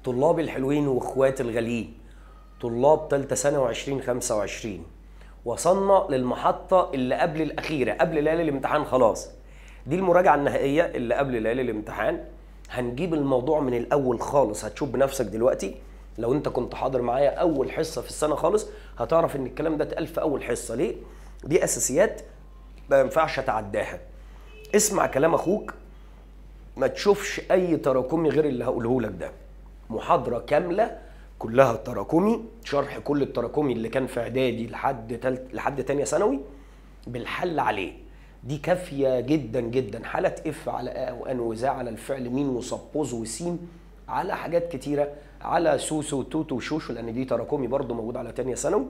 طلاب الحلوين واخواتي الغاليين، طلاب ثالثه ثانوي 2025، وصلنا للمحطه اللي قبل الاخيره، قبل ليالي الامتحان خلاص. دي المراجعه النهائيه اللي قبل ليالي الامتحان. هنجيب الموضوع من الاول خالص، هتشوف بنفسك دلوقتي. لو انت كنت حاضر معايا اول حصه في السنه خالص هتعرف ان الكلام ده اتقال في اول حصه. ليه؟ دي اساسيات ما ينفعش اتعداها. اسمع كلام اخوك، ما تشوفش اي تراكمي غير اللي هقوله لك ده. محاضره كامله كلها تراكمي، شرح كل التراكمي اللي كان في اعدادي لحد تانية ثانوي بالحل عليه. دي كافيه جدا جدا. حاله اف على ا وان وذا على الفعل مين وسبوز وسين، على حاجات كتيره، على سوسو وتوتو وشوشو، لان دي تراكمي برضو موجود على تانية ثانوي.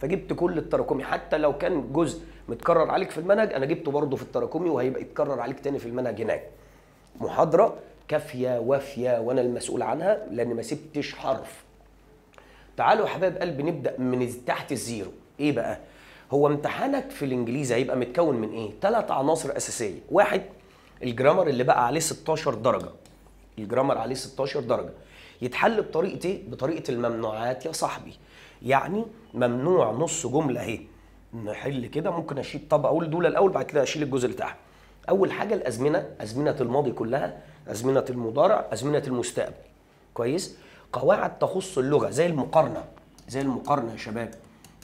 فجبت كل التراكمي، حتى لو كان جزء متكرر عليك في المنهج انا جبته برضو في التراكمي وهيبقى يتكرر عليك تاني في المنهج هناك. محاضره كافيه وافيه وانا المسؤول عنها لان ما سبتش حرف. تعالوا يا حبايب قلبي نبدا من تحت الزيرو. ايه بقى؟ هو امتحانك في الانجليزي هيبقى متكون من ايه؟ 3 عناصر اساسيه. واحد، الجرامر اللي بقى عليه 16 درجه. الجرامر عليه 16 درجه. يتحل بطريقه ايه؟ بطريقه الممنوعات يا صاحبي. يعني ممنوع نص جمله اهي. نحل كده، ممكن اشيل، طب اقول دول الاول بعد كده اشيل الجزء اللي تحت. اول حاجه الازمنه، ازمنه الماضي كلها، ازمنه المضارع، ازمنه المستقبل. كويس؟ قواعد تخص اللغه زي المقارنه. زي المقارنه يا شباب.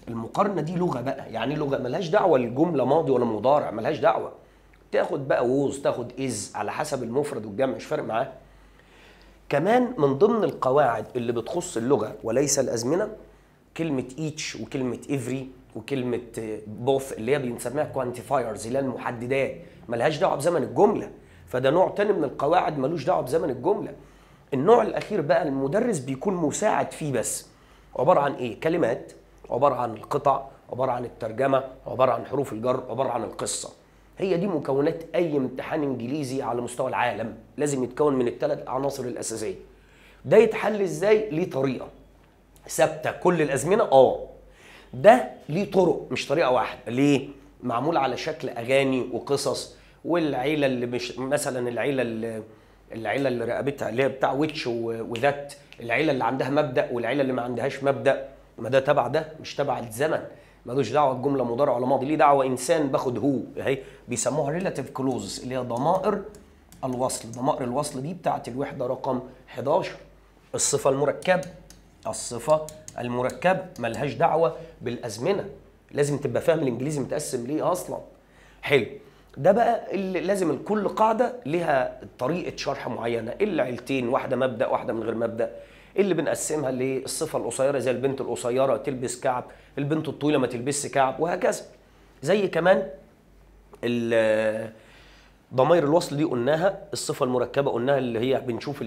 المقارنه دي لغه بقى، يعني لغه ملهاش دعوه الجمله ماضي ولا مضارع، ملهاش دعوه. تاخد بقى ووز، تاخد از، على حسب المفرد والجمع مش فارق معاه. كمان من ضمن القواعد اللي بتخص اللغه وليس الازمنه كلمه ايتش وكلمه افري وكلمه بوث اللي هي بنسميها كوانتيفايرز اللي هي المحددات، ملهاش دعوه بزمن الجمله. فده نوع تاني من القواعد ملوش دعوه بزمن الجمله. النوع الاخير بقى المدرس بيكون مساعد فيه بس. عباره عن ايه؟ كلمات، عباره عن القطع، عباره عن الترجمه، عباره عن حروف الجر، عباره عن القصه. هي دي مكونات اي امتحان انجليزي على مستوى العالم، لازم يتكون من الثلاث عناصر الاساسيه. ده يتحل ازاي؟ ليه طريقه ثابته كل الازمنه. ده ليه طرق مش طريقه واحده. ليه؟ معمول على شكل اغاني وقصص. والعيله اللي مش مثلا العيله اللي رقبتها اللي هي بتاع ويتش وذات، العيله اللي عندها مبدا والعيله اللي ما عندهاش مبدا، ما ده تبع ده مش تبع الزمن. ملوش دعوه الجمله مضارع ولا ماضي، ليه دعوه انسان باخد هو اهي بيسموها ريلاتيف كلوزز اللي هي ضمائر الوصل. ضمائر الوصل دي بتاعت الوحده رقم 11. الصفه المركبه، الصفه المركبه ملهاش دعوه بالازمنه. لازم تبقى فاهم الانجليزي متقسم ليه اصلا. حلو. ده بقى اللي لازم كل قاعده لها طريقه شرح معينه. العيلتين، واحده مبدا واحده من غير مبدا. اللي بنقسمها للصفه القصيره زي البنت القصيره تلبس كعب، البنت الطويله ما تلبسش كعب، وهكذا. زي كمان ضمائر الوصل دي قلناها. الصفه المركبه قلناها اللي هي بنشوف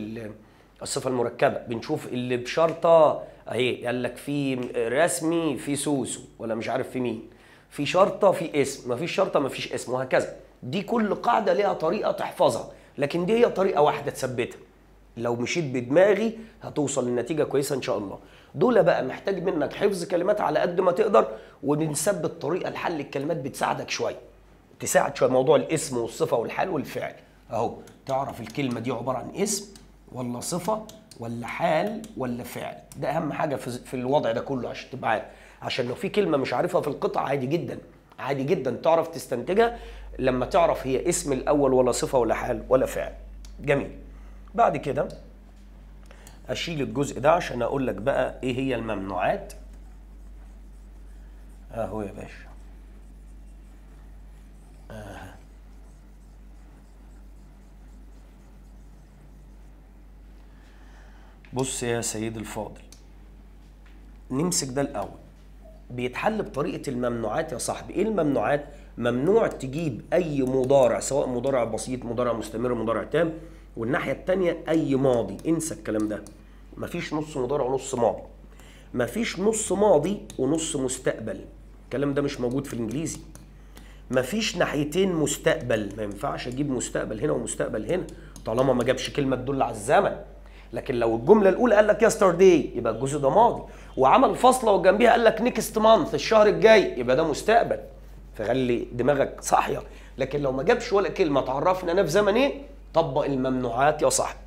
الصفه المركبه بنشوف اللي بشرطه اهي. قال لك في رسمي في سوسو ولا مش عارف في مين، في شرطه في اسم، ما فيش شرطه ما فيش اسم، وهكذا. دي كل قاعده ليها طريقه تحفظها، لكن دي هي طريقه واحده تثبتها. لو مشيت بدماغي هتوصل لنتيجه كويسه ان شاء الله. دول بقى محتاج منك حفظ كلمات على قد ما تقدر، ونثبت طريقه لحل الكلمات بتساعدك شويه، تساعد شويه موضوع الاسم والصفه والحال والفعل. اهو تعرف الكلمه دي عباره عن اسم ولا صفه ولا حال ولا فعل. ده اهم حاجه في الوضع ده كله عشان تبقى عارف. عشان لو في كلمه مش عارفها في القطعه عادي جدا، عادي جدا تعرف تستنتجها لما تعرف هي اسم الاول ولا صفه ولا حال ولا فعل. جميل. بعد كده اشيل الجزء ده عشان اقول لك بقى ايه هي الممنوعات. اهو يا باشا. بص يا سيدي الفاضل، نمسك ده الاول. بيتحل بطريقه الممنوعات يا صاحبي. ايه الممنوعات؟ ممنوع تجيب اي مضارع، سواء مضارع بسيط، مضارع مستمر، مضارع تام، والناحيه الثانيه اي ماضي. انسى الكلام ده. مفيش نص مضارع ونص ماضي، مفيش نص ماضي ونص مستقبل، الكلام ده مش موجود في الانجليزي. مفيش ناحيتين مستقبل، ما ينفعش اجيب مستقبل هنا ومستقبل هنا طالما ما جابش كلمه تدل على الزمن. لكن لو الجمله الاولى قال لك يسترداي يبقى الجزء ده ماضي، وعمل فاصله وجنبيها قال لك نيكست مانث الشهر الجاي يبقى ده مستقبل. فخلي دماغك صاحيه. لكن لو ما جابش ولا كلمه تعرفنا انا في زمن ايه، طبق الممنوعات يا صاحبي.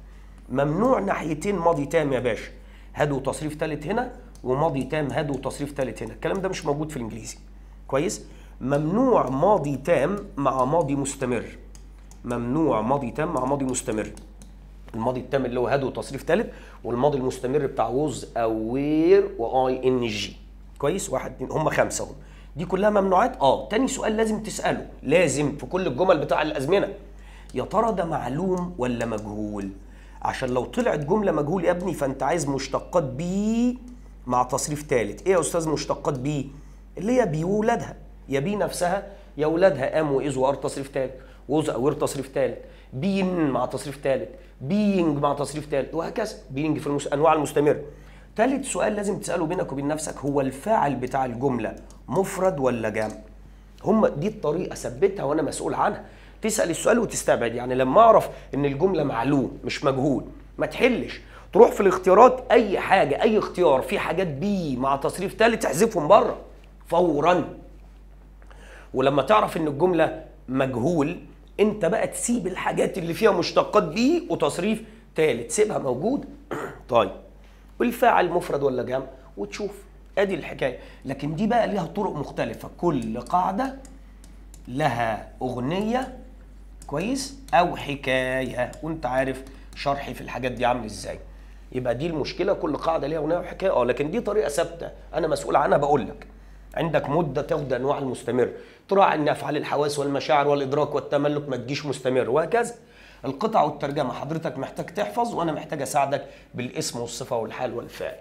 ممنوع ناحيتين ماضي تام يا باشا، هاد وتصريف ثالث هنا وماضي تام هاد وتصريف ثالث هنا، الكلام ده مش موجود في الانجليزي. كويس؟ ممنوع ماضي تام مع ماضي مستمر. ممنوع ماضي تام مع ماضي مستمر. الماضي التام اللي هو هاد وتصريف ثالث، والماضي المستمر بتاع ووز او وير واي ان جي. كويس؟ واحد اتنين، هم 5 اهم. دي كلها ممنوعات. تاني سؤال لازم تساله، لازم في كل الجمل بتاع الازمنه، يا ترى ده معلوم ولا مجهول؟ عشان لو طلعت جمله مجهول يا ابني فانت عايز مشتقات بي مع تصريف ثالث. ايه يا استاذ مشتقات بي؟ اللي هي بي وولادها، يا بي نفسها يا ولادها ام واز وار تصريف ثالث، ووز او وير تصريف ثالث، بين مع تصريف ثالث، بينج مع تصريف ثالث، وهكذا. بينج في انواع المستمر. ثالث سؤال لازم تساله بينك وبين نفسك، هو الفاعل بتاع الجمله مفرد ولا جمع؟ دي الطريقه، ثبتها وانا مسؤول عنها. تسال السؤال وتستبعد. يعني لما اعرف ان الجمله معلوم مش مجهول، ما تحلش، تروح في الاختيارات اي حاجه، اي اختيار فيه حاجات بي مع تصريف ثالث تحذفهم بره فورا. ولما تعرف ان الجمله مجهول، انت بقى تسيب الحاجات اللي فيها مشتقات بي وتصريف ثالث، سيبها موجوده. طيب، والفاعل مفرد ولا جمع وتشوف. ادي الحكايه. لكن دي بقى ليها طرق مختلفه، كل قاعده لها اغنيه، كويس، او حكايه، وانت عارف شرحي في الحاجات دي عامل ازاي. يبقى دي المشكله، كل قاعده ليها اغنيه وحكايه. لكن دي طريقه ثابته انا مسؤول عنها. بقول لك عندك مده تاخد انواع المستمر، تراعي ان افعال الحواس والمشاعر والادراك والتملك ما تجيش مستمر، وهكذا. القطع والترجمه حضرتك محتاج تحفظ، وانا محتاج اساعدك بالاسم والصفه والحال والفعل.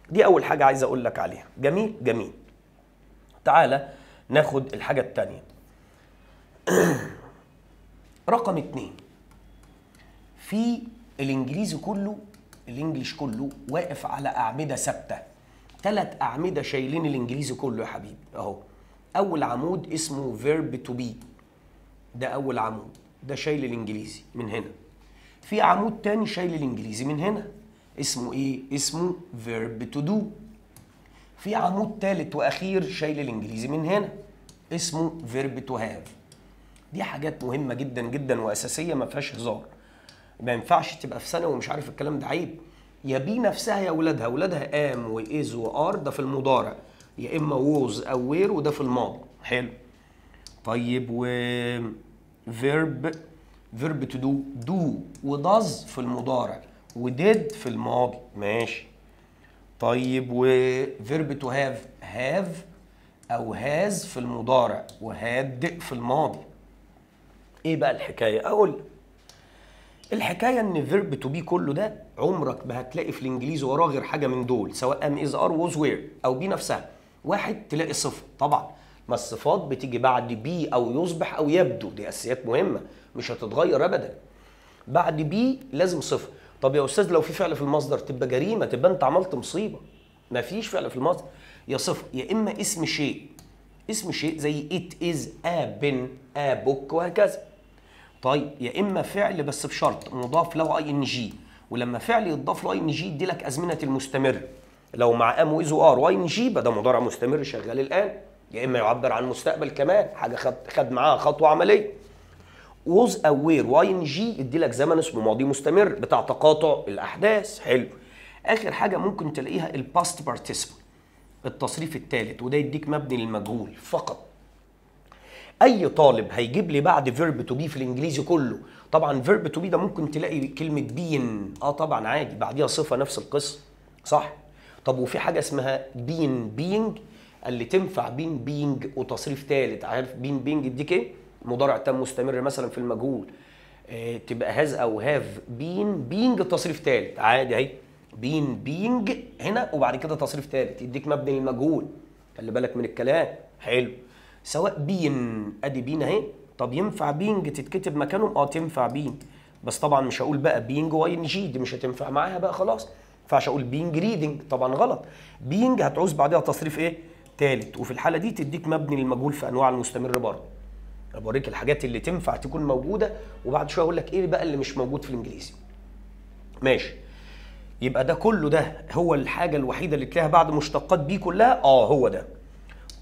دي اول حاجه عايز اقول لك عليها. جميل جميل. تعالى ناخد الحاجه الثانيه. رقم 2، في الانجليزي كله، الانجليش كله واقف على اعمده ثابته. 3 اعمده شايلين الانجليزي كله يا حبيبي اهو. اول عمود اسمه verb to be، ده اول عمود، ده شايل الانجليزي من هنا. في عمود تاني شايل الانجليزي من هنا، اسمه ايه؟ اسمه verb to do. في عمود ثالث واخير شايل الانجليزي من هنا، اسمه verb to have. دي حاجات مهمه جدا جدا واساسيه، ما فيهاش هزار. ما ينفعش تبقى في ثانوي ومش عارف الكلام ده، عيب. يا بي نفسها يا ولادها، ولادها ام واز وار، ده في المضارع، يا اما ووز او وير، وده في الماضي. حلو. طيب، و فيرب تو دو وداز في المضارع، وديد في الماضي. ماشي. طيب، وفيرب تو هاف او هاز في المضارع، وهاد في الماضي. ايه بقى الحكايه؟ اقول الحكايه ان فيرب تو بي كله ده عمرك ما هتلاقي في الانجليزي وراه غير حاجه من دول، سواء ام از ار ووز وير او بي نفسها. واحد، تلاقي صفه. طبعا ما الصفات بتيجي بعد بي او يصبح او يبدو، دي اساسيات مهمه مش هتتغير ابدا. بعد بي لازم صفه. طب يا استاذ لو في فعل في المصدر تبقى جريمه، تبقى انت عملت مصيبه. ما فيش فعل في المصدر، يا صفه يا اما اسم شيء. اسم شيء زي it is a pen a book وهكذا. طيب، يا اما فعل بس بشرط مضاف له اي ان جي، ولما فعل يضاف له اي ان جي يدي لك ازمنه المستمر. لو مع ام واز وار واي ان جي يبقى ده مضارع مستمر شغال الان. يا اما يعبر عن مستقبل كمان، حاجه خد معاها خطوه عمليه. ووز او وير واي ان جي يدي لك زمن اسمه ماضي مستمر بتاع تقاطع الاحداث. حلو. اخر حاجه ممكن تلاقيها الباست بارتيسيبل، التصريف الثالث، وده يديك مبني للمجهول فقط. اي طالب هيجيب لي بعد فيرب تو بي في الانجليزي كله، طبعا فيرب تو بي ده ممكن تلاقي كلمه بين، طبعا عادي، بعديها صفه نفس القصه، صح؟ طب وفي حاجه اسمها بينج اللي تنفع بينج وتصريف ثالث. عارف بينج يديك ايه؟ مضارع تام مستمر مثلا في المجهول، تبقى هاز او هاف بينج تصريف ثالث عادي اهي. بينج هنا وبعد كده تصريف ثالث يديك مبني للمجهول. خلي بالك من الكلام. حلو. سواء بين، ادي بين اهي. طب ينفع بينج تتكتب مكانهم؟ تنفع بينج، بس طبعا مش هقول بقى بينج واي ان جي، دي مش هتنفع معاها بقى خلاص. ما ينفعش اقول بينج ريدنج، طبعا غلط. بينج هتعوز بعدها تصريف ايه؟ ثالث، وفي الحاله دي تديك مبني للمجهول في انواع المستمر برضه. بوريك الحاجات اللي تنفع تكون موجوده، وبعد شويه اقول لك ايه بقى اللي مش موجود في الانجليزي. ماشي. يبقى ده كله ده هو الحاجه الوحيده اللي تلاقيها بعد مشتقات بي كلها، هو ده.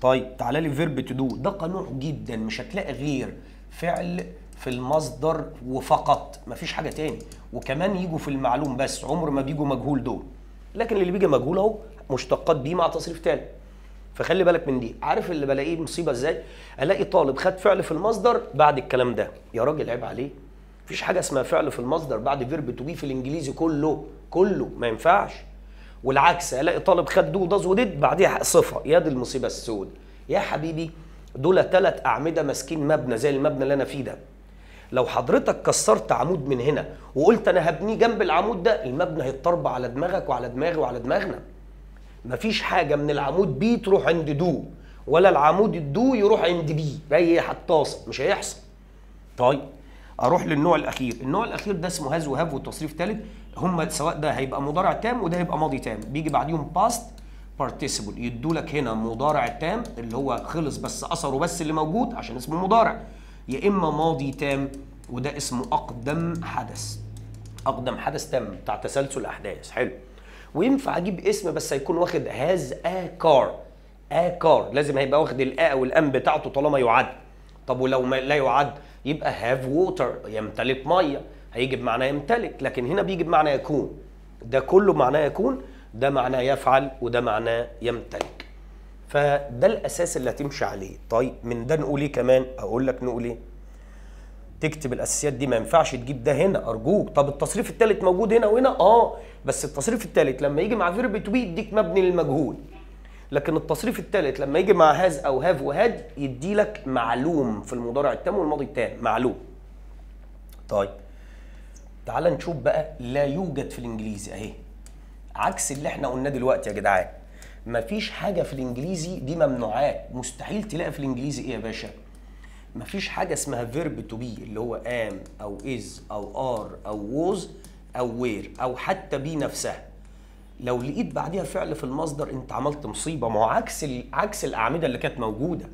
طيب تعالى لي فيرب تو دو، ده قنوع جدا، مش هتلاقي غير فعل في المصدر وفقط، مفيش حاجه تاني. وكمان يجوا في المعلوم بس، عمر ما بيجوا مجهول دول. لكن اللي بيجي مجهول اهو مشتقات بيه مع تصريف تاني. فخلي بالك من دي. عارف اللي بلاقيه مصيبه ازاي؟ الاقي طالب خد فعل في المصدر بعد الكلام ده. يا راجل عيب عليه، مفيش حاجه اسمها فعل في المصدر بعد فيرب تو بي في الانجليزي كله ما ينفعش. والعكس، الاقي طالب خد دو داز وديد بعديها صفه. يا دي المصيبه السود يا حبيبي. دول 3 اعمده ماسكين مبنى زي المبنى اللي انا فيه ده. لو حضرتك كسرت عمود من هنا وقلت انا هبنيه جنب العمود ده، المبنى هيتطربع على دماغك وعلى دماغي وعلى دماغنا. مفيش حاجه من العمود بي تروح عند دو، ولا العمود الدو يروح عند بي، هي حطاصه، مش هيحصل. طيب اروح للنوع الاخير. النوع الاخير ده اسمه هاز وهاف وتصريف ثالث. هم سواء ده هيبقى مضارع تام وده هيبقى ماضي تام، بيجي بعديهم باست بارتيسيبل. يدوا لك هنا مضارع تام اللي هو خلص بس اثره بس اللي موجود عشان اسمه مضارع، يا اما ماضي تام وده اسمه اقدم حدث. اقدم حدث تام بتاع تسلسل الاحداث. حلو. وينفع اجيب اسم بس هيكون واخد هاز ا كار. ا كار لازم هيبقى واخد الا والام بتاعته طالما يعد. طب ولو ما لا يعد يبقى هاف ووتر، يمتلك ميه، هيجي بمعنى يمتلك. لكن هنا بيجي بمعنى يكون. ده كله معناه يكون، ده معناه يفعل، وده معناه يمتلك. فده الاساس اللي هتمشي عليه. طيب من ده نقول ايه كمان؟ اقول لك نقول ايه. تكتب الاساسيات دي، ما ينفعش تجيب ده هنا ارجوك. طب التصريف الثالث موجود هنا وهنا، بس التصريف الثالث لما يجي مع فيرب تو بي يديك مبني للمجهول. لكن التصريف الثالث لما يجي مع هاز او هاف وهاد يدي لك معلوم في المضارع التام والماضي التام، معلوم. طيب تعال نشوف بقى لا يوجد في الانجليزي اهي، عكس اللي احنا قلناه دلوقتي يا جدعان. مفيش حاجه في الانجليزي دي ممنوعات، مستحيل تلاقي في الانجليزي ايه يا باشا؟ مفيش حاجه اسمها فيرب تو بي اللي هو ام او از او ار او ووز او وير او حتى بي نفسها. لو لقيت بعديها فعل في المصدر انت عملت مصيبه، ما هو عكس الاعمده اللي كانت موجوده.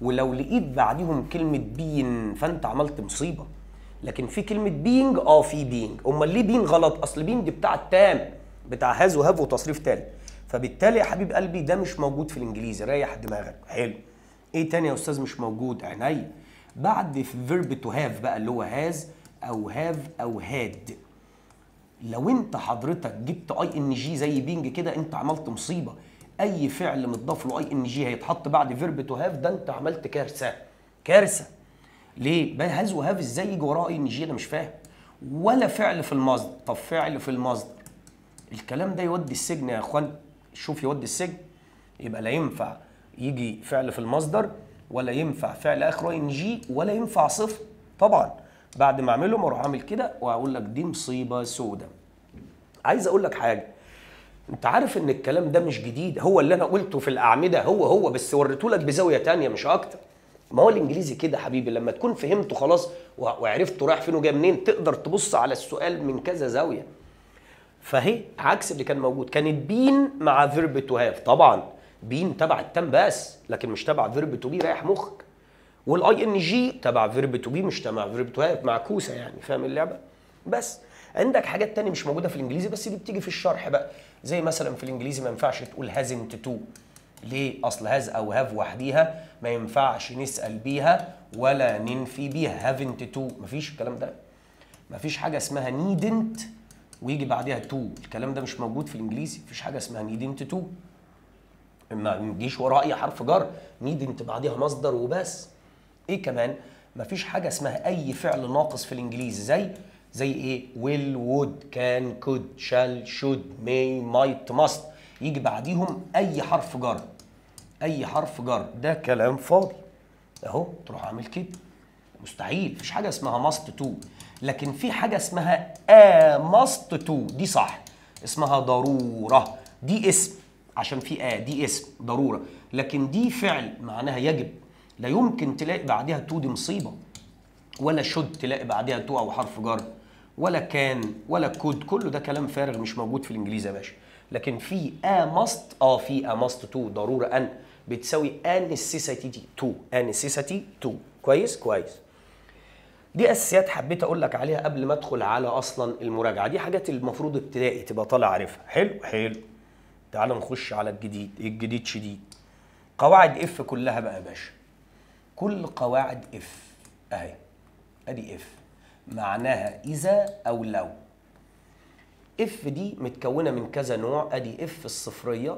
ولو لقيت بعديهم كلمه بين فانت عملت مصيبه. لكن في كلمه بينج، في بينج. امال ليه بين غلط؟ اصل بين دي بتاع التام، بتاع هاز وهاف وتصريف تالت. فبالتالي يا حبيب قلبي ده مش موجود في الانجليزي، ريح دماغك. حلو. ايه تاني يا استاذ مش موجود؟ عينيا. بعد فيرب تو هاف بقى اللي هو هاز او هاف او هاد، لو انت حضرتك جبت اي ان جي زي بينج كده انت عملت مصيبه. اي فعل متضاف له اي ان جي هيتحط بعد فيرب تو هاف ده انت عملت كارثه. كارثه. ليه؟ بقى هاز وهاف ازاي يجي وراه اي ان جي؟ انا مش فاهم. ولا فعل في المصدر. طب فعل في المصدر الكلام ده يودي السجن يا اخوان. شوف يودي السجن. يبقى لا ينفع يجي فعل في المصدر، ولا ينفع فعل اخره اي ان جي، ولا ينفع صفر. طبعا بعد ما اعملهم اروح اعمل كده واقول لك دي مصيبه سودة. عايز اقول لك حاجه، انت عارف ان الكلام ده مش جديد، هو اللي انا قلته في الاعمده هو بس وريته لك بزاويه تانية مش اكتر. ما هو الانجليزي كده حبيبي، لما تكون فهمته خلاص وعرفته رايح فين وجاي منين تقدر تبص على السؤال من كذا زاويه. فهي عكس اللي كان موجود. كانت بين مع فيرب تو هاف، طبعا بين تبع التام بس لكن مش تبع فيرب تو بي، رايح مخك. والاي ان جي تبع فيرب تو بي مش تبع فيرب تو هاف، معكوسه يعني. فاهم اللعبه؟ بس عندك حاجات تانية مش موجوده في الانجليزي بس دي بتيجي في الشرح بقى. زي مثلا في الانجليزي ما ينفعش تقول هازنت تو. ليه؟ اصل هاز او هاف وحديها ما ينفعش نسال بيها ولا ننفي بيها. هافنت تو مفيش الكلام ده. مفيش حاجه اسمها نيدنت ويجي بعدها تو، الكلام ده مش موجود في الانجليزي. مفيش حاجه اسمها نيدنت تو، ما نجيش وراه اي حرف جر. نيدنت بعدها مصدر وبس. ايه كمان؟ مفيش حاجه اسمها اي فعل ناقص في الانجليزي زي ايه؟ will would can could shall should may might must يجي بعديهم اي حرف جر. اي حرف جر ده كلام فاضي اهو. تروح عامل كده مستحيل. مفيش حاجه اسمها must to. لكن في حاجه اسمها must to، دي صح، اسمها ضروره. دي اسم عشان في دي اسم ضروره، لكن دي فعل معناها يجب. لا يمكن تلاقي بعدها تو، دي مصيبه. ولا شود تلاقي بعدها تو او حرف جر، ولا كان ولا كود، كله ده كلام فارغ مش موجود في الانجليزي يا باشا. لكن في ماست، في ماست تو ضروره ان بتساوي necessity تو. necessity تو. كويس. دي اساسيات حبيت اقول لك عليها قبل ما ادخل على اصلا المراجعه. دي حاجات المفروض ابتدائي تبقى طالع عارفها. حلو. تعال نخش على الجديد. الجديد شديد. قواعد اف كلها بقى يا باشا. كل قواعد اف اهي. ادي اف معناها اذا او لو. اف دي متكونه من كذا نوع. ادي اف الصفريه،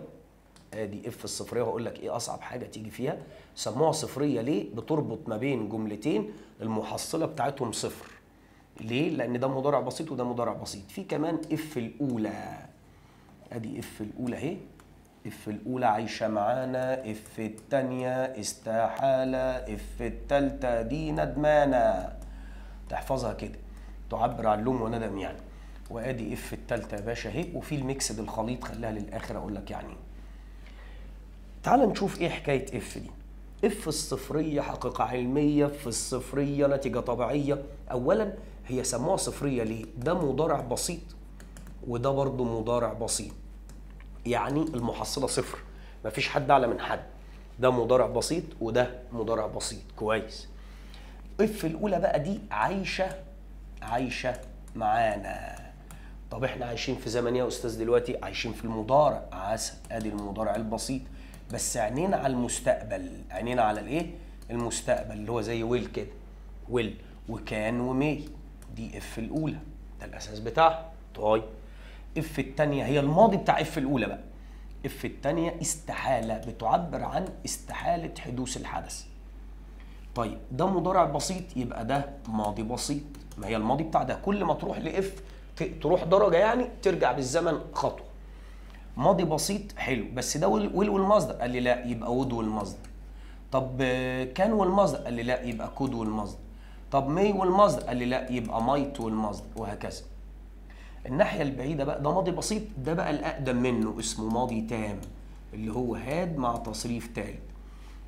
ادي اف الصفريه. وهقول لك ايه اصعب حاجه تيجي فيها. سموها صفريه ليه؟ بتربط ما بين جملتين المحصله بتاعتهم صفر. ليه؟ لان ده مضارع بسيط وده مضارع بسيط. في كمان اف الاولى، ادي اف الاولى اهي. اف الاولى عايشه معانا، اف الثانيه استحاله، اف الثالثه دي ندمانه. تحفظها كده، تعبر عن لوم وندم يعني. وادي اف الثالثه يا باشا اهي. وفي الميكسد الخليط خليها للاخر اقول لك يعني. تعال نشوف ايه حكايه اف دي. اف الصفريه حقيقه علميه، في الصفريه نتيجه طبيعيه. اولا هي سموها صفريه ليه؟ ده مضارع بسيط وده برضه مضارع بسيط، يعني المحصله صفر، مفيش حد اعلى من حد. ده مضارع بسيط وده مضارع بسيط. كويس. اف الاولى بقى دي عايشه معانا. طب احنا عايشين في زمن ايه يا استاذ دلوقتي؟ عايشين في المضارع. عسل، ادي المضارع البسيط، بس عينينا على المستقبل. عينينا على الايه؟ المستقبل، اللي هو زي ويل كده. ويل وكان ومي، دي اف الاولى، ده الاساس بتاعها. طيب اف الثانيه هي الماضي بتاع اف الاولى بقى. اف الثانيه استحاله، بتعبر عن استحاله حدوث الحدث. طيب ده مضارع بسيط، يبقى ده ماضي بسيط. ما هي الماضي بتاع ده، كل ما تروح لاف تروح درجه يعني، ترجع بالزمن خطوه. ماضي بسيط حلو، بس ده ويل والمصدر. قال لي لا، يبقى وود والمصدر. طب كان والمصدر. قال لي لا، يبقى كود والمصدر. طب مي والمصدر. قال لي لا، يبقى مايت والمصدر، وهكذا. الناحيه البعيده بقى ده ماضي بسيط، ده بقى الاقدم منه اسمه ماضي تام، اللي هو هاد مع تصريف ثالث.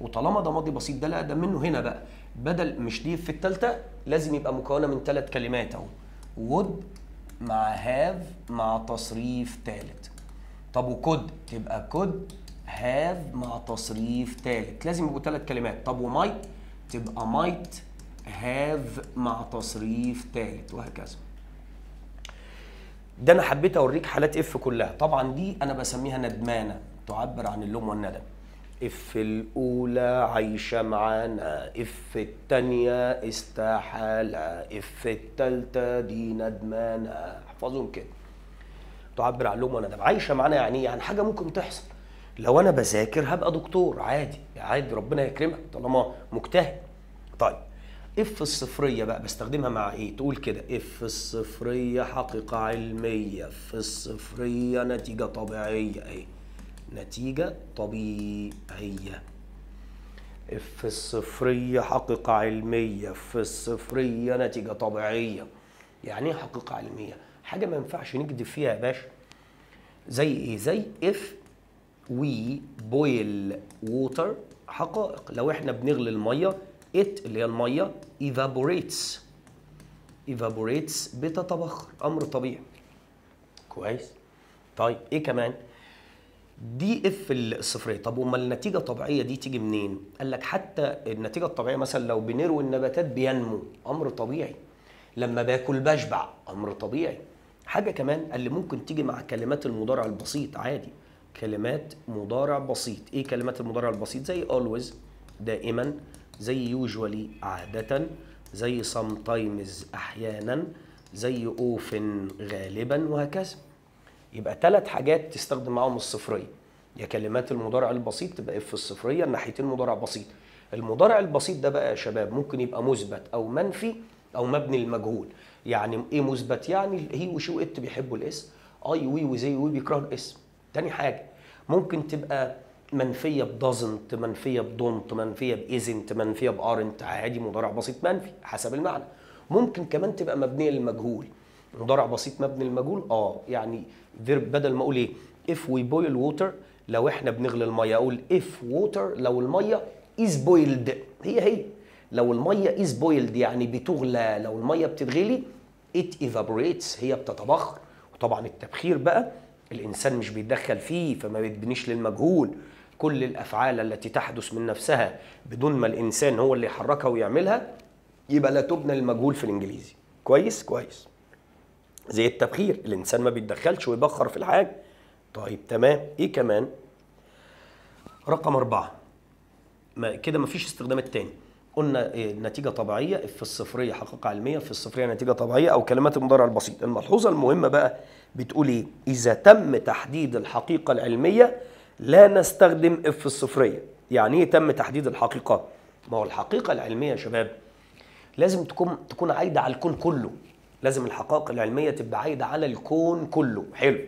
وطالما ده ماضي بسيط، ده الاقدم منه. هنا بقى بدل مش دي في الثالثه، لازم يبقى مكونه من 3 كلمات اهو. would مع هاف مع تصريف ثالث. طب وكود تبقى كود هاف مع تصريف ثالث، لازم يبقوا 3 كلمات. طب ومايت تبقى مايت هاف مع تصريف ثالث، وهكذا. ده انا حبيت اوريك حالات اف كلها. طبعا دي انا بسميها ندمانه، تعبر عن اللوم والندم. اف الاولى عايشه معانا، اف الثانيه استحاله، اف الثالثه دي ندمانه. احفظهم كده، تعبر عن اللوم والندم. عايشه معانا يعني يعني حاجه ممكن تحصل. لو انا بذاكر هبقى دكتور عادي عادي، ربنا يكرمك طالما مجتهد. طيب اف الصفريه بقى بستخدمها مع ايه؟ تقول كده اف الصفريه حقيقه علميه، في الصفريه نتيجه طبيعيه. ايه؟ نتيجه طبيعيه. اف الصفريه حقيقه علميه، في الصفريه نتيجه طبيعيه. يعني ايه حقيقه علميه؟ حاجه ما ينفعش نكذب فيها يا باشا. زي ايه؟ زي اف وي بويل ووتر، حقائق. لو احنا بنغلي الميه، it اللي هي الميه evaporates بتتبخر، امر طبيعي. كويس. طيب ايه كمان؟ دي اف الصفريه. طب امال النتيجه الطبيعيه دي تيجي منين؟ قال لك حتى النتيجه الطبيعيه مثلا لو بنروي النباتات بينمو، امر طبيعي. لما باكل بشبع، امر طبيعي. حاجه كمان قال لي ممكن تيجي مع كلمات المضارع البسيط عادي. كلمات مضارع بسيط. ايه كلمات المضارع البسيط؟ زي always دائما، زي usually عادة، زي sometimes احيانا، زي often غالبا، وهكذا. يبقى 3 حاجات تستخدم معاهم الصفريه. يا كلمات المضارع البسيط تبقى اف الصفريه، الناحيتين مضارع بسيط. المضارع البسيط ده بقى يا شباب ممكن يبقى مثبت او منفي او مبني للمجهول. يعني ايه مثبت؟ يعني هي وشي وات بيحبوا الاسم، اي وي وزي وي بيكرهوا الاسم. تاني حاجه ممكن تبقى منفيه بدازنت، منفيه بدونت، منفيه بازنت، منفيه بارنت، عادي مضارع بسيط منفي حسب المعنى. ممكن كمان تبقى مبنيه للمجهول. مضارع بسيط مبني للمجهول، يعني فيرب بدل ما اقول ايه if we boil water، لو احنا بنغلي الميه اقول if water لو الميه is boiled. هي لو الميه is boiled يعني بتغلى، لو الميه بتتغلي it evaporates هي بتتبخر. وطبعا التبخير بقى الانسان مش بيتدخل فيه، فما بيتبنيش للمجهول. كل الافعال التي تحدث من نفسها بدون ما الانسان هو اللي يحركها ويعملها يبقى لا تبنى للمجهول في الانجليزي. كويس كويس. زي التبخير، الانسان ما بيتدخلش ويبخر في الحاجه. طيب تمام. ايه كمان؟ رقم 4 كده مفيش استخدامات تاني. قلنا نتيجة طبيعية في الصفرية حقيقة علمية، في الصفرية نتيجة طبيعية أو كلمات المضارع البسيط. الملحوظة المهمة بقى بتقول إيه؟ إذا تم تحديد الحقيقة العلمية لا نستخدم في الصفرية. يعني إيه تم تحديد الحقيقة؟ ما هو الحقيقة العلمية يا شباب لازم تكون عايدة على الكون كله. لازم الحقائق العلمية تبقى عايدة على الكون كله. حلو.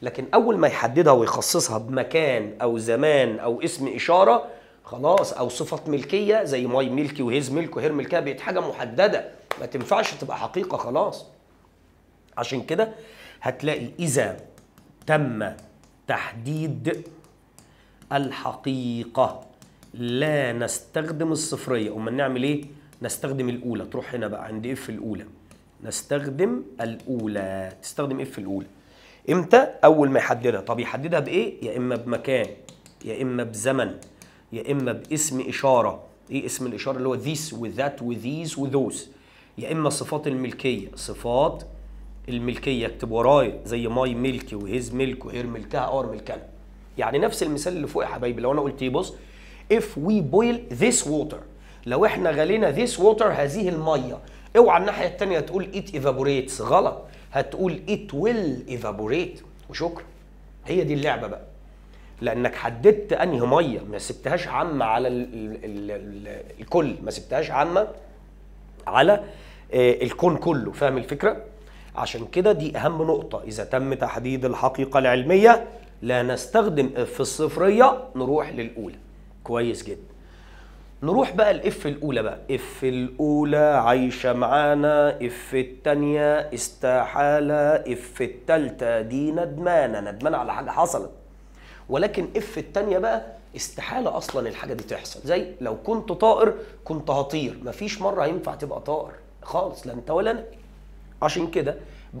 لكن أول ما يحددها ويخصصها بمكان أو زمان أو اسم إشارة خلاص، أو صفة ملكية زي ماي ملكي وهيز ملك وهير ملكها، بقت حاجة محددة ما تنفعش تبقى حقيقة خلاص. عشان كده هتلاقي إذا تم تحديد الحقيقة لا نستخدم الصفرية. أما نعمل إيه؟ نستخدم الأولى. تروح هنا بقى عند إف الأولى، نستخدم الأولى. تستخدم إف الأولى إمتى؟ أول ما يحددها. طب يحددها بإيه؟ يا إما بمكان، يا إما بزمن، يا إما باسم إشارة. إيه اسم الإشارة؟ اللي هو this with that with these with those. يا إما صفات الملكية، صفات الملكية اكتب ورايا زي ماي ملكي وهيز ملك وهير ملكها اور ملكنا. يعني نفس المثال اللي فوق يا حبايبي. لو أنا قلت إيه؟ بص if we boil this water، لو إحنا غلينا this water هذه المية، اوعى الناحية التانية تقول it evaporates، غلط، هتقول it will evaporate وشكرا. هي دي اللعبة بقى، لأنك حددت أنهي مية، ما سبتهاش عامة على الكل، ما سبتهاش عامة على الكون كله. فاهم الفكرة؟ عشان كده دي أهم نقطة. إذا تم تحديد الحقيقة العلمية لا نستخدم في الصفرية، نروح للأولى. كويس جدا. نروح بقى الإف الأولى بقى. إف الأولى عايشة معانا، إف التانية استحالة، إف التالتة دي ندمانة على حاجة حصلت. ولكن إف التانية بقى استحالة أصلا الحاجة دي تحصل. زي لو كنت طائر كنت هطير، مفيش مرة ينفع تبقى طائر خالص، لا أنت ولا أنا. عشان كده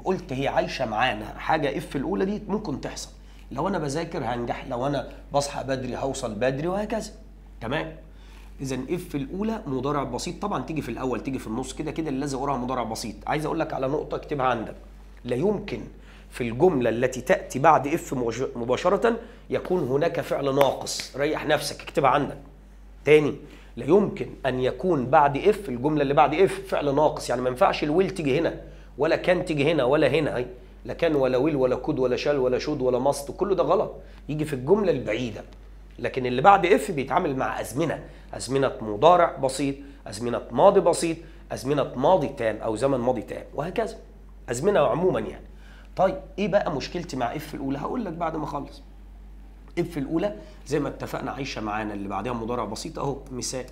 قلت هي عايشة معانا. حاجة إف الأولى دي ممكن تحصل، لو أنا بذاكر هنجح، لو أنا بصحى بدري هوصل بدري، وهكذا. تمام. إذا إف الأولى مضارع بسيط، طبعا تيجي في الأول تيجي في النص، كده كده اللي لازم وراها مضارع بسيط. عايز أقول لك على نقطة اكتبها عندك. لا يمكن في الجملة التي تأتي بعد إف مباشرة يكون هناك فعل ناقص. ريح نفسك، اكتبها عندك. تاني، لا يمكن أن يكون بعد إف، الجملة اللي بعد إف، فعل ناقص. يعني ما ينفعش الويل تيجي هنا، ولا كان تيجي هنا، ولا هنا. أي لا كان ولا ويل ولا كود ولا شال ولا شود ولا ماست، كله ده غلط، يجي في الجملة البعيدة. لكن اللي بعد إف بيتعامل مع أزمنة، أزمنة مضارع بسيط، أزمنة ماضي بسيط، أزمنة ماضي تام أو زمن ماضي تام، وهكذا. أزمنة عموما يعني. طيب إيه بقى مشكلتي مع إف الأولى؟ هقول لك بعد ما أخلص. إف الأولى زي ما اتفقنا عايشة معانا، اللي بعدها مضارع بسيط أهو. مثال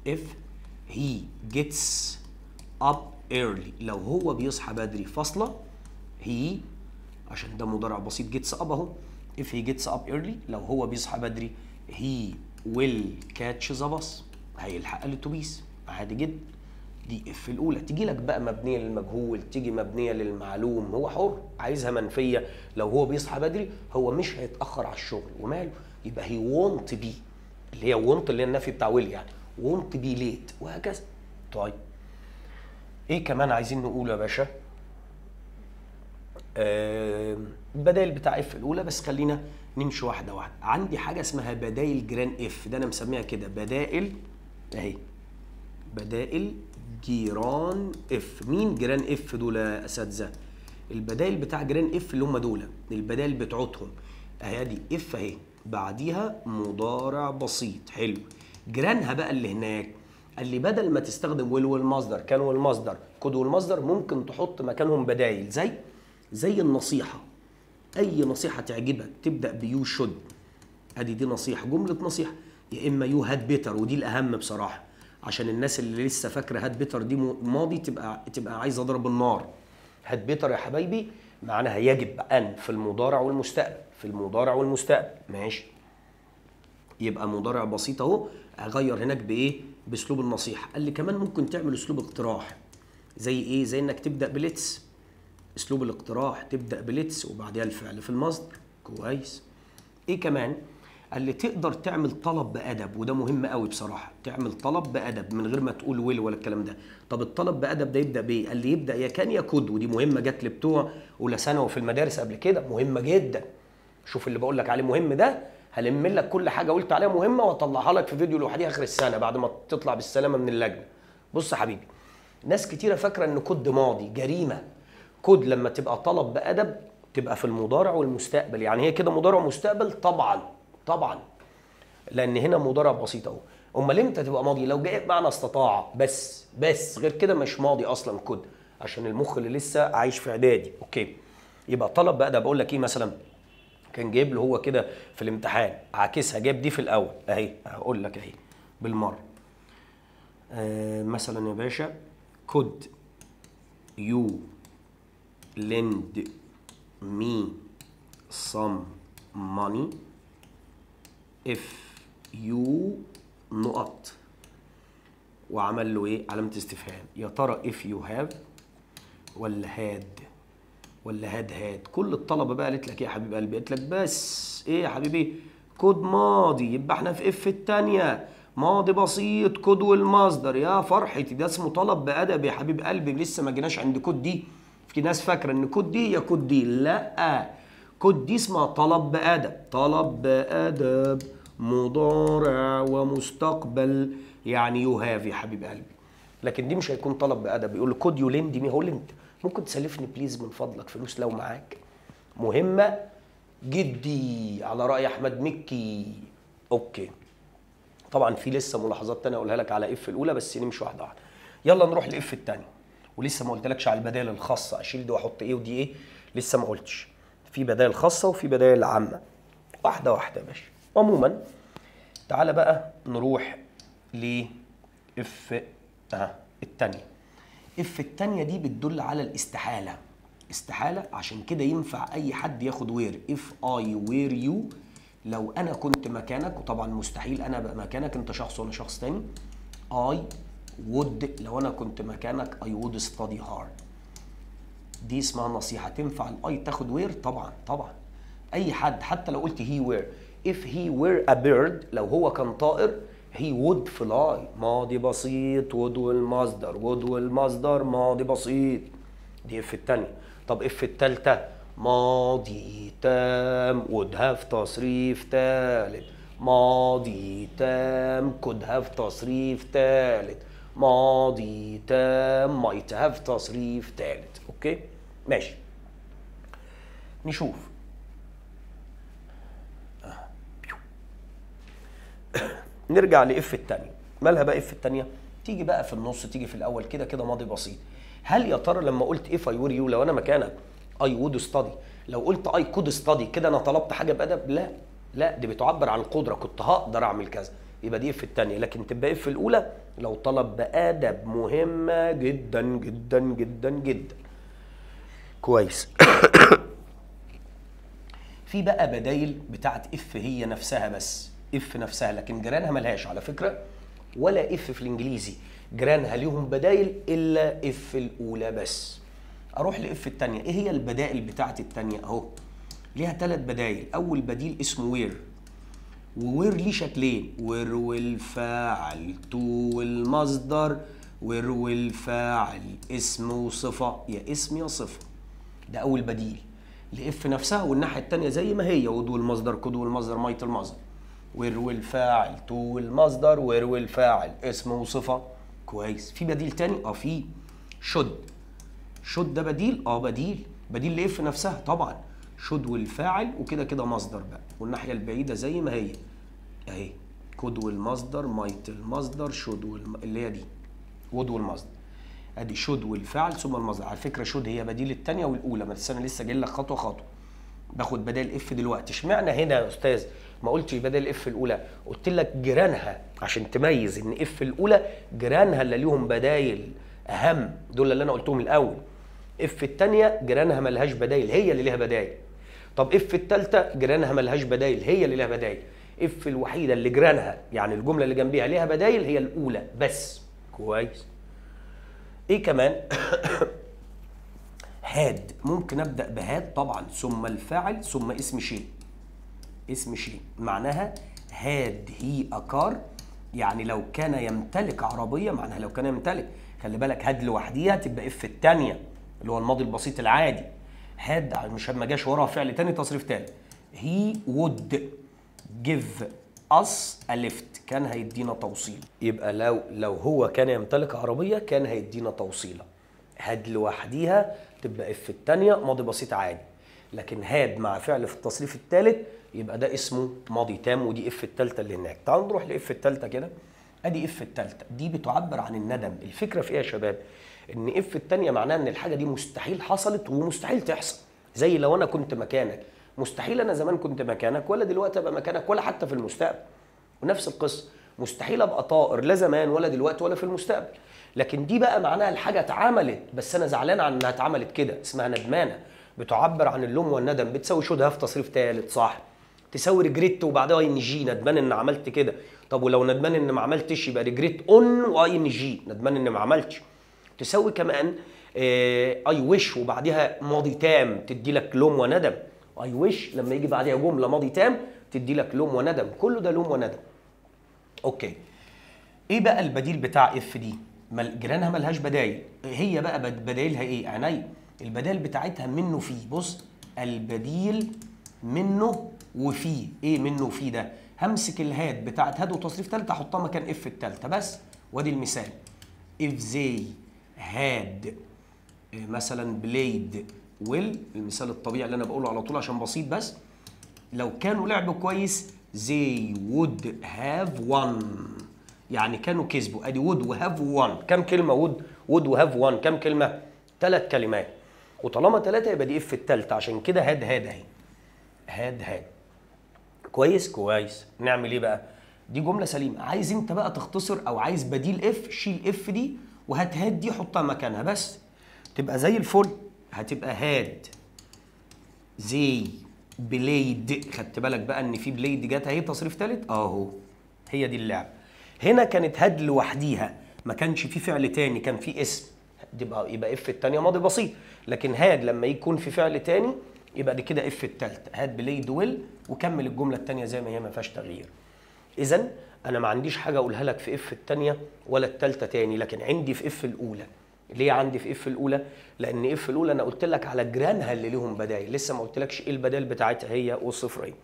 if he gets up early، لو هو بيصحى بدري فاصلة he، عشان ده مضارع بسيط gets up أهو. if he gets up early، لو هو بيصحى بدري he will catch the bus، هيلحق الاتوبيس. عادي جدا. دي اف الاولى. تيجي لك بقى مبنيه للمجهول، تيجي مبنيه للمعلوم، هو حر. عايزها منفيه، لو هو بيصحى بدري هو مش هيتاخر على الشغل، وماله، يبقى هي won't be، اللي هي won't اللي هي النفي بتاع will يعني، won't be late، وهكذا. طيب ايه كمان عايزين نقوله يا باشا؟ البدائل بتاع اف الاولى، بس خلينا نمشي واحده واحده. عندي حاجه اسمها بدائل جيران اف، ده انا مسميها كده بدائل اهي، بدائل جيران اف. مين جيران اف دول يا اساتذه؟ البدائل بتاع جيران اف اللي هم دول البدائل بتاعتهم اهي. دي اف اهي، بعديها مضارع بسيط. حلو. جيرانها بقى اللي هناك قال لي بدل ما تستخدم ويل والمصدر، كان والمصدر، كود والمصدر، ممكن تحط مكانهم بدائل زي النصيحه. اي نصيحه تعجبك تبدا بيو شود، ادي دي نصيحه، جمله نصيحه. يا اما يو هاد بيتر، ودي الاهم بصراحه، عشان الناس اللي لسه فاكره هاد بيتر دي ماضي تبقى عايزه اضرب النار. هاد بيتر يا حبايبي معناها يجب ان، في المضارع والمستقبل، في المضارع والمستقبل. ماشي. يبقى مضارع بسيط اهو، هغير هناك بايه؟ باسلوب النصيحه. قال لي كمان ممكن تعمل اسلوب اقتراح. زي ايه؟ زي انك تبدا بليتس. اسلوب الاقتراح تبدا بليتس وبعدها الفعل في المصدر. كويس. ايه كمان؟ قال لي تقدر تعمل طلب بأدب، وده مهم قوي بصراحة. تعمل طلب بأدب من غير ما تقول ويل ولا الكلام ده. طب الطلب بأدب ده يبدأ بإيه؟ قال لي يبدأ يا كان يا كود، ودي مهمة، جت لبتوع أولى ثانوي في المدارس قبل كده، مهمة جدا. شوف اللي بقول لك عليه مهم ده هلم لك كل حاجه قلت عليها مهمه واطلعها لك في فيديو لوحديها اخر السنه بعد ما تطلع بالسلامه من اللجنه. بص يا حبيبي، ناس كتيره فاكره ان كود ماضي جريمه. كود لما تبقى طلب بادب تبقى في المضارع والمستقبل، يعني هي كده مضارع ومستقبل طبعا طبعا، لان هنا مضارع بسيط اهو. امال امتى تبقى ماضي؟ لو جاء بمعنى استطاع بس غير كده مش ماضي اصلا كود، عشان المخ اللي لسه عايش في اعدادي. اوكي، يبقى طلب بقى ده بقول لك ايه مثلا، كان جايب له هو كده في الامتحان عاكسها، جايب دي في الاول اهي، هقول لك اهي بالمره. مثلا يا باشا could you lend me some money if you نقط، وعمل له ايه؟ علامه استفهام. يا ترى if you have ولا had ولا هاد؟ كل الطلبه بقى قالت لك ايه يا حبيب قلبي؟ قالت لك بس ايه يا حبيبي؟ كود ماضي، يبقى احنا في اف الثانيه ماضي بسيط كود والمصدر. يا فرحتي، ده اسمه طلب بادب يا حبيب قلبي، لسه ما جيناش عند كود دي. في ناس فاكره ان كود دي يا كود دي، لا، كود دي اسمها طلب بادب. طلب بادب مضارع ومستقبل، يعني يو هاف يا حبيب قلبي. لكن دي مش هيكون طلب بادب. يقول له كود يو ليند مي، هقول انت ممكن تسلفني بليز من فضلك فلوس لو معاك؟ مهمه جدي على راي احمد مكي. اوكي، طبعا في لسه ملاحظات تانية اقولها لك على اف الاولى، بس نمشي واحده واحده. يلا نروح لاف الثانيه، ولسه ما قلتلكش على البدائل الخاصه، اشيل دي واحط ايه ودي ايه، لسه ما قلتش. في بدائل خاصه وفي بدائل عامه، واحده واحده يا باشا. عموما تعالى بقى نروح ل اف الثانيه. اف الثانيه دي بتدل على الاستحاله. استحاله، عشان كده ينفع اي حد ياخد وير. اف اي وير يو، لو انا كنت مكانك، وطبعا مستحيل انا ابقى مكانك، انت شخص وانا شخص تاني. اي وود، لو انا كنت مكانك اي وود ستادي هارد. دي اسمها نصيحه. تنفع الاي تاخد وير؟ طبعا طبعا. اي حد، حتى لو قلت هي وير، if he were a bird، لو هو كان طائر he would fly، ماضي بسيط would والمصدر، would والمصدر ماضي بسيط. دي اف الثانيه. طب اف الثالثه ماضي تام would have تصريف ثالث، ماضي تام could have تصريف ثالث، ماضي تام might have تصريف ثالث. اوكي ماشي، نشوف. نرجع لاف الثانيه. مالها بقى اف الثانيه؟ تيجي بقى في النص، تيجي في الاول كده كده ماضي بسيط. هل يا ترى لما قلت اف اي وير يو، لو انا مكانك اي وود ستادي، لو قلت اي كود ستادي كده انا طلبت حاجه بادب؟ لا لا، دي بتعبر عن القدره، كنت هقدر اعمل كذا، يبقى دي اف الثانيه. لكن تبقى اف الاولى لو طلب بادب، مهمه جدا جدا جدا جدا. كويس. في بقى بدايل بتاعت اف هي نفسها، بس اف نفسها، لكن جيرانها ملهاش على فكره، ولا اف في الانجليزي جيرانها ليهم بدايل الا اف الاولى بس. اروح لاف الثانيه. ايه هي البدائل بتاعت الثانيه؟ اهو ليها 3 بدايل. اول بديل اسمه وير، ووير ليه شكلين، وير والفاعل، تو والمصدر، وير والفاعل اسم وصفه، يا اسم يا صفه. ده اول بديل لاف نفسها، والناحيه الثانيه زي ما هي، ود والمصدر، كود والمصدر، مايت المصدر، وير والفاعل، تو والمصدر، وير والفاعل اسم وصفه. كويس. في بديل تاني؟ في شود. شود ده بديل؟ بديل لاف نفسها طبعا. شود والفاعل، وكده كده مصدر بقى، والناحيه البعيده زي ما هي اهي، كود والمصدر، مايت المصدر، شود اللي هي دي ود والمصدر. ادي شود والفعل ثم المصدر. على فكره شود هي بديل الثانيه والاولى، بس انا لسه جاي لك خطوه خطوه. باخد بدائل اف دلوقتي. اشمعنى هنا يا استاذ ما قلتش بدائل اف الاولى؟ قلت لك جيرانها، عشان تميز ان اف الاولى جيرانها اللي ليهم بدايل اهم، دول اللي انا قلتهم الاول. اف الثانيه جيرانها ملهاش بدايل، هي اللي ليها بدايل. طب اف الثالثه جيرانها ملهاش بدايل، هي اللي ليها بدايل. اف الوحيده اللي جيرانها يعني الجمله اللي جنبيها ليها بدايل هي الاولى بس. كويس. ايه كمان؟ هاد، ممكن ابدا بهاد طبعا، ثم الفاعل ثم اسم شيء. اسم شيء معناها هاد هي اكار، يعني لو كان يمتلك عربيه، معناها لو كان يمتلك. خلي بالك هاد لوحديها تبقى اف الثانيه اللي هو الماضي البسيط العادي. هاد مش ما جاش وراها فعل ثاني تصريف ثالث. هي وود give us a lift كان هيدينا توصيل. يبقى لو هو كان يمتلك عربية كان هيدينا توصيلة. هاد لوحديها تبقى اف الثانية ماضي بسيط عادي، لكن هاد مع فعل في التصريف الثالث يبقى ده اسمه ماضي تام، ودي اف الثالثة اللي هناك. تعالوا نروح لاف الثالثة كده. ادي اف الثالثة دي بتعبر عن الندم. الفكرة في ايه يا شباب؟ ان اف الثانية معناها ان الحاجة دي مستحيل حصلت ومستحيل تحصل. زي لو انا كنت مكانك، مستحيل انا زمان كنت مكانك ولا دلوقتي ابقى مكانك ولا حتى في المستقبل. ونفس القصه، مستحيل ابقى طائر لا زمان ولا دلوقتي ولا في المستقبل. لكن دي بقى معناها الحاجه اتعملت بس انا زعلان عن انها اتعملت كده، اسمها ندمانه، بتعبر عن اللوم والندم. بتساوي شود هاف تصريف ثالث صح، تساوي ريجريت وبعدها اي ان جي، ندمان ان عملت كده. طب ولو ندمان ان ما عملتش يبقى ريجريت اون واي ان جي، ندمان ان ما عملتش. تساوي كمان اي ويش وبعدها ماضي تام تدي لك لوم وندم. اي ويش لما يجي بعدها جمله ماضي تام تدي لك لوم وندم، كله ده لوم وندم. اوكي، ايه بقى البديل بتاع اف دي؟ جيرانها ملهاش بدايل، هي بقى بدايلها ايه؟ عينيا البدايل بتاعتها منه فيه. بص، البديل منه وفيه. ايه منه وفيه ده؟ همسك الهاد بتاعت هاد وتصريف ثالثه احطها مكان اف الثالثه بس. وادي المثال، if they had مثلا played well، المثال الطبيعي اللي انا بقوله على طول عشان بسيط بس، لو كانوا لعبوا كويس they would have won، يعني كانوا كسبوا. ادي would وهاف won، كم كلمه would وهاف won؟ كم كلمه؟ 3 كلمات، وطالما 3 يبقى دي اف الثالثه، عشان كده هاد اهي، هاد كويس كويس. نعمل ايه بقى؟ دي جمله سليمه. عايز انت بقى تختصر او عايز بديل اف، شيل اف دي وهات هاد دي حطها مكانها بس، تبقى زي الفل. هتبقى هاد زي بليد. خدت بالك بقى ان في بليد جت اهي تصريف ثالث اهو، هي دي اللعبه. هنا كانت هاد لوحديها، ما كانش في فعل تاني، كان في اسم، يبقى اف الثانيه ماضي بسيط. لكن هاد لما يكون في فعل تاني يبقى دي كده اف الثالثه، هاد بليد ويل، وكمل الجمله الثانيه زي ما هي ما فيهاش تغيير. اذا انا ما عنديش حاجه اقولها لك في اف الثانيه ولا الثالثه تاني، لكن عندي في اف الاولى. ليه عندي في اف الاولى؟ لان اف الاولى انا قلت لك على جيرانها اللي ليهم بدايل، لسه ما قلتلكش ايه البدائل بتاعتها هي والصفريه.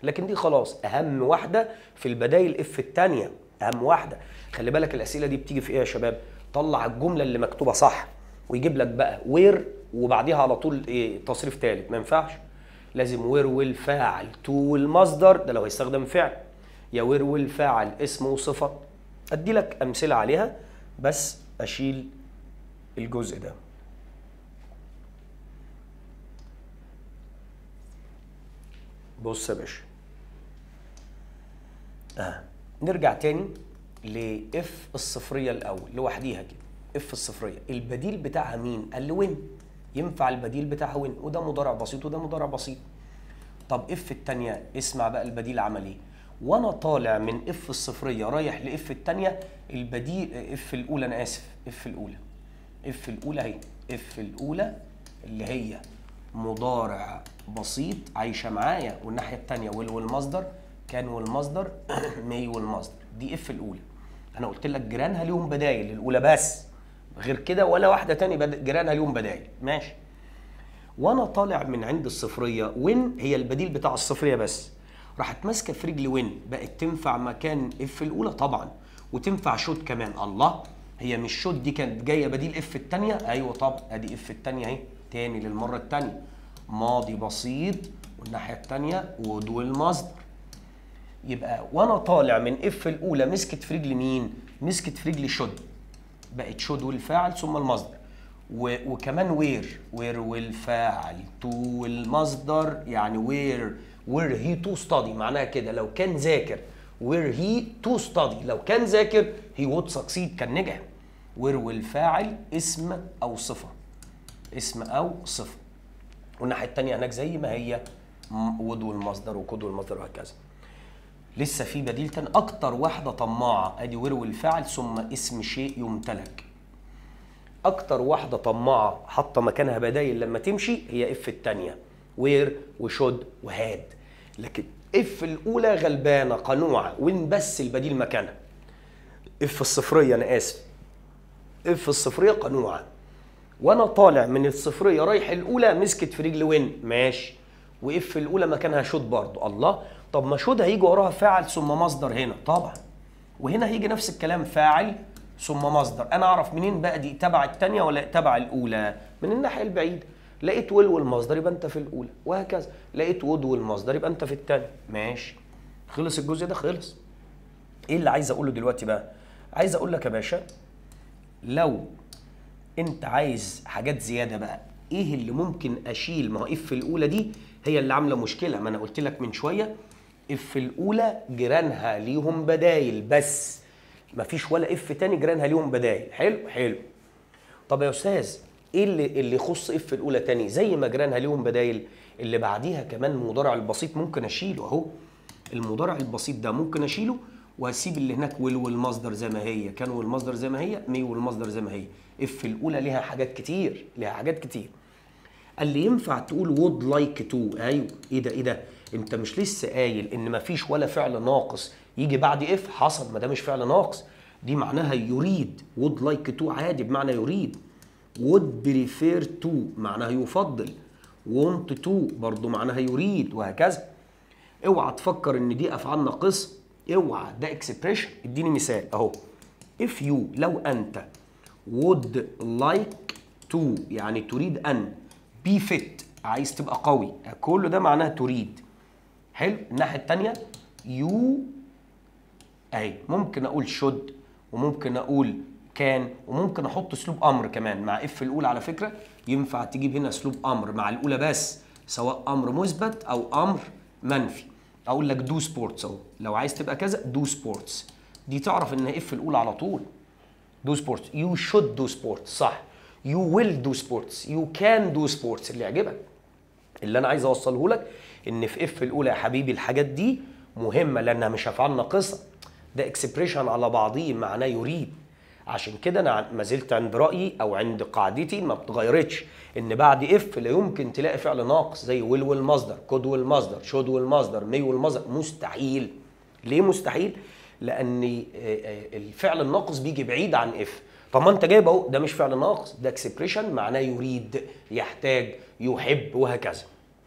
لكن دي خلاص اهم واحده في البدايل اف الثانيه، اهم واحده. خلي بالك الاسئله دي بتيجي في ايه يا شباب؟ طلع الجمله اللي مكتوبه صح ويجيب لك بقى وير وبعديها على طول ايه؟ تصريف ثالث. ما ينفعش، لازم وير والفاعل تو المصدر، ده لو هيستخدم فعل، يا وير والفاعل اسم وصفه. ادي لك امثله عليها بس اشيل الجزء ده. بص يا باشا، نرجع تاني لاف الصفريه الاول لوحديها كده. اف الصفريه البديل بتاعها مين؟ قال لي وين. ينفع البديل بتاعها وين، وده مضارع بسيط وده مضارع بسيط. طب اف الثانيه، اسمع بقى البديل عمل ايه. وانا طالع من اف الصفريه رايح لاف الثانيه، البديل اف الاولى، انا اسف، اف الاولى اهي، اف الاولى اللي هي مضارع بسيط عايشه معايا، والناحيه الثانيه والمصدر كان والمصدر مي والمصدر. دي اف الاولى. انا قلت لك جيرانها ليهم بدايل، الاولى بس، غير كده ولا واحده ثانيه جيرانها ليهم بدايل. ماشي. وانا طالع من عند الصفريه، وين هي البديل بتاع الصفريه بس، راحت ماسكه في رجل وين، بقت تنفع مكان اف الاولى طبعا، وتنفع شوت كمان. الله، هي مش شوت دي كانت جايه بديل اف الثانيه؟ ايوه طبعا، ادي اف الثانيه اهي تاني للمره الثانيه، ماضي بسيط والناحيه الثانيه ودول المصدر. يبقى وانا طالع من اف الاولى مسكت في رجل مين؟ مسكت في رجل شود، بقت شود والفاعل ثم المصدر، وكمان وير والفاعل تو المصدر، يعني وير هي تو ستادي، معناها كده لو كان ذاكر وير هي تو ستادي، لو كان ذاكر هي وود سكسيد، كان نجح. وير والفاعل اسم او صفه، اسم او صفه، والناحيه الثانيه هناك زي ما هي وود والمصدر وكود والمصدر وهكذا. لسه في بديل تاني، اكتر واحده طماعه، ادي وير والفاعل ثم اسم شيء يمتلك. اكتر واحده طماعه حاطه مكانها بدايل لما تمشي هي اف الثانيه، وير وشود وهاد. لكن اف الاولى غلبانه قنوعه، وين بس البديل مكانها. اف الصفريه، انا اسف، اف الصفريه قنوعه، وانا طالع من الصفريه رايح الاولى مسكت في رجل وين. ماشي. واف الاولى مكانها شود برضه. الله، طب ما شود هيجي وراها فاعل ثم مصدر هنا طبعا، وهنا هيجي نفس الكلام فاعل ثم مصدر. انا اعرف منين بقى دي تبع الثانيه ولا تبع الاولى؟ من الناحيه البعيده. لقيت ويل والمصدر يبقى انت في الاولى، وهكذا. لقيت وود والمصدر يبقى انت في الثانيه. ماشي، خلص الجزء ده، خلص. ايه اللي عايز اقوله دلوقتي بقى؟ عايز اقول لك يا باشا، لو انت عايز حاجات زياده بقى، ايه اللي ممكن اشيل؟ ما هو اف الاولى دي هي اللي عامله مشكله. ما انا قلت لك من شويه اف الاولى جيرانها ليهم بدايل بس، مفيش ولا اف تاني جيرانها ليهم بدايل. حلو حلو. طب يا استاذ، ايه اللي يخص اف الاولى تاني؟ زي ما جيرانها ليهم بدايل، اللي بعديها كمان المضارع البسيط ممكن اشيله اهو. المضارع البسيط ده ممكن اشيله واسيب اللي هناك ويل والمصدر زي ما هي، كان والمصدر زي ما هي، مي والمصدر زي ما هي. اف الاولى ليها حاجات كتير، ليها حاجات كتير. قال لي ينفع تقول would like to. ايوه، ايه ده ايه ده؟ انت مش لسه قايل ان مفيش ولا فعل ناقص يجي بعد اف؟ حصل، ما ده مش فعل ناقص، دي معناها يريد. would like to عادي بمعنى يريد. would prefer to معناها يفضل. want to برضو معناها يريد، وهكذا. اوعى تفكر ان دي افعال ناقصه، اوعى، ده اكسبريشن. اديني مثال اهو. if you لو انت would like to يعني تريد ان be fit عايز تبقى قوي، كل ده معناها تريد. حلو. الناحيه الثانيه you اهي ممكن اقول should وممكن اقول كان وممكن احط اسلوب امر كمان مع اف الاولى. على فكره ينفع تجيب هنا اسلوب امر مع الاولى بس، سواء امر مثبت او امر منفي. اقول لك دو سبورتس اهو، لو عايز تبقى كذا دو سبورتس، دي تعرف ان اف الاولى على طول. دو سبورتس، يو شود دو سبورتس، صح. يو ويل دو سبورتس، يو كان دو سبورتس، اللي يعجبك. اللي انا عايز اوصله لك ان في اف الاولى يا حبيبي الحاجات دي مهمه لانها مش افعال ناقصه، ده اكسبريشن على بعضيه معناه يريد. عشان كده انا ما زلت عند رايي او عند قاعدتي ما بتغيرتش، ان بعد اف لا يمكن تلاقي فعل ناقص زي ويل والمصدر، كود والمصدر، شود والمصدر، مي والمصدر. مستحيل. ليه مستحيل؟ لان الفعل الناقص بيجي بعيد عن اف. طب ما انت جايب اهو، ده مش فعل ناقص، ده اكسبريشن معناه يريد، يحتاج، يحب، وهكذا.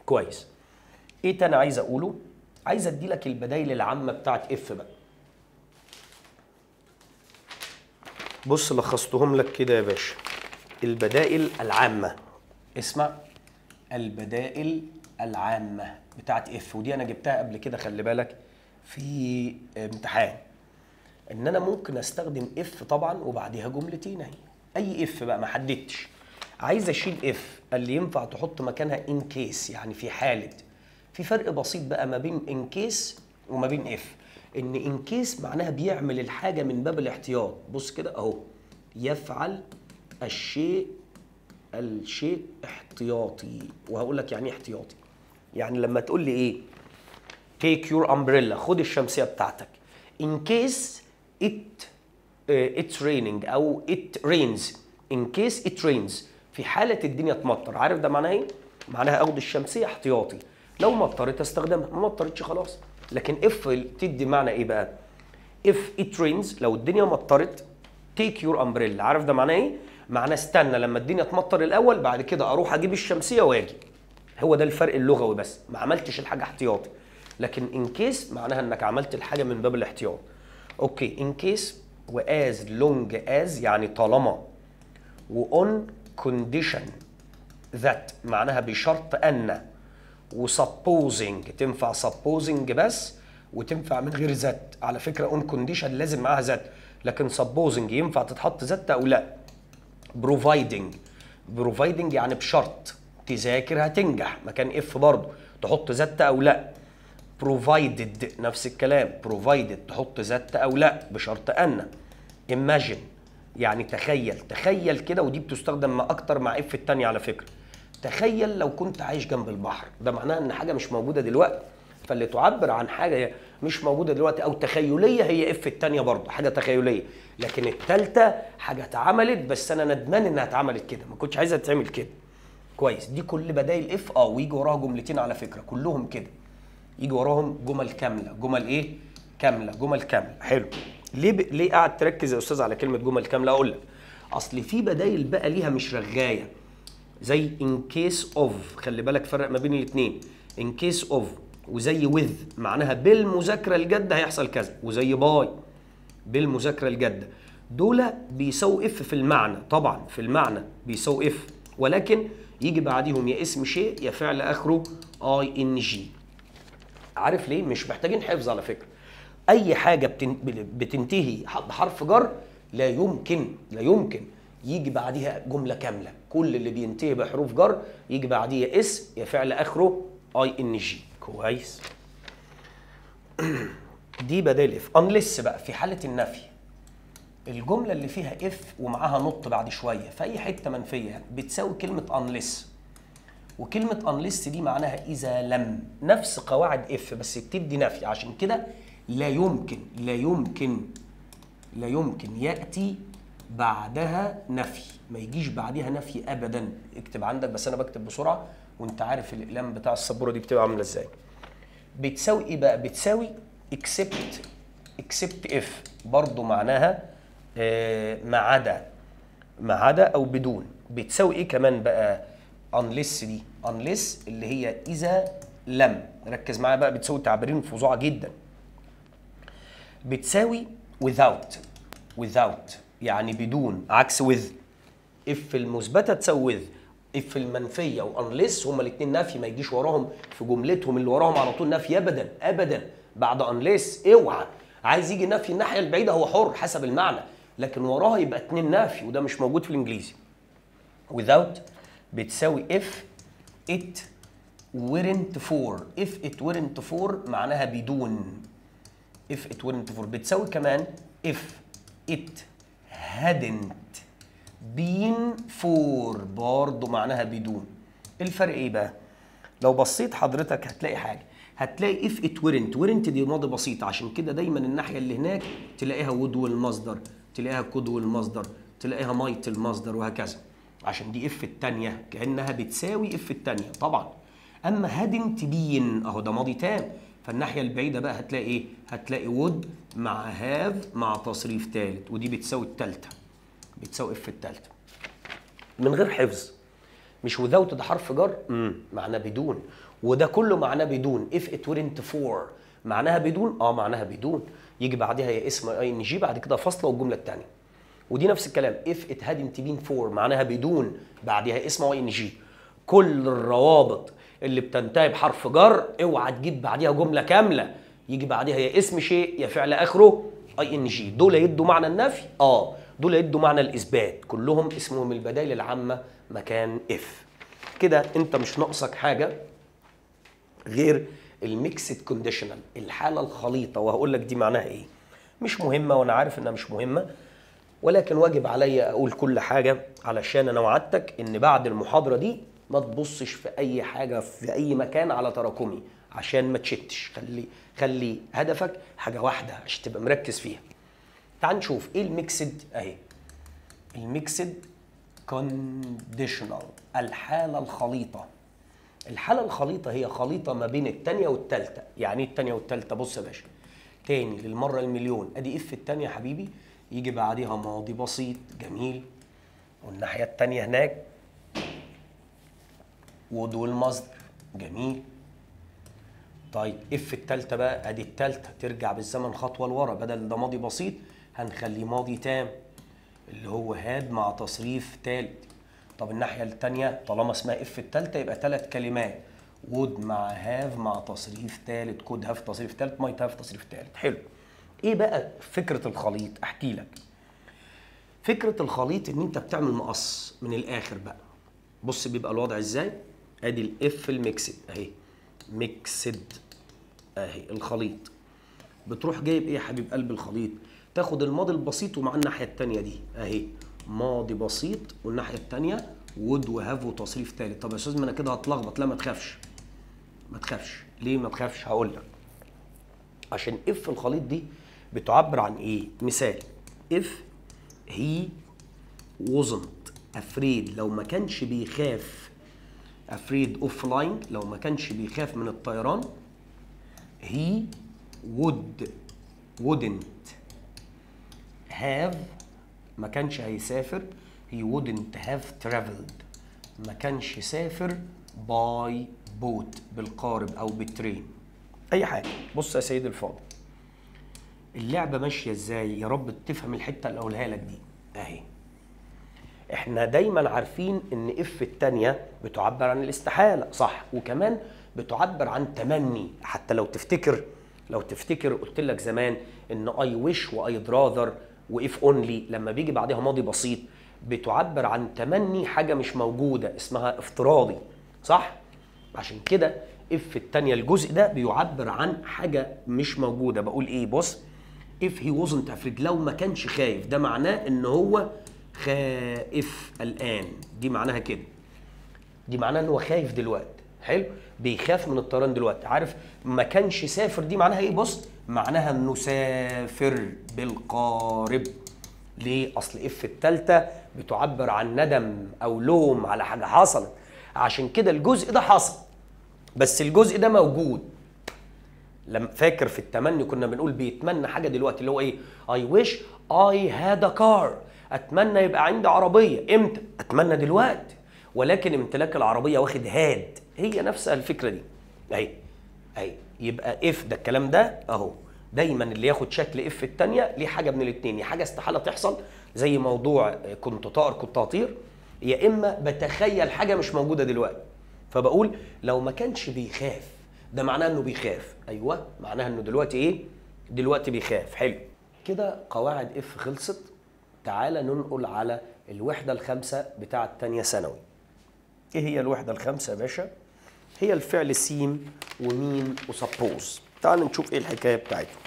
كويس. ايه تاني عايز اقوله؟ عايز ادي لك البدايل العامه بتاعت اف بقى. بص لخصتهم لك كده يا باشا. البدائل العامة، اسمع، البدائل العامة بتاعت اف، ودي انا جبتها قبل كده خلي بالك في امتحان، ان انا ممكن استخدم اف طبعا وبعديها جملتين اهي. اي اف بقى، ما حددتش. عايز اشيل اف، قال لي ينفع تحط مكانها ان كيس، يعني في حالة. في فرق بسيط بقى ما بين ان كيس وما بين اف. ان كيس معناها بيعمل الحاجه من باب الاحتياط. بص كده اهو، يفعل الشيء احتياطي. وهقول لك يعني ايه احتياطي. يعني لما تقول لي ايه take your umbrella، خد الشمسيه بتاعتك. in case it's raining او it rains. in case it rains، في حاله الدنيا تمطر. عارف ده معناها ايه؟ معناها اخد الشمسيه احتياطي، لو مطرت استخدمها، ما مطرتش خلاص. لكن اف تدي معنى ايه بقى؟ if it rains لو الدنيا مطرت، take your umbrella. عارف ده معناه ايه؟ معناه استنى لما الدنيا تمطر الاول، بعد كده اروح اجيب الشمسيه واجي. هو ده الفرق اللغوي، بس ما عملتش الحاجه احتياطي. لكن in case معناها انك عملت الحاجه من باب الاحتياط. اوكي. in case و as long as يعني طالما، و on condition that معناها بشرط ان، وسبوزنج تنفع سبوزنج بس وتنفع من غير ذات. على فكره اون كونديشن لازم معاها ذات، لكن سبوزنج ينفع تتحط ذات او لا. بروفايدنج يعني بشرط تذاكر هتنجح، مكان اف برضه تحط ذات او لا. بروفايدد نفس الكلام، بروفايدد تحط ذات او لا بشرط ان. imagine يعني تخيل كده، ودي بتستخدم اكتر مع اف الثانيه على فكره. تخيل لو كنت عايش جنب البحر، ده معناها ان حاجه مش موجوده دلوقتي. فاللي تعبر عن حاجه مش موجوده دلوقتي او تخيليه هي اف الثانيه برضه، حاجه تخيليه. لكن الثالثه حاجه اتعملت بس انا ندمان انها اتعملت كده، ما كنتش عايزها تتعمل كده. كويس. دي كل بدايل اف. ويجي وراها جملتين على فكره كلهم كده، يجي وراهم جمل كامله. جمل ايه؟ كامله. جمل كامله. حلو. ليه قاعد تركز يا استاذ على كلمه جمل كامله؟ اقول لك اصل في بدايل بقى ليها مش رغايه، زي in case of. خلي بالك فرق ما بين الاثنين. in case of وزي with معناها بالمذاكره الجاده هيحصل كذا، وزي باي بالمذاكره الجاده. دول بيساووا اف في المعنى، طبعا في المعنى بيساووا اف، ولكن يجي بعديهم يا اسم شيء يا فعل اخره اي ان جي. عارف ليه؟ مش محتاجين حفظ على فكره. اي حاجه بتنتهي بحرف جر لا يمكن يجي بعديها جمله كامله. كل اللي بينتهي بحروف جر يجي بعديه يا اسم يا فعل اخره اي ان جي. كويس. دي بدال اف. unless بقى في حاله النفي، الجمله اللي فيها اف ومعاها نط بعد شويه في اي حته منفيه يعني بتساوي كلمه unless. وكلمه unless دي معناها اذا لم، نفس قواعد اف بس بتدي نفي. عشان كده لا يمكن ياتي بعدها نفي، ما يجيش بعدها نفي ابدا. اكتب عندك، بس انا بكتب بسرعه وانت عارف الاقلام بتاع السبوره دي بتبقى عامله ازاي. بتساوي ايه بقى؟ بتساوي except if، برضو معناها ما عدا او بدون. بتساوي ايه كمان بقى؟ unless دي، unless اللي هي اذا لم. ركز معايا بقى، بتساوي تعبيرين فظاع جدا. بتساوي without يعني بدون، عكس with. if المثبته تساوي with، if المنفيه وانليس هما الاثنين نفي، ما يجيش وراهم في جملتهم اللي وراهم على طول نفي ابدا بعد انليس. اوعى، عايز يجي نفي الناحيه البعيده هو حر حسب المعنى، لكن وراها يبقى اتنين نفي، وده مش موجود في الانجليزي. without بتساوي if it weren't for معناها بدون. if it weren't for بتساوي كمان if it hadn't been for، برضه معناها بدون. الفرق ايه بقى؟ لو بصيت حضرتك هتلاقي حاجه، هتلاقي if it weren't دي ماضي بسيط، عشان كده دايما الناحيه اللي هناك تلاقيها would والمصدر، تلاقيها could والمصدر، تلاقيها might المصدر، وهكذا. عشان دي if الثانيه كانها بتساوي if الثانيه طبعا. اما hadn't been اهو ده ماضي تام، فالناحيه البعيده بقى هتلاقي ايه؟ هتلاقي would مع have مع تصريف ثالث، ودي بتساوي الثالثه، بتساوي اف الثالثه من غير حفظ. مش without ده حرف جر معناه بدون، وده كله معناه بدون. if it weren't for معناها بدون، معناها بدون، يجي بعدها يا اسم اي ان جي بعد كده فاصله والجمله الثانيه. ودي نفس الكلام if it hadn't been for معناها بدون بعدها اسم اي ان جي. كل الروابط اللي بتنتهي بحرف جر اوعى تجيب بعدها جمله كامله، يجي بعدها يا اسم شيء يا فعل اخره اي ان جي. دول يدوا معنى النفي، دول يدوا معنى الاثبات، كلهم اسمهم البدائل العامه مكان اف. كده انت مش ناقصك حاجه غير الميكسد كونديشنال، الحاله الخليطه، وهقول لك دي معناها ايه. مش مهمه وانا عارف انها مش مهمه، ولكن واجب عليا اقول كل حاجه علشان انا وعدتك ان بعد المحاضره دي ما تبصش في اي حاجه في اي مكان على تراكمي عشان ما تشتش. خلي هدفك حاجه واحده عشان تبقى مركز فيها. تعال نشوف ايه الميكسد اهي. الميكسد كونديشنال، الحاله الخليطه. الحاله الخليطه هي خليطه ما بين الثانيه والثالثه. يعني ايه الثانيه والثالثه؟ بص يا باشا تاني للمره المليون، ادي اف الثانيه يا حبيبي، يجي بعديها ماضي بسيط جميل، والناحيه الثانيه هناك would والمصدر جميل. طيب اف الثالثه بقى، ادي الثالثه ترجع بالزمن خطوه لورا، بدل ده ماضي بسيط هنخليه ماضي تام اللي هو هاد مع تصريف ثالث. طب الناحيه الثانيه طالما اسمها اف الثالثه يبقى ثلاث كلمات، would مع have مع تصريف ثالث، could have تصريف ثالث، might have تصريف ثالث. حلو. ايه بقى فكره الخليط؟ احكي لك. فكره الخليط ان انت بتعمل مقص من الاخر بقى. بص بيبقى الوضع ازاي. ادي الاف الميكسد اهي، ميكسد اهي الخليط. بتروح جايب ايه يا حبيب قلب الخليط؟ تاخد الماضي البسيط ومع الناحيه الثانيه دي اهي ماضي بسيط، والناحيه الثانيه would وهاف وتصريف ثالث. طب يا استاذ ما انا كده هتلخبط. لا ما تخافش، ما تخافش. ليه ما تخافش؟ هقول لك. عشان اف الخليط دي بتعبر عن ايه؟ مثال if he wasn't afraid، لو ما كانش بيخاف، afraid of flying لو ما كانش بيخاف من الطيران، he wouldn't have ما كانش هيسافر، he wouldn't have traveled ما كانش سافر by بوت بالقارب او بالترين، اي حاجه. بص يا سيدي الفاضل، اللعبه ماشيه ازاي؟ يا رب تفهم الحته اللي اقولها لك دي اهي. احنا دايما عارفين ان اف الثانيه بتعبر عن الاستحاله، صح؟ وكمان بتعبر عن تمني. حتى لو تفتكر قلت لك زمان ان اي ويش وايد راذر واف اونلي لما بيجي بعدها ماضي بسيط بتعبر عن تمني حاجه مش موجوده، اسمها افتراضي، صح؟ عشان كده اف الثانيه الجزء ده بيعبر عن حاجه مش موجوده. بقول ايه؟ بص، if he wasn't afraid، لو ما كانش خايف، ده معناه ان هو خائف الان، دي معناها كده، دي معناها ان هو خايف دلوقتي. حلو، بيخاف من الطيران دلوقتي. عارف ما كانش سافر دي معناها ايه؟ بص، معناها انه سافر بالقارب. ليه؟ اصل اف الثالثه بتعبر عن ندم او لوم على حاجه حصلت، عشان كده الجزء ده حصل بس الجزء ده موجود. لما فاكر في التمني كنا بنقول بيتمنى حاجه دلوقتي، اللي هو ايه؟ I wish I had a car، اتمنى يبقى عندي عربيه. امتى؟ اتمنى دلوقتي، ولكن امتلاك العربيه واخد هاد، هي نفسها الفكره دي اهي. يبقى اف ده الكلام ده اهو، دايما اللي ياخد شكل اف الثانيه ليه حاجه من الاثنين، يا حاجه استحاله تحصل زي موضوع كنت طائر كنت هطير، يا اما بتخيل حاجه مش موجوده دلوقتي. فبقول لو ما كانش بيخاف، ده معناه انه بيخاف. ايوه، معناها انه دلوقتي ايه؟ دلوقتي بيخاف. حلو كده، قواعد اف خلصت. تعال ننقل على الوحده الخامسه بتاعه ثانيه ثانوي. ايه هي الوحده الخامسه يا باشا؟ هي الفعل سيم ومين وسبوز. تعال نشوف ايه الحكايه بتاعتها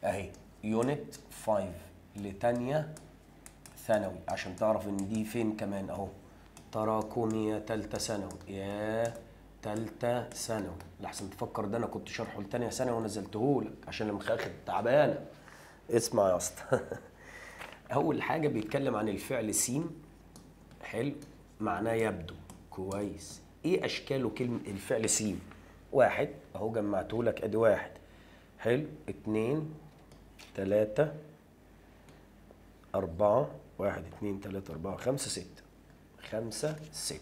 اهي. يونت 5 لتانية ثانوي، عشان تعرف ان دي فين كمان اهو. تراكمية تالتة ثانوي، يا تالتة ثانوي، لحسن تفكر ده انا كنت شرحه لتانية ثانوي ونزلتهولك عشان المخاخ تعبانه. اسمع يا اسطى اول حاجه بيتكلم عن الفعل سيم. حلو، معناه يبدو. كويس، ايه اشكاله كلمه الفعل سيم؟ واحد اهو جمعته لك، ادي واحد. حلو، 2 3 4، 1 2 3 4 5 6، 5 6.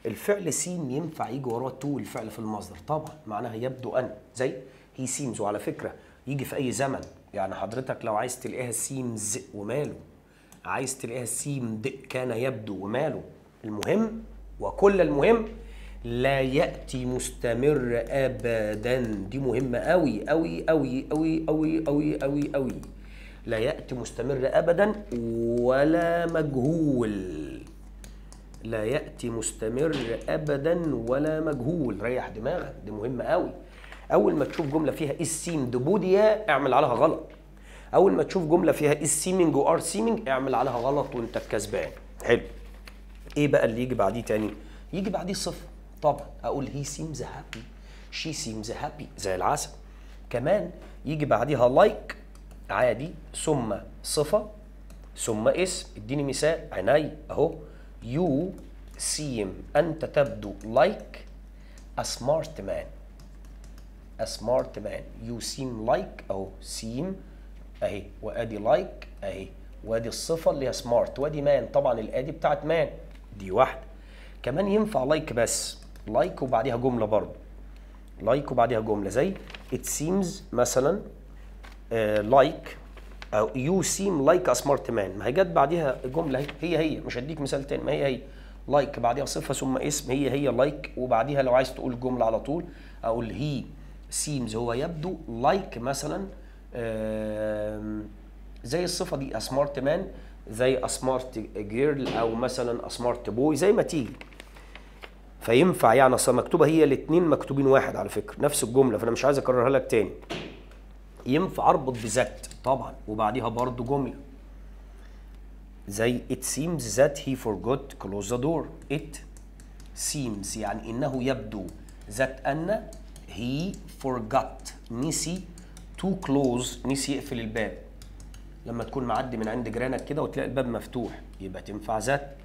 الفعل سين ينفع يجي وراه تو الفعل في المصدر طبعا، معناها يبدو ان، زي هي سيمز. وعلى فكره يجي في اي زمن، يعني حضرتك لو عايز تلاقيها سيمز وماله، عايز تلاقيها سيمد كان يبدو وماله. المهم وكل المهم لا ياتي مستمر ابدا، دي مهمه قوي قوي قوي قوي قوي قوي قوي قوي. لا ياتي مستمر ابدا ولا مجهول، لا يأتي مستمر أبدا ولا مجهول. ريح دماغك، دي مهمة قوي. أول ما تشوف جملة فيها is seemed بوديا اعمل عليها غلط. أول ما تشوف جملة فيها is seeming و are seeming اعمل عليها غلط وأنت الكسبان. حلو، إيه بقى اللي يجي بعديه تاني؟ يجي بعديه صفة طبعا، أقول he seems happy، she seems happy زي العسل. كمان يجي بعديها like عادي، ثم صفة، ثم اسم. اديني مثال. عيني أهو. You seem، أنت تبدو like a smart man. A smart man. You seem like أهو seem أهي، وأدي like أهي، وأدي الصفة اللي هي smart، وأدي man طبعا الأدي بتاعت man، دي واحدة. كمان ينفع like بس، like وبعديها جملة برضه، like وبعديها جملة زي it seems مثلا like أو you seem like a smart man. ما هي جت بعديها جملة هي مش هديك مثال تاني، ما هي like بعديها صفة ثم اسم، هي like وبعديها لو عايز تقول جملة على طول أقول he seems هو يبدو like مثلا زي الصفة دي a smart man، زي a smart girl أو مثلا a smart boy زي ما تيجي. فينفع يعني أصلا مكتوبة هي الاتنين مكتوبين واحد على فكرة نفس الجملة، فأنا مش عايز أكررها لك تاني. ينفع اربط بذات طبعا وبعديها برضو جمله زي it seems that he forgot to close the door. it seems يعني انه يبدو that ان he forgot نسي to close نسي يقفل الباب. لما تكون معدي من عند جيرانك كده وتلاقي الباب مفتوح يبقى تنفع ذات.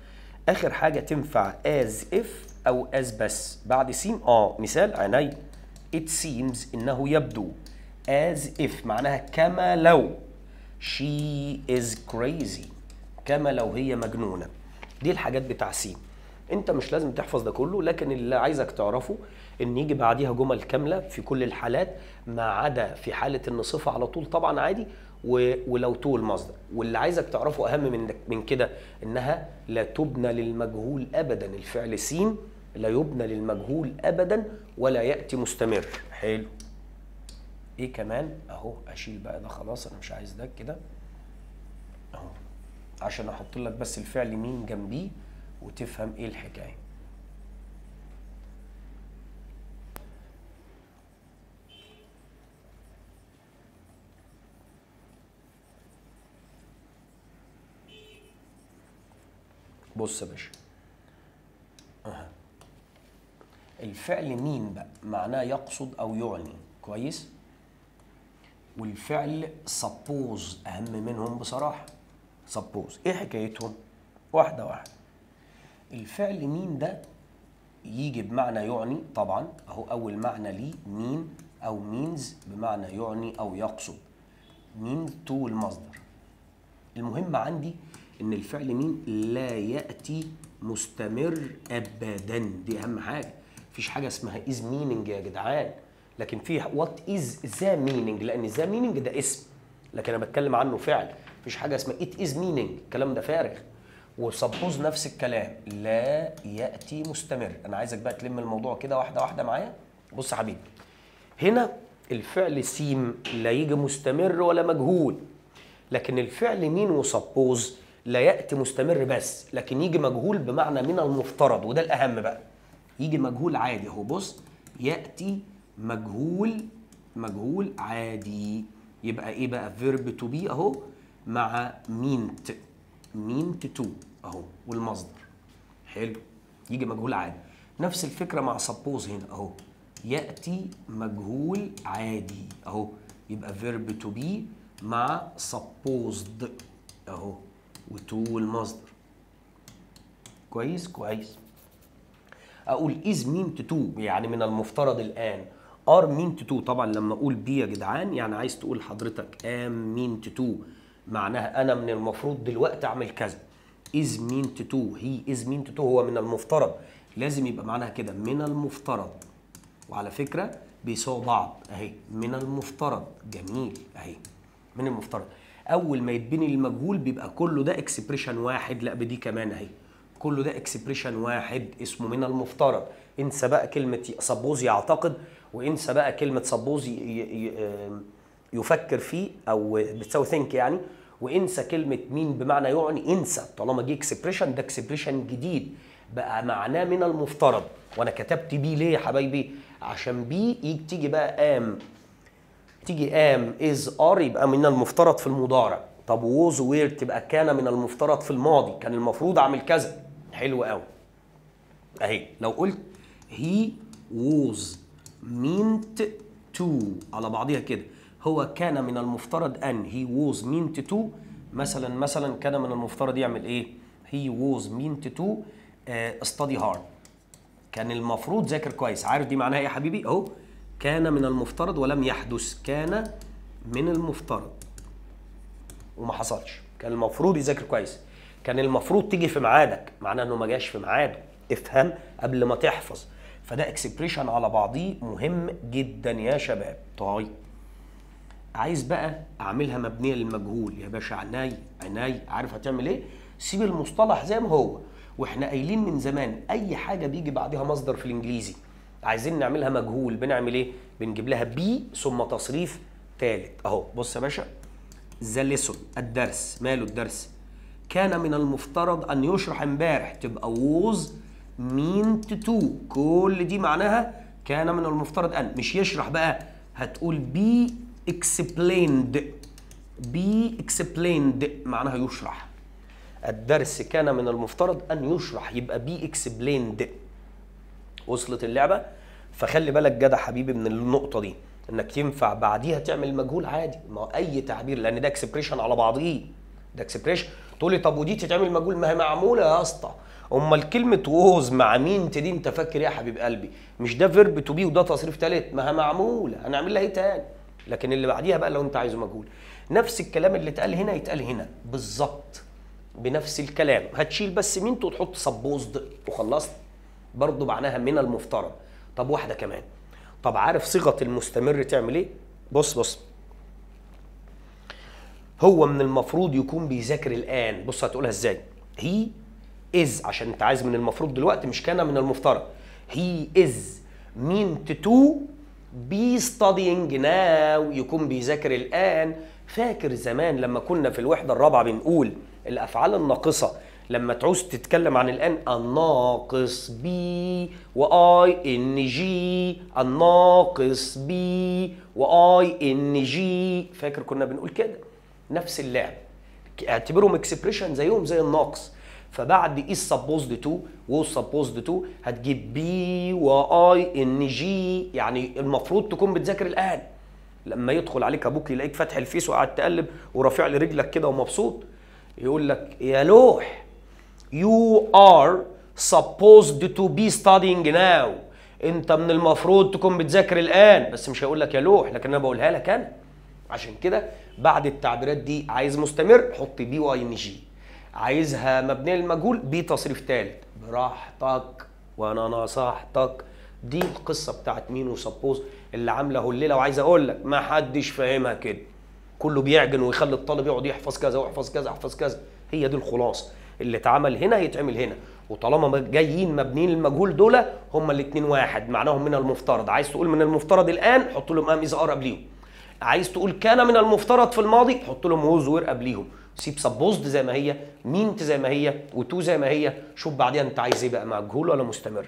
اخر حاجه تنفع as if او as بس بعد seem. مثال عيني it seems انه يبدو as if معناها كما لو she is crazy، كما لو هي مجنونة. دي الحاجات بتاع سيم. انت مش لازم تحفظ ده كله، لكن اللي عايزك تعرفه ان يجي بعديها جمل كامله في كل الحالات ما عدا في حاله ان صفه على طول طبعا عادي، ولو تو المصدر. واللي عايزك تعرفه اهم من كده انها لا تبنى للمجهول ابدا. الفعل س لا يبنى للمجهول ابدا ولا ياتي مستمر. حلو. ايه كمان اهو، اشيل بقى ده خلاص، انا مش عايز ده كده اهو، عشان احط لك بس الفعل مين جنبيه وتفهم ايه الحكايه. بص يا باشا، الفعل مين بقى معناه يقصد او يعني، كويس؟ والفعل suppose اهم منهم بصراحه. suppose ايه حكايتهم؟ واحده واحده. الفعل مين ده يجي بمعنى يعني طبعا اهو، اول معنى ليه مين او means بمعنى يعني او يقصد. mean to المصدر. المهم عندي ان الفعل مين لا ياتي مستمر ابدا، دي اهم حاجه. مفيش حاجه اسمها is meaning يا جدعان، لكن في what is the meaning، لان the meaning ده اسم لكن انا بتكلم عنه فعل. مفيش حاجه اسمها it is meaning، الكلام ده فارغ. وسبوز نفس الكلام لا ياتي مستمر. انا عايزك بقى تلم الموضوع كده واحده واحده معايا. بص يا حبيبي، هنا الفعل سيم لا يجي مستمر ولا مجهول، لكن الفعل مين وسبوز لا ياتي مستمر بس، لكن يجي مجهول بمعنى من المفترض، وده الاهم بقى. يجي مجهول عادي اهو، بص ياتي مجهول عادي. يبقى ايه بقى؟ فيرب تو بي اهو مع مينت تو اهو والمصدر. حلو، يجي مجهول عادي. نفس الفكره مع سبوز هنا اهو، ياتي مجهول عادي اهو، يبقى فيرب تو بي مع supposed اهو وتو المصدر. كويس كويس. اقول is meant to يعني من المفترض الان، are meant to طبعا لما اقول بي يا جدعان يعني عايز تقول حضرتك am meant to معناها انا من المفروض دلوقتي اعمل كذا. is meant to he is meant to هو من المفترض، لازم يبقى معناها كده من المفترض. وعلى فكره بيساووا بعض اهي، من المفترض. جميل اهي، من المفترض. اول ما يتبني المجهول بيبقى كله ده اكسبريشن واحد، لا بدي كمان اهي، كله ده اكسبريشن واحد اسمه من المفترض. انسى بقى كلمه سبوز يعتقد، وانسى بقى كلمه سبوز يفكر فيه او بتساوي ثينك يعني، وانسى كلمه مين بمعنى يعني، انسى. طالما جه اكسبريشن ده اكسبريشن جديد بقى معناه من المفترض. وانا كتبت بي ليه يا حبايبي؟ عشان بي تيجي بقى تيجي از ار يبقى من المفترض في المضارع. طب ووز وير تبقى كان من المفترض في الماضي، كان المفروض اعمل كذا. حلو قوي اهي. لو قلت he was meant to على بعضيها كده، هو كان من المفترض ان he was meant to مثلا كان من المفترض يعمل ايه؟ he was meant to study hard، كان المفروض ذاكر كويس. عارف دي معناها ايه يا حبيبي؟ اهو كان من المفترض ولم يحدث، كان من المفترض وما حصلش. كان المفروض يذاكر كويس، كان المفروض تيجي في ميعادك، معناه انه ما جاش في ميعاده. افهم قبل ما تحفظ. فده اكسبريشن على بعضيه مهم جدا يا شباب. طيب عايز بقى اعملها مبنيه للمجهول يا باشا، عناي. عارف هتعمل ايه؟ سيب المصطلح زي ما هو، واحنا قايلين من زمان اي حاجه بيجي بعدها مصدر في الانجليزي عايزين نعملها مجهول بنعمل ايه؟ بنجيب لها بي ثم تصريف ثالث اهو. بص يا باشا، ذا ليسون الدرس، ماله الدرس؟ كان من المفترض ان يشرح امبارح، تبقى ووز meant to. كل دي معناها كان من المفترض ان، مش يشرح بقى، هتقول بي explained. بي explained معناها يشرح. الدرس كان من المفترض ان يشرح، يبقى بي explained. وصلت اللعبه؟ فخلي بالك جدع حبيبي من النقطه دي، انك ينفع بعديها تعمل مجهول عادي، ما اي تعبير، لان ده اكسبريشن على بعضيه، ده اكسبريشن. تقول لي طب ودي تتعمل مجهول؟ ما هي معموله يا اسطى. امال كلمه ووز مع مين دي انت فاكر ايه يا حبيب قلبي؟ مش ده فيرب تو بي وده تصريف ثالث؟ ما هي معموله، هنعمل لها ايه تاني؟ لكن اللي بعديها بقى لو انت عايزه مجهول. نفس الكلام اللي اتقال هنا يتقال هنا بالظبط. بنفس الكلام، هتشيل بس مين وتحط سبوزد وخلصت، برضو معناها من المفترض. طب واحده كمان، طب عارف صيغه المستمر تعمل ايه؟ بص هو من المفروض يكون بيذاكر الان. بص هتقولها ازاي؟ هي از، عشان انت عايز من المفروض دلوقتي مش كان من المفترض. هي از meant to be studying now، يكون بيذاكر الان. فاكر زمان لما كنا في الوحده الرابعه بنقول الافعال الناقصه لما تعوز تتكلم عن الان الناقص بي واي ان جي، الناقص بي واي ان جي، فاكر كنا بنقول كده؟ نفس اللعب، اعتبرهم اكسبريشن زيهم زي الناقص. فبعد is supposed to was supposed to هتجيب بي واي ان جي، يعني المفروض تكون بتذاكر الان. لما يدخل عليك ابوك يلاقيك فاتح الفيس وقاعد تقلب ورافع لي رجلك كده ومبسوط، يقول لك يا لوح you are supposed to be studying now، انت من المفروض تكون بتذاكر الان، بس مش هيقول لك يا لوح، لكن انا بقولها لك انا. عشان كده بعد التعبيرات دي عايز مستمر حط بي واي ان جي، عايزها مبنيه للمجهول بي تصريف ثالث، براحتك وانا نصحتك. دي القصه بتاعت مين وسبوز اللي عامله الليله، وعايز اقول لك ما حدش فاهمها كده، كله بيعجن ويخلي الطالب يقعد يحفظ كذا ويحفظ كذا يحفظ كذا. هي دي الخلاصه، اللي اتعمل هنا يتعمل هنا، وطالما جايين مبنيين للمجهول دول هما الاثنين واحد، معناهم من المفترض. عايز تقول من المفترض الان حط لهم ام اذا قبليهم، عايز تقول كان من المفترض في الماضي حط لهم ووز وير قبليهم، سيب سبوزد زي ما هي، مينت زي ما هي، وتو زي ما هي، شوف بعدين انت عايز ايه بقى، مجهول ولا مستمر.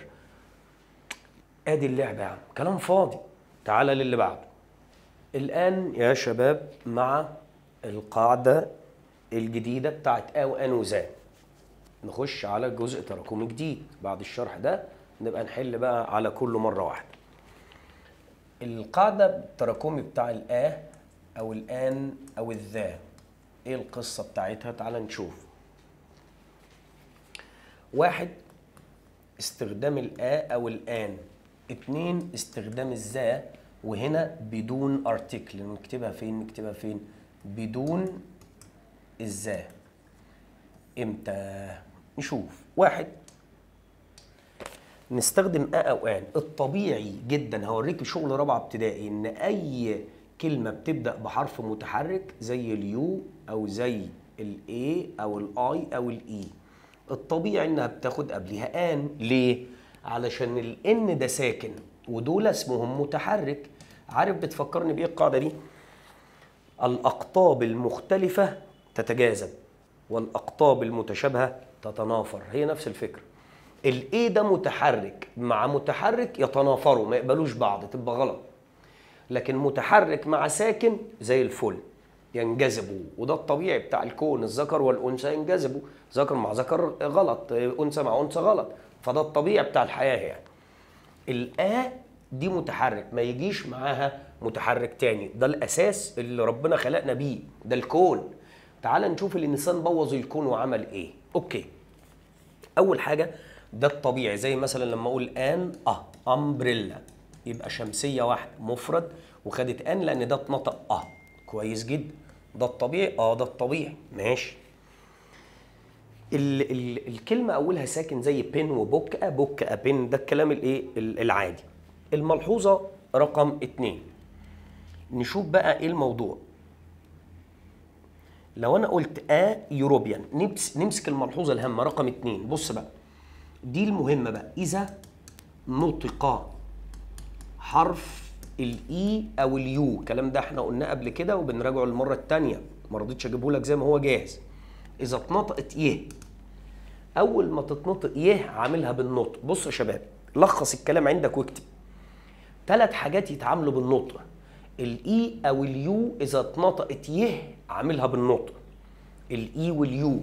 ادي اللعبه يا عم، كلام فاضي. تعالى للي بعده. الان يا شباب مع القاعده الجديده بتاعت ا وان وذا، نخش على جزء تراكمي جديد. بعد الشرح ده نبقى نحل بقى على كله مره واحده. القاعده التراكمي بتاع الآ او الان او الذا، ايه القصه بتاعتها؟ تعال نشوف. واحد، استخدام الآ او الان. اتنين، استخدام الذا، وهنا بدون ارتكل. نكتبها فين؟ نكتبها فين؟ بدون الذا. امتى؟ نشوف. واحد، نستخدم او ان. الطبيعي جدا هوريك شغل رابعه ابتدائي ان اي كلمه بتبدا بحرف متحرك زي اليو او زي الاي او الاي او الاي، الطبيعي انها بتاخد قبلها ان. ليه؟ علشان الان ده ساكن ودول اسمهم متحرك. عارف بتفكرني بايه القاعده دي؟ الاقطاب المختلفه تتجاذب والاقطاب المتشابهه تتنافر، هي نفس الفكره. الاي ده متحرك مع متحرك يتنافروا، ما يقبلوش بعض، تبقى غلط. لكن متحرك مع ساكن زي الفل، ينجذبوا، وده الطبيعي بتاع الكون. الذكر والانثى ينجذبوا، ذكر مع ذكر غلط، انثى مع انثى غلط، فده الطبيعي بتاع الحياه يعني. الآ دي متحرك، ما يجيش معاها متحرك تاني، ده الاساس اللي ربنا خلقنا بيه، ده الكون. تعال نشوف الانسان بوظ الكون وعمل ايه. اوكي، اول حاجه ده الطبيعي، زي مثلا لما اقول ان امبريلا، يبقى شمسيه واحده مفرد وخدت ان لان ده اتنطق كويس جدا. ده الطبيعي، ده الطبيعي، ماشي. الكلمه اولها ساكن زي بين وبوك، بوك بين، ده الكلام الايه العادي. الملحوظه رقم 2، نشوف بقى ايه الموضوع. لو انا قلت يوروبيان، نمسك الملحوظه الهامه رقم 2. بص بقى، دي المهمه بقى. اذا نطق حرف الاي او اليو، الكلام ده احنا قلناه قبل كده وبنراجعه المره الثانيه، ما رضيتش اجيبه لك زي ما هو جاهز. اذا اتنطقت يه، اول ما تتنطق يه عاملها بالنطق. بص يا شباب، لخص الكلام عندك واكتب. 3 حاجات يتعاملوا بالنطق. الاي او اليو اذا اتنطقت يه عاملها بالنطق. الاي واليو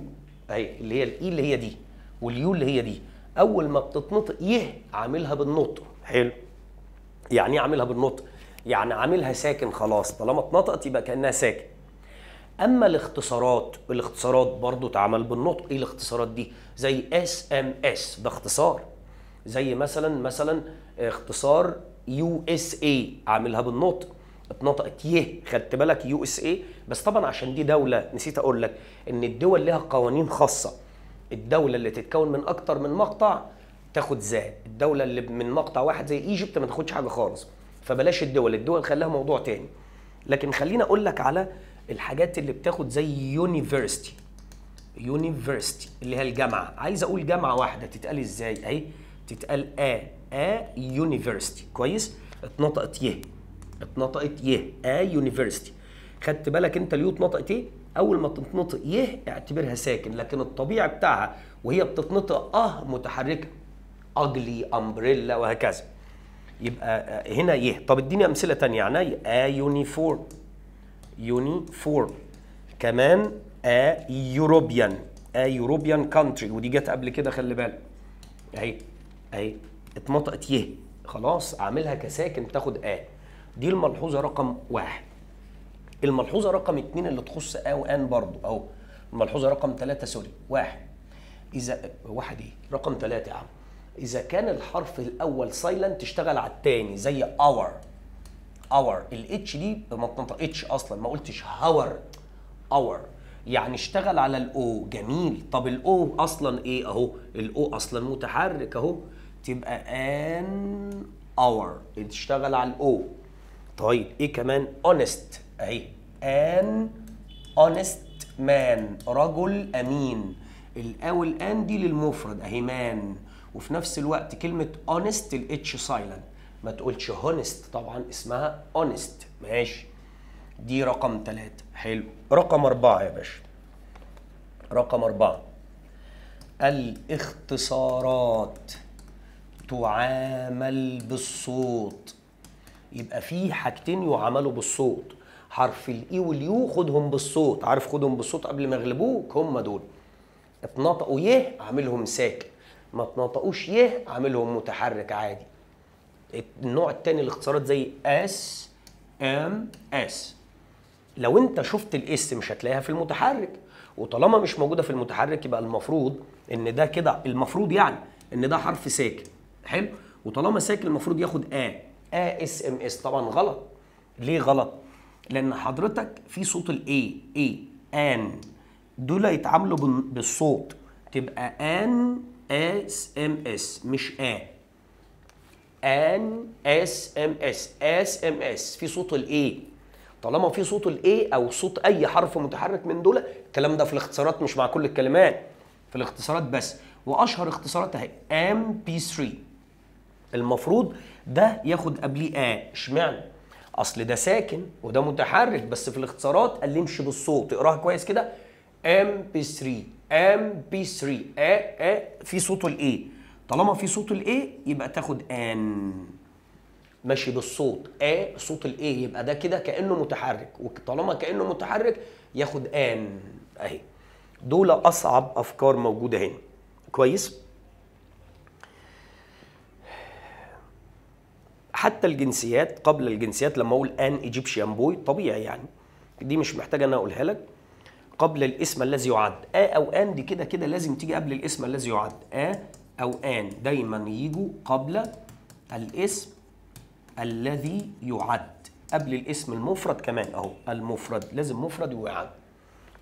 اهي، اللي هي الاي اللي هي دي واليو اللي هي دي، اول ما بتتنطق يه عاملها بالنطق. حلو، يعني ايه عاملها بالنطق؟ يعني عاملها ساكن خلاص، طالما اتنطقت يبقى كانها ساكن. اما الاختصارات برضو تعمل بالنطق. ايه الاختصارات دي؟ زي اس ام اس، ده اختصار. زي مثلا اختصار يو اس اي، عاملها بالنطق. اتنطقت يه، خدت بالك يو اس اي. بس طبعا عشان دي دوله نسيت اقول لك ان الدول لها قوانين خاصه. الدوله اللي تتكون من اكتر من مقطع تاخد زاد، الدوله اللي من مقطع واحد زي ايجيبت ما تاخدش حاجه خالص. فبلاش الدول خليها موضوع تاني. لكن خليني اقول لك على الحاجات اللي بتاخد زي يونيفرسيتي. يونيفرسيتي اللي هي الجامعه. عايز اقول جامعه واحده تتقال ازاي؟ اهي تتقال يونيفرسيتي. كويس؟ اتنطقت يه، اتنطقت يه يونيفرسيتي. خدت بالك انت اليو اتنطقت ايه؟ اول ما تتنطق يه اعتبرها ساكن، لكن الطبيعي بتاعها وهي بتتنطق متحركه، اجلي، امبريلا، وهكذا. يبقى هنا يه. طب اديني امثله ثانيه. يعني يونيفورم، يونيفورم. كمان يوروبيان، يوروبيان كانتري، ودي جت قبل كده خلي بالك. اهي اتنطقت يه، خلاص اعملها كساكن تاخد دي الملحوظه رقم 1. الملحوظه رقم 2 اللي تخص وان برضو اهو. الملحوظه رقم 3 سوري 1. اذا واحد رقم 3 يا عم. اذا كان الحرف الاول سايلنت تشتغل على الثاني زي اور. الاتش دي ما اتنطقتش اصلا، ما قلتش هاور، اور. يعني اشتغل على الاو. جميل. طب الاو اصلا ايه؟ اهو الاو اصلا متحرك اهو، تبقى ان اور، تشتغل على الاو. طيب ايه كمان؟ اونست اهي، ان اونست مان، رجل امين. الاو الان دي للمفرد اهي مان، وفي نفس الوقت كلمه اونست الاتش سايلنت، ما تقولش هونست طبعا، اسمها اونست. ماشي، دي رقم 3. حلو. رقم 4 يا باشا. رقم 4 الاختصارات تعامل بالصوت. يبقى في حاجتين يعاملوا بالصوت. حرف الاي واليو خدهم بالصوت. عارف خدهم بالصوت قبل ما يغلبوك؟ هم دول. اتنطقوا يه اعملهم ساكن، ما اتنطقوش يه اعملهم متحرك عادي. النوع الثاني الاختصارات زي اس ام اس. لو انت شفت الاس مش هتلاقيها في المتحرك، وطالما مش موجوده في المتحرك يبقى المفروض ان ده كده، المفروض يعني ان ده حرف ساكن. حلو. وطالما ساكن المفروض ياخد اس ام اس. طبعا غلط. ليه غلط؟ لان حضرتك في صوت الاي ان دول يتعاملوا بالصوت، تبقى ان اس ام اس مش ان اس ام اس في صوت الاي. طالما في صوت الاي او صوت اي حرف متحرك من دول، الكلام ده في الاختصارات مش مع كل الكلمات، في الاختصارات بس. واشهر اختصارات اهي MP3. المفروض ده ياخد قبليه اشمعنى؟ اصل ده ساكن وده متحرك، بس في الاختصارات قال لي امشي بالصوت، اقراها كويس كده. MP3 في صوت الاي. طالما في صوت الاي يبقى تاخد ان، ماشي بالصوت. صوت الاي يبقى ده كده كانه متحرك، وطالما كانه متحرك ياخد ان اهي. دول اصعب افكار موجوده هنا. كويس. حتى الجنسيات، قبل الجنسيات لما اقول ان ايجيبشيان بوي طبيعي يعني، دي مش محتاجه انا اقولها لك. قبل الاسم الذي يعد او ان، دي كده كده لازم تيجي قبل الاسم الذي يعد. او ان دايما يجوا قبل الاسم الذي يعد، قبل الاسم المفرد كمان اهو. المفرد لازم مفرد ويعد.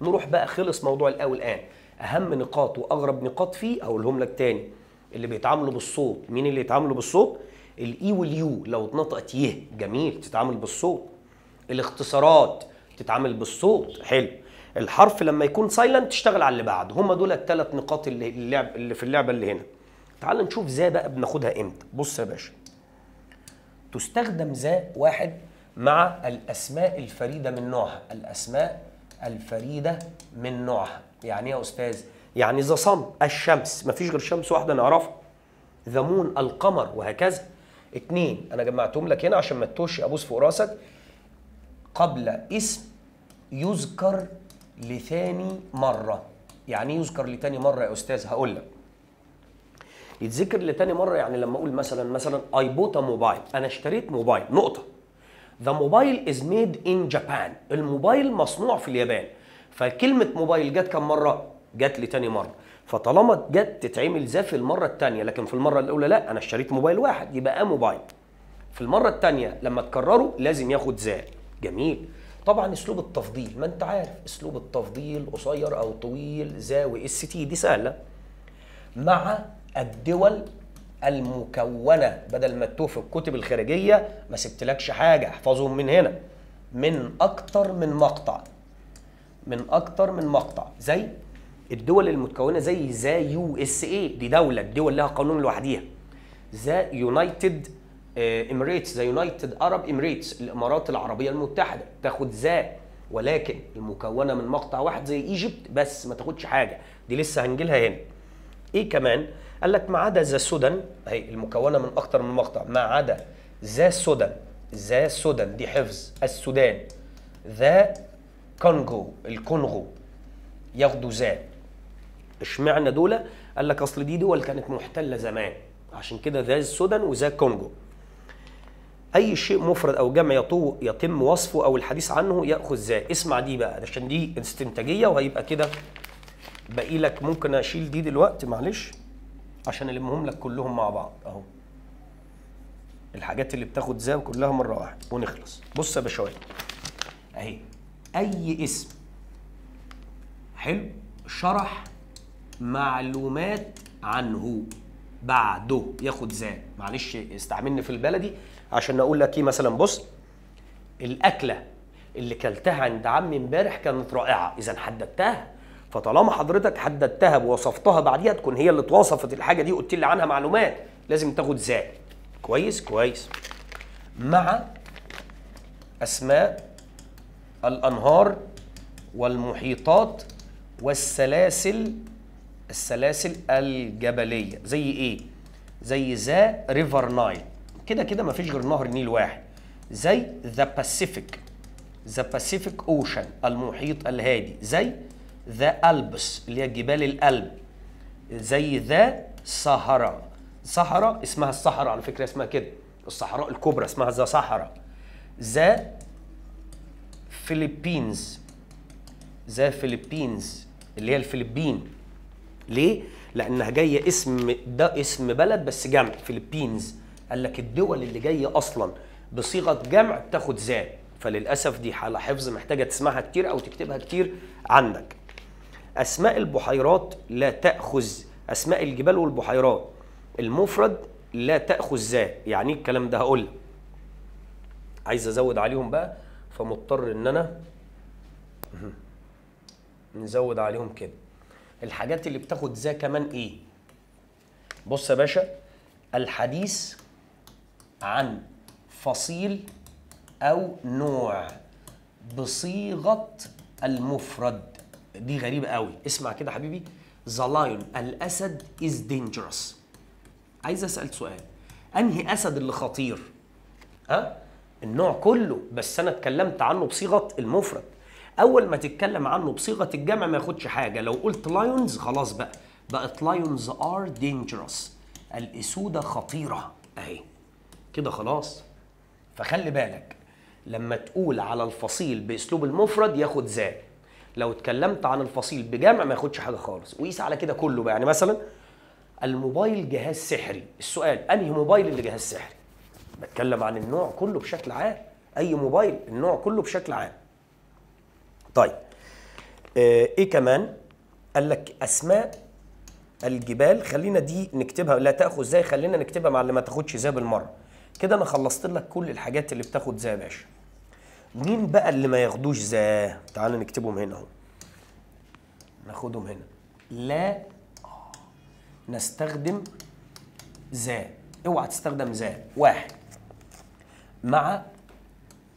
نروح بقى، خلص موضوع الاو الان. اهم نقاط واغرب نقاط فيه اقولهم لك تاني. اللي بيتعاملوا بالصوت، مين اللي يتعاملوا بالصوت؟ الاي واليو لو اتنطقت يه جميل تتعامل بالصوت. الاختصارات تتعامل بالصوت. حلو. الحرف لما يكون سايلنت تشتغل على اللي بعده. هم دول الثلاث نقاط اللي في اللعبه اللي هنا. تعال نشوف ذا بقى بناخدها امتى. بص يا باشا، تستخدم ذا واحد مع الاسماء الفريده من نوعها. الاسماء الفريده من نوعها يعني ايه يا استاذ؟ يعني ذا صن الشمس، مفيش غير شمس واحده نعرفها. ذا مون القمر، وهكذا. 2 انا جمعتهم لك هنا عشان ما تتوهش، ابوس فوق راسك. قبل اسم يذكر لثاني مره. يعني ايه يذكر لثاني مره يا استاذ؟ هقول لك. يتذكر لتاني مره يعني لما اقول مثلا اي بوت موبايل، انا اشتريت موبايل، نقطه. ذا موبايل از ميد ان جابان، الموبايل مصنوع في اليابان. فكلمه موبايل جت كم مره؟ جت لتاني مره. فطالما جت تتعمل ذا في المره الثانيه، لكن في المره الاولى لا، انا اشتريت موبايل واحد يبقى موبايل. في المره الثانيه لما تكرره لازم ياخد ذا. جميل. طبعا اسلوب التفضيل، ما انت عارف اسلوب التفضيل قصير او طويل، ذا واس تي دي سهله. مع الدول المكونه، بدل ما تتوه في الكتب الخارجيه ما سبتلكش حاجه، احفظهم من هنا، من اكتر من مقطع، من اكتر من مقطع. زي الدول المتكونه زي ذا يو اس اي، دي دوله، الدول لها قانون لوحديها. ذا يونايتد اميريتس، ذا يونايتد ارب اميريتس، الامارات العربيه المتحده، تاخد ذا، ولكن المكونه من مقطع واحد زي ايجيبت بس ما تاخدش حاجه، دي لسه هنجيلها هنا. ايه كمان؟ قال لك ما عدا ذا السودان، اهي المكونه من اكتر من مقطع، ما عدا ذا السودان، ذا السودان دي حفظ، السودان، ذا كونغو، الكونغو، ياخدوا ذا. اشمعنى دول؟ قال لك اصل دي دول كانت محتله زمان، عشان كده ذا السودان وذا كونغو. اي شيء مفرد او جمع يتم وصفه او الحديث عنه ياخذ ذا. اسمع دي بقى عشان دي استنتاجيه، وهيبقى كده باقي لك. ممكن اشيل دي دلوقتي معلش عشان المهم لك كلهم مع بعض اهو، الحاجات اللي بتاخد ذا كلها مره واحده ونخلص. بص يا باشوات اهي، اي اسم حلو شرح معلومات عنه بعده ياخد ذا. معلش استعملني في البلدي عشان اقول لك ايه. مثلا بص، الاكله اللي كلتها عند عمي امبارح كانت رائعه، اذا حددتها، فطالما حضرتك حددتها ووصفتها بعديها تكون هي اللي اتوصفت الحاجه دي، قلت لي عنها معلومات، لازم تاخد ذا. كويس كويس. مع اسماء الانهار والمحيطات والسلاسل، السلاسل الجبليه. زي ايه؟ زي ذا ريفر نايل، كده كده مفيش غير نهر النيل واحد. زي ذا باسيفيك، ذا باسيفيك اوشن، المحيط الهادي. زي ذا ألبس اللي هي جبال الألب. زي ذا صحراء، صحراء اسمها الصحراء على فكره، اسمها كده الصحراء الكبرى اسمها ذا صحراء. ذا فيليبينز، ذا فيليبينز اللي هي الفلبين. ليه؟ لأنها جاية اسم، ده اسم بلد بس جمع، فيلبينز. قال لك الدول اللي جاية أصلا بصيغة جمع بتاخد ذا، فللأسف دي حالة حفظ محتاجة تسمعها كتير أو تكتبها كتير عندك. أسماء البحيرات لا تأخذ، أسماء الجبال والبحيرات المفرد لا تأخذ ذا. يعني الكلام ده هقول عايز أزود عليهم بقى، فمضطر إن أنا نزود عليهم كده. الحاجات اللي بتاخد ذا كمان ايه؟ بص يا باشا، الحديث عن فصيل او نوع بصيغه المفرد. دي غريبه قوي، اسمع كده حبيبي. ذا لايون، الاسد از دينجرس. عايز اسال سؤال، انهي اسد اللي خطير؟ النوع كله، بس انا اتكلمت عنه بصيغه المفرد. اول ما تتكلم عنه بصيغه الجمع ما ياخدش حاجه. لو قلت لايونز خلاص بقت لايونز ار دينجرس، الاسوده خطيره اهي كده خلاص. فخلي بالك لما تقول على الفصيل باسلوب المفرد ياخد ذا، لو اتكلمت عن الفصيل بجمع ما ياخدش حاجه خالص. وقيس على كده كله بقى. يعني مثلا الموبايل جهاز سحري، السؤال انهي موبايل اللي جهاز سحري؟ بتكلم عن النوع كله بشكل عام، اي موبايل النوع كله بشكل عام. طيب ايه كمان؟ قال لك اسماء الجبال، خلينا دي نكتبها لا تاخذ ذا، خلينا نكتبها مع اللي ما تاخدش ذا بالمره. كده انا خلصت لك كل الحاجات اللي بتاخد ذا يا باشا. مين بقى اللي ما ياخدوش ذا؟ تعال نكتبهم هنا اهو، ناخدهم هنا. لا نستخدم ذا، اوعى تستخدم ذا. واحد، مع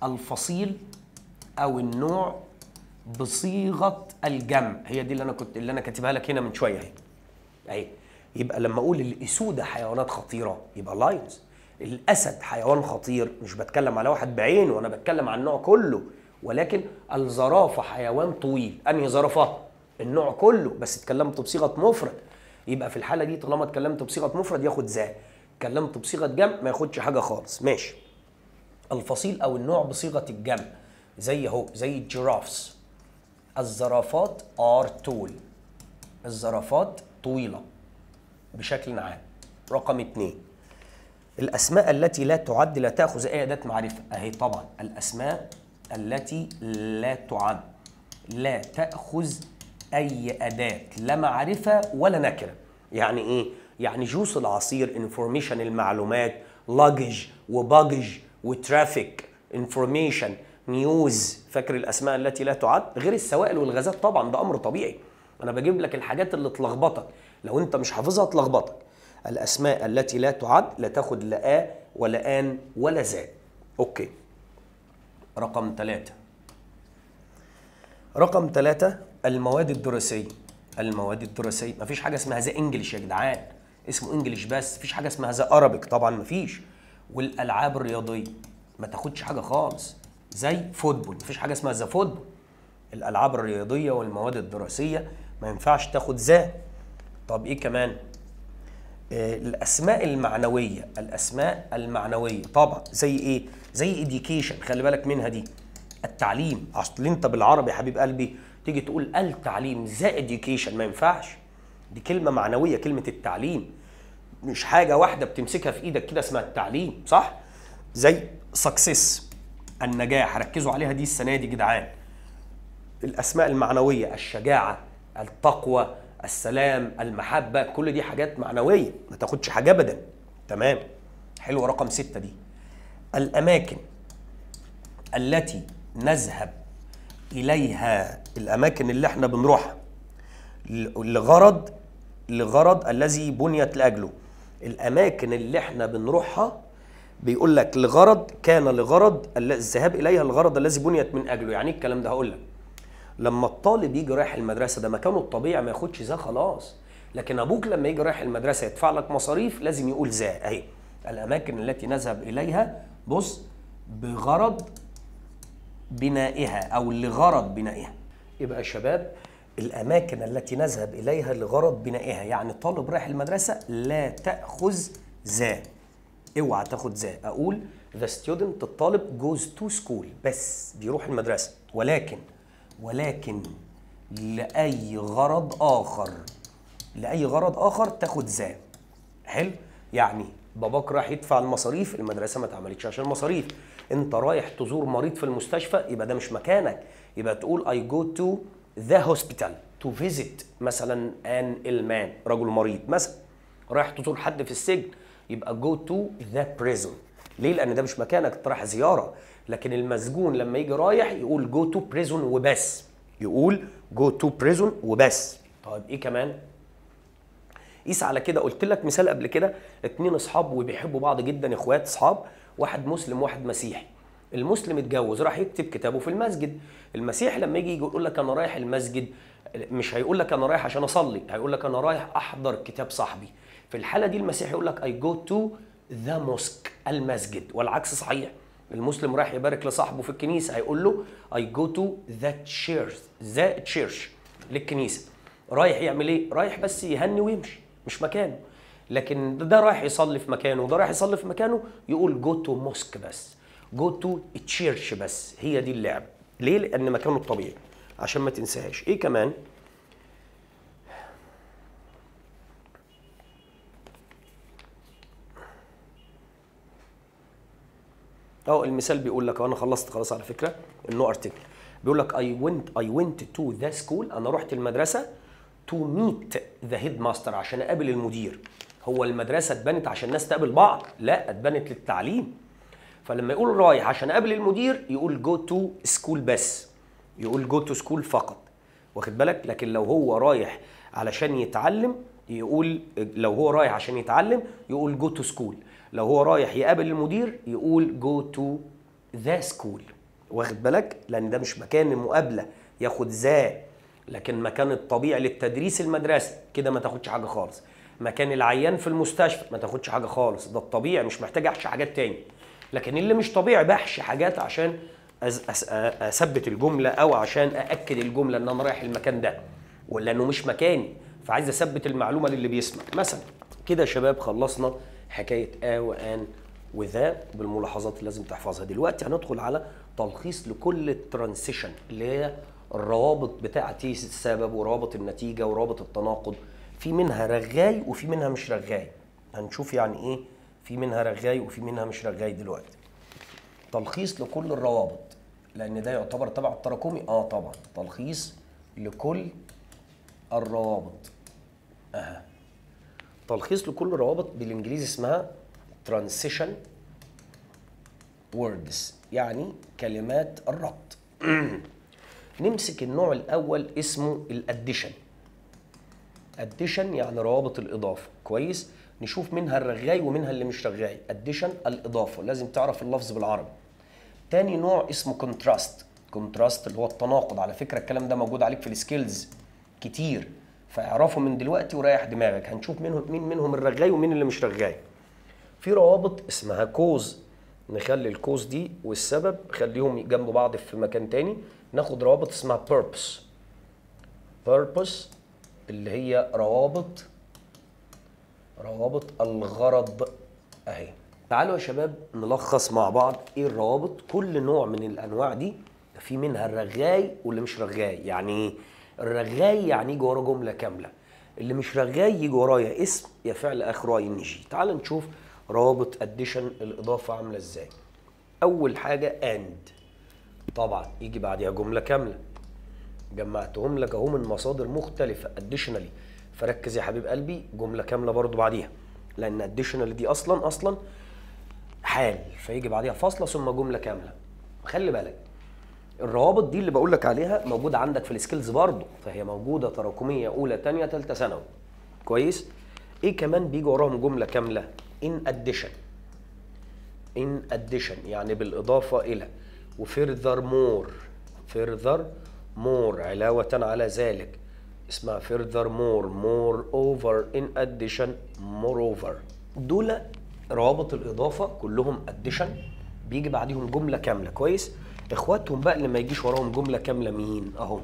الفصيل او النوع بصيغه الجمع. هي دي اللي انا كاتبها لك هنا من شويه اهي. يبقى لما اقول الاسوده حيوانات خطيره يبقى لاينز. الاسد حيوان خطير، مش بتكلم على واحد بعينه، وانا بتكلم عن النوع كله. ولكن الزرافه حيوان طويل، انهي زرافه؟ النوع كله، بس اتكلمت بصيغه مفرد. يبقى في الحاله دي طالما اتكلمت بصيغه مفرد ياخد ذا، اتكلمت بصيغه جمع ما ياخدش حاجه خالص. ماشي. الفصيل او النوع بصيغه الجمع زي اهو، زي الجيرافس. الزرافات ار طول، الزرافات طويله بشكل عام. رقم 2، الأسماء التي لا تعد لا تأخذ أي أداة معرفة أهي. طبعا الأسماء التي لا تعد لا تأخذ أي أداة لا معرفة ولا نكرة. يعني إيه؟ يعني جوس العصير انفورميشن المعلومات، لاجج وباجج وترافيك انفورميشن نيوز. فاكر الأسماء التي لا تعد؟ غير السوائل والغازات طبعا، ده أمر طبيعي. أنا بجيب لك الحاجات اللي تلخبطك، لو أنت مش حافظها تلخبطك. الأسماء التي لا تعد لا تاخد لا آ ولا آن ولا ذا. أوكي. رقم 3. رقم 3 المواد الدراسية. المواد الدراسية مفيش حاجة اسمها ذا انجلش يا جدعان، اسمه انجلش بس، مفيش حاجة اسمها ذا ارابيك طبعا مفيش. والألعاب الرياضية ما تاخدش حاجة خالص زي فوتبول، مفيش حاجة اسمها ذا فوتبول. الألعاب الرياضية والمواد الدراسية ما ينفعش تاخد ذا. طب إيه كمان؟ الأسماء المعنوية. الأسماء المعنوية طبعا زي إيه؟ زي إديوكيشن، خلي بالك منها دي، التعليم. أصل أنت بالعربي يا حبيب قلبي تيجي تقول التعليم ذا إديوكيشن، ما ينفعش، دي كلمة معنوية. كلمة التعليم مش حاجة واحدة بتمسكها في إيدك كده اسمها التعليم، صح؟ زي سكسس، النجاح، ركزوا عليها دي السنة دي جدعان. الأسماء المعنوية، الشجاعة، التقوى، السلام، المحبة، كل دي حاجات معنوية ما تاخدش حاجة أبدا. تمام، حلو. رقم 6 دي الأماكن التي نذهب إليها، الأماكن اللي احنا بنروحها لغرض الذي بنيت لأجله. الأماكن اللي احنا بنروحها بيقول لك لغرض، كان لغرض الذهاب إليها الغرض الذي بنيت من أجله. يعني إيه الكلام ده؟ هقول لك. لما الطالب يجي رايح المدرسه ده مكانه الطبيعي ما ياخدش ذا خلاص، لكن ابوك لما يجي رايح المدرسه يدفع لك مصاريف لازم يقول ذا. اهي الاماكن التي نذهب اليها، بص، بغرض بنائها او لغرض بنائها. يبقى يا شباب الاماكن التي نذهب اليها لغرض بنائها، يعني الطالب رايح المدرسه لا تاخذ ذا، اوعى تاخد ذا. اقول the student، الطالب goes to school، بس بيروح المدرسه، ولكن لأي غرض آخر تاخد ذا. حلو؟ يعني باباك راح يدفع المصاريف، المدرسة ما اتعملتش عشان المصاريف. انت رايح تزور مريض في المستشفى، يبقى ده مش مكانك، يبقى تقول I go to the hospital to visit مثلا an ill man، رجل مريض مثلا. رايح تزور حد في السجن، يبقى go to the prison. ليه؟ لأن ده مش مكانك، انت رايح زيارة. لكن المسجون لما يجي رايح يقول جو تو بريزون وبس، يقول جو تو بريزون وبس. طيب ايه كمان؟ قيس على كده، قلت لك مثال قبل كده، 2 اصحاب وبيحبوا بعض جدا، اخوات اصحاب، واحد مسلم واحد مسيحي. المسلم اتجوز راح يكتب كتابه في المسجد. المسيحي لما يجي يقول لك انا رايح المسجد، مش هيقول لك انا رايح عشان اصلي، هيقول لك انا رايح احضر كتاب صاحبي. في الحاله دي المسيحي يقول لك اي جو تو ذا موسك، المسجد. والعكس صحيح، المسلم رايح يبارك لصاحبه في الكنيسه هيقول له I go to the church، للكنيسه. رايح يعمل ايه؟ رايح بس يهني ويمشي، مش مكانه. لكن ده رايح يصلي في مكانه وده رايح يصلي في مكانه، يقول go to mosque بس، go to church بس. هي دي اللعب. ليه؟ لان مكانه الطبيعي، عشان ما تنساهاش. ايه كمان؟ المثال بيقول لك، انا خلصت خلاص على فكره النو ارتكل. بيقول لك I went to the school، انا رحت المدرسه to meet the headmaster، عشان اقابل المدير. هو المدرسه اتبنت عشان الناس تقابل بعض؟ لا، اتبنت للتعليم. فلما يقول رايح عشان اقابل المدير يقول go to school بس، يقول go to school فقط، واخد بالك؟ لكن لو هو رايح علشان يتعلم يقول، لو هو رايح عشان يتعلم يقول go to school. لو هو رايح يقابل المدير يقول go to the school، واخد بالك؟ لان ده مش مكان المقابله ياخد ذا، لكن مكان الطبيعي للتدريس المدرسه كده ما تاخدش حاجه خالص. مكان العيان في المستشفى ما تاخدش حاجه خالص، ده الطبيعي، مش محتاج احشي حاجات تاني. لكن اللي مش طبيعي بحشي حاجات عشان اثبت الجمله او عشان ااكد الجمله ان انا رايح المكان ده، ولانه مش مكاني فعايز اثبت المعلومه للي بيسمع مثلا. كده يا شباب خلصنا حكايه وان وذا بالملاحظات اللي لازم تحفظها. دلوقتي هندخل على تلخيص لكل الترانسيشن، اللي هي الروابط بتاعه السبب وروابط النتيجه وروابط التناقض. في منها رغاي وفي منها مش رغاي، هنشوف يعني ايه في منها رغاي وفي منها مش رغاي دلوقتي. تلخيص لكل الروابط، لان ده يعتبر تبع التراكمي. طبعا تلخيص لكل الروابط. تلخيص لكل الروابط بالانجليزي اسمها transition words، يعني كلمات الربط. نمسك النوع الاول اسمه الاديشن. اديشن يعني روابط الاضافه. كويس، نشوف منها الرغاي ومنها اللي مش رغاي. اديشن الاضافه، لازم تعرف اللفظ بالعربي. تاني نوع اسمه كونتراست. كونتراست اللي هو التناقض. على فكره الكلام ده موجود عليك في السكيلز كتير، فاعرفه من دلوقتي وريح دماغك. هنشوف مين منهم الرغاي ومين اللي مش رغاي. في روابط اسمها كوز، نخلي الكوز دي والسبب خليهم جنب بعض في مكان تاني. ناخد روابط اسمها purpose. purpose اللي هي روابط الغرض اهي. تعالوا يا شباب نلخص مع بعض ايه الروابط. كل نوع من الانواع دي في منها الرغاي واللي مش رغاي. يعني ايه الرغاي؟ يعني يجي وراه جمله كامله. اللي مش رغاي يجي وراه يا اسم يا فعل اخره ان جي. تعال نشوف روابط اديشن الاضافه عامله ازاي. اول حاجه اند، طبعا يجي بعدها جمله كامله. جمعتهم لك اهو من مصادر مختلفه اديشنالي، فركز يا حبيب قلبي جمله كامله برضو بعديها، لان اديشنالي دي اصلا حال، فيجي بعديها فاصله ثم جمله كامله. خلي بالك الروابط دي اللي بقول لك عليها موجوده عندك في السكيلز برضو، فهي موجوده تراكميه اولى ثانيه ثالثه ثانوي. كويس. ايه كمان بيجي وراهم جمله كامله؟ ان اديشن. ان اديشن يعني بالاضافه الى. وفيرذر مور. فيرذر مور علاوه على ذلك اسمها further more over in addition moreover. دول روابط الاضافه كلهم addition بيجي بعديهم جمله كامله. كويس. اخواتهم بقى اللي ما يجيش وراهم جمله كامله مين؟ اهو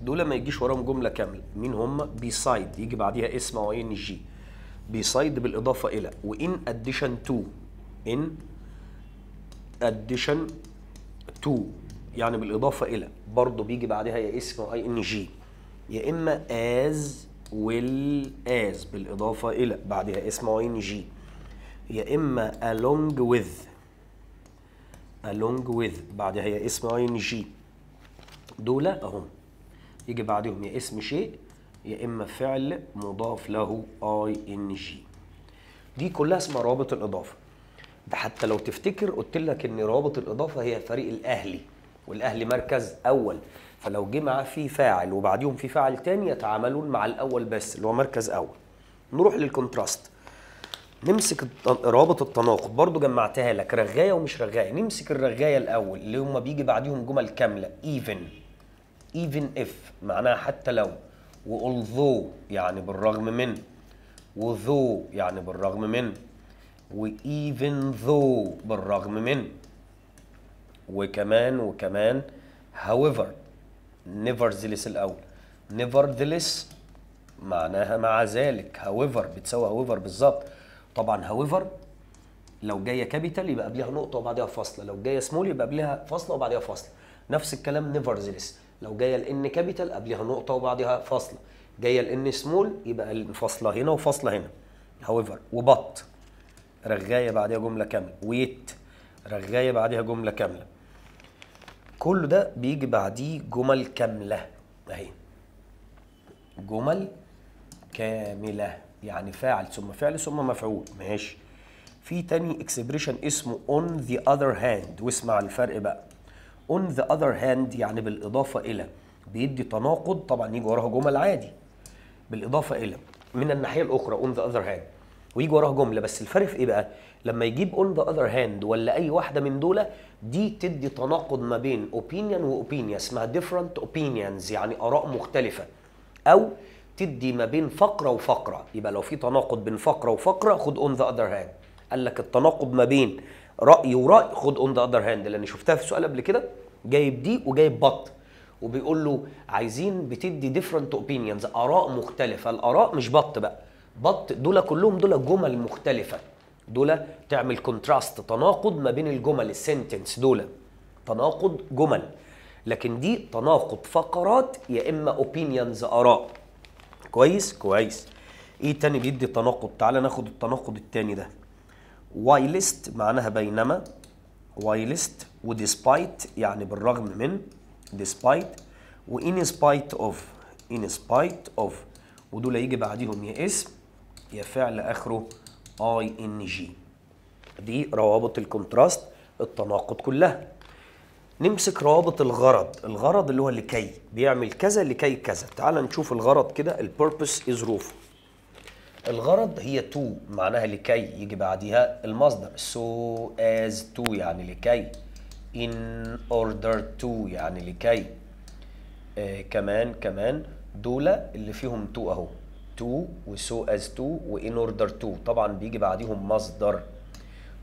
دول ما يجيش وراهم جمله كامله. مين هم؟ beside يجي بعديها اسم او ان جي. beside بالاضافه الى. وin addition to. in addition to يعني بالاضافه الى برضه بيجي بعدها يا اسم او اي ان جي، يا اما as well as بالاضافه الى بعدها اسم او ان جي، يا اما along with بعدها يا اسم او ان جي. دول اهم يجي بعدهم يا اسم شيء يا اما فعل مضاف له اي ان جي. دي كلها اسمها روابط الاضافه. ده حتى لو تفتكر قلت لك ان روابط الاضافه هي فريق الاهلي، والاهلي مركز اول، فلو جه معاه في فاعل وبعديهم في فاعل تاني يتعاملون مع الاول بس اللي هو مركز اول. نروح للكونتراست. نمسك روابط التناقض برضو جمعتها لك رغايه ومش رغايه. نمسك الرغايه الاول اللي هم بيجي بعديهم جمل كامله. even if معناها حتى لو، والذو يعني بالرغم من، وذو يعني بالرغم من، وeven though بالرغم من، وكمان however. nevertheless الأول. nevertheless معناها مع ذلك. however بتساوي however بالظبط. طبعا however لو جايه كابيتال يبقى قبلها نقطه وبعدها فاصله، لو جايه سمول يبقى قبلها فاصله وبعدها فاصله. نفس الكلام nevertheless لو جايه الان كابيتال قبلها نقطه وبعدها فاصله، جايه الان سمول يبقى الفاصله هنا وفاصله هنا. however. وبط رغايه بعدها جمله كامله. ويت رغايه بعدها جمله كامله. كل ده بيجي بعديه جمل كامله اهي. جمل كامله يعني فاعل ثم فعل ثم مفعول. ماشي. في تاني اكسبريشن اسمه on the other hand، واسمع الفرق بقى. on the other hand يعني بالاضافه الى، بيدي تناقض طبعا يجي وراها جمل عادي بالاضافه الى. من الناحيه الاخرى on the other hand ويجي وراها جمله، بس الفرق في ايه بقى؟ لما يجيب on the other hand ولا اي واحده من دول دي تدي تناقض ما بين opinion و opinion، اسمها different opinions يعني اراء مختلفه، او تدي ما بين فقره وفقره. يبقى لو في تناقض بين فقره وفقره خد on the other hand. قال لك التناقض ما بين راي وراي خد on the other hand، لان شفتها في سؤال قبل كده جايب دي وجايب بط، وبيقول له عايزين بتدي different opinions اراء مختلفه. الاراء مش بط بقى، بط دول كلهم دول جمل مختلفه، دول تعمل كونتراست تناقض ما بين الجمل السنتنس، دول تناقض جمل. لكن دي تناقض فقرات يا اما opinions اراء. كويس. ايه تاني بيدي تناقض؟ تعالى ناخد التناقض التاني ده. whilst معناها بينما، whilst وديسبايت يعني بالرغم من، despite وin spite of، in spite of، ودول يجي بعديهم يا اسم يا فعل اخره ing. دي روابط الكونتراست التناقض كلها. نمسك روابط الغرض. الغرض اللي هو لكي، بيعمل كذا لكي كذا. تعال نشوف الغرض كده. البيربس is ظروفه. الغرض هي to معناها لكي، يجي بعديها المصدر so as to يعني لكي، in order to يعني لكي. كمان دول اللي فيهم to اهو، to و so as to و in order to، طبعا بيجي بعديهم مصدر.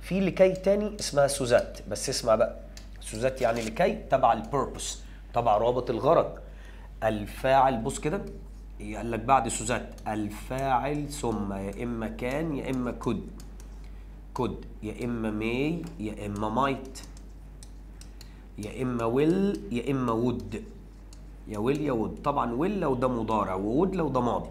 في لكي تاني اسمها سوزات، بس اسمع بقى، سوزات يعني لكي تبع البيربس، تبع رابط الغرض. الفاعل بص كده، قال لك بعد سوزات الفاعل ثم يا اما كان يا اما كود يا اما ماي يا اما مايت يا اما ويل يا اما وود، يا ويل يا وود. طبعا ويل لو ده مضارع وود لو ده ماضي.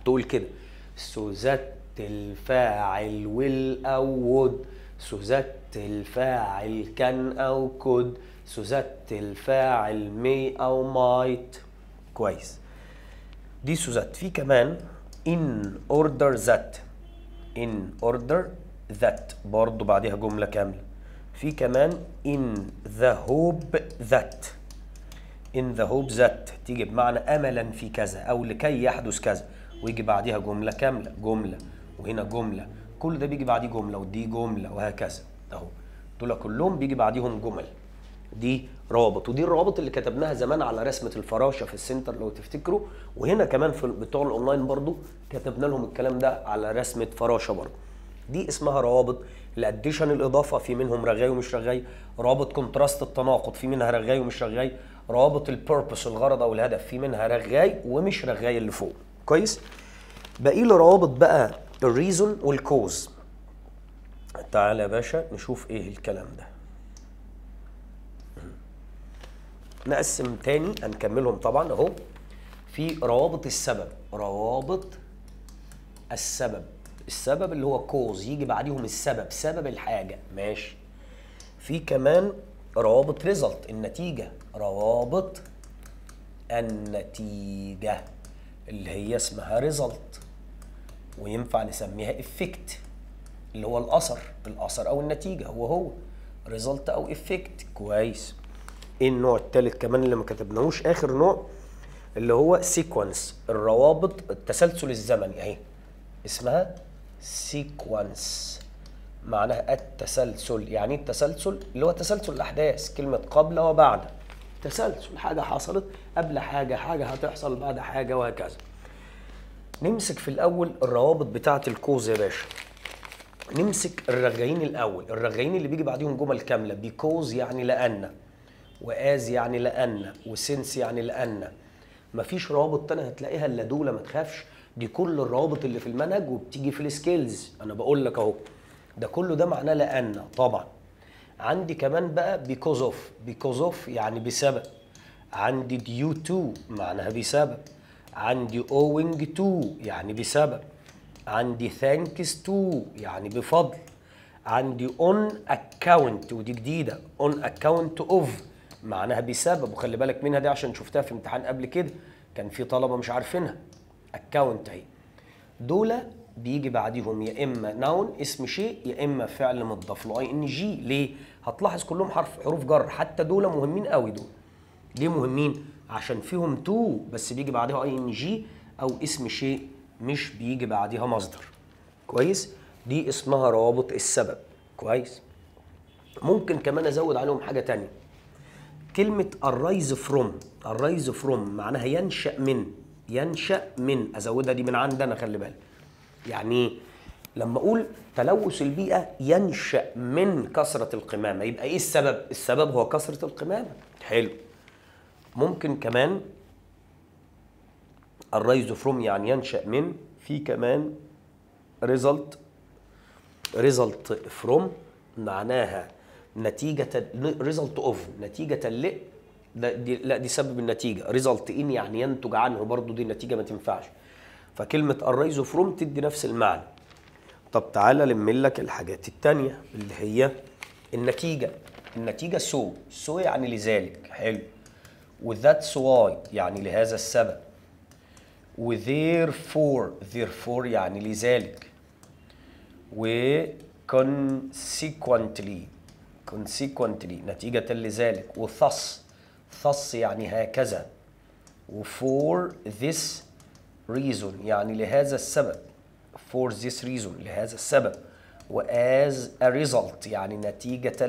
تقول كده سوزات الفاعل ويل او وود، سوزات الفاعل كان او كود، سوزات الفاعل مي او مايت. كويس، دي سوزات. في كمان in order that، in order that برضو بعدها جملة كاملة. في كمان in the hope that، in the hope that تيجي بمعنى أملا في كذا أو لكي يحدث كذا، ويجي بعدها جملة كاملة، جملة وهنا جملة، كل ده بيجي بعديه جملة ودي جملة وهكذا أهو. دول كلهم بيجي بعديهم جمل. دي روابط، ودي الروابط اللي كتبناها زمان على رسمة الفراشة في السنتر لو تفتكروا، وهنا كمان في بتوع الأونلاين برضو كتبنا لهم الكلام ده على رسمة فراشة برضو. دي اسمها روابط الاديشن الإضافة، في منهم رغاي ومش رغاي. روابط كونتراست التناقض، في منها رغاي ومش رغاي. روابط البيربس الغرض أو الهدف، في منها رغاي ومش رغاي اللي فوق. كويس؟ باقي له روابط بقى الريزون والكوز. تعالى يا باشا نشوف ايه الكلام ده. نقسم تاني، هنكملهم طبعا اهو. في روابط السبب، روابط السبب، السبب اللي هو كوز، يجي بعديهم السبب، سبب الحاجة، ماشي. في كمان روابط ريزلت النتيجة، روابط النتيجة اللي هي اسمها ريزلت، وينفع نسميها افكت اللي هو الأثر أو النتيجة، هو ريزلت أو افكت. كويس. ايه النوع الثالث كمان اللي ما كتبناهوش؟ آخر نوع اللي هو سيكونس، الروابط التسلسل الزمني اهي، اسمها سيكونس، معناها التسلسل. يعني التسلسل اللي هو تسلسل الأحداث، كلمة قبل وبعد، تسلسل حاجة حصلت قبل حاجة، حاجة هتحصل بعد حاجة وهكذا. نمسك في الأول الروابط بتاعة الكوز يا باشا. نمسك الرغايين الأول، الرغايين اللي بيجي بعديهم جمل كاملة، بيكوز يعني لأن، وآز يعني لأن، وسنس يعني لأن. مفيش روابط تانية هتلاقيها إلا دول، ما تخافش، دي كل الروابط اللي في المنهج وبتيجي في السكيلز. أنا بقول لك أهو، ده كله ده معناه لأن طبعا. عندي كمان بقى because of يعني بسبب. عندي due to معناها بسبب. عندي owing to يعني بسبب. عندي thanks to يعني بفضل. عندي on account ودي جديدة، on account of معناها بسبب، وخلي بالك منها دي عشان شفتها في امتحان قبل كده، كان في طلبة مش عارفينها. account اهي. دول بيجي بعديهم يا اما noun اسم شيء يا اما فعل مضاف له ing. ليه؟ هتلاحظ كلهم حروف جر، حتى دول مهمين قوي. دول ليه مهمين؟ عشان فيهم تو بس بيجي بعدها ing او اسم شيء، مش بيجي بعدها مصدر. كويس؟ دي اسمها روابط السبب. كويس؟ ممكن كمان ازود عليهم حاجة تانية، كلمة arise from معناها ينشأ من، ازودها دي من عندنا، خلي بالك. يعني لما اقول تلوث البيئة ينشأ من كثرة القمامة، يبقى ايه السبب؟ السبب هو كثرة القمامة. حلو. ممكن كمان arise from يعني ينشأ من. في كمان result from معناها نتيجة، result of نتيجة دي سبب النتيجة. result in يعني ينتج عنه، برضو دي النتيجة ما تنفعش. فكلمة arise from تدي نفس المعنى. طب تعالى لك الحاجات التانية اللي هي النتيجة. النتيجة سو يعني لذلك، حلو. وذاتس واي يعني لهذا السبب. وtherefore يعني لذلك. و consequently نتيجة لذلك. thus يعني هكذا. for this reason يعني لهذا السبب. for this reason لهذا السبب. و as a result يعني نتيجة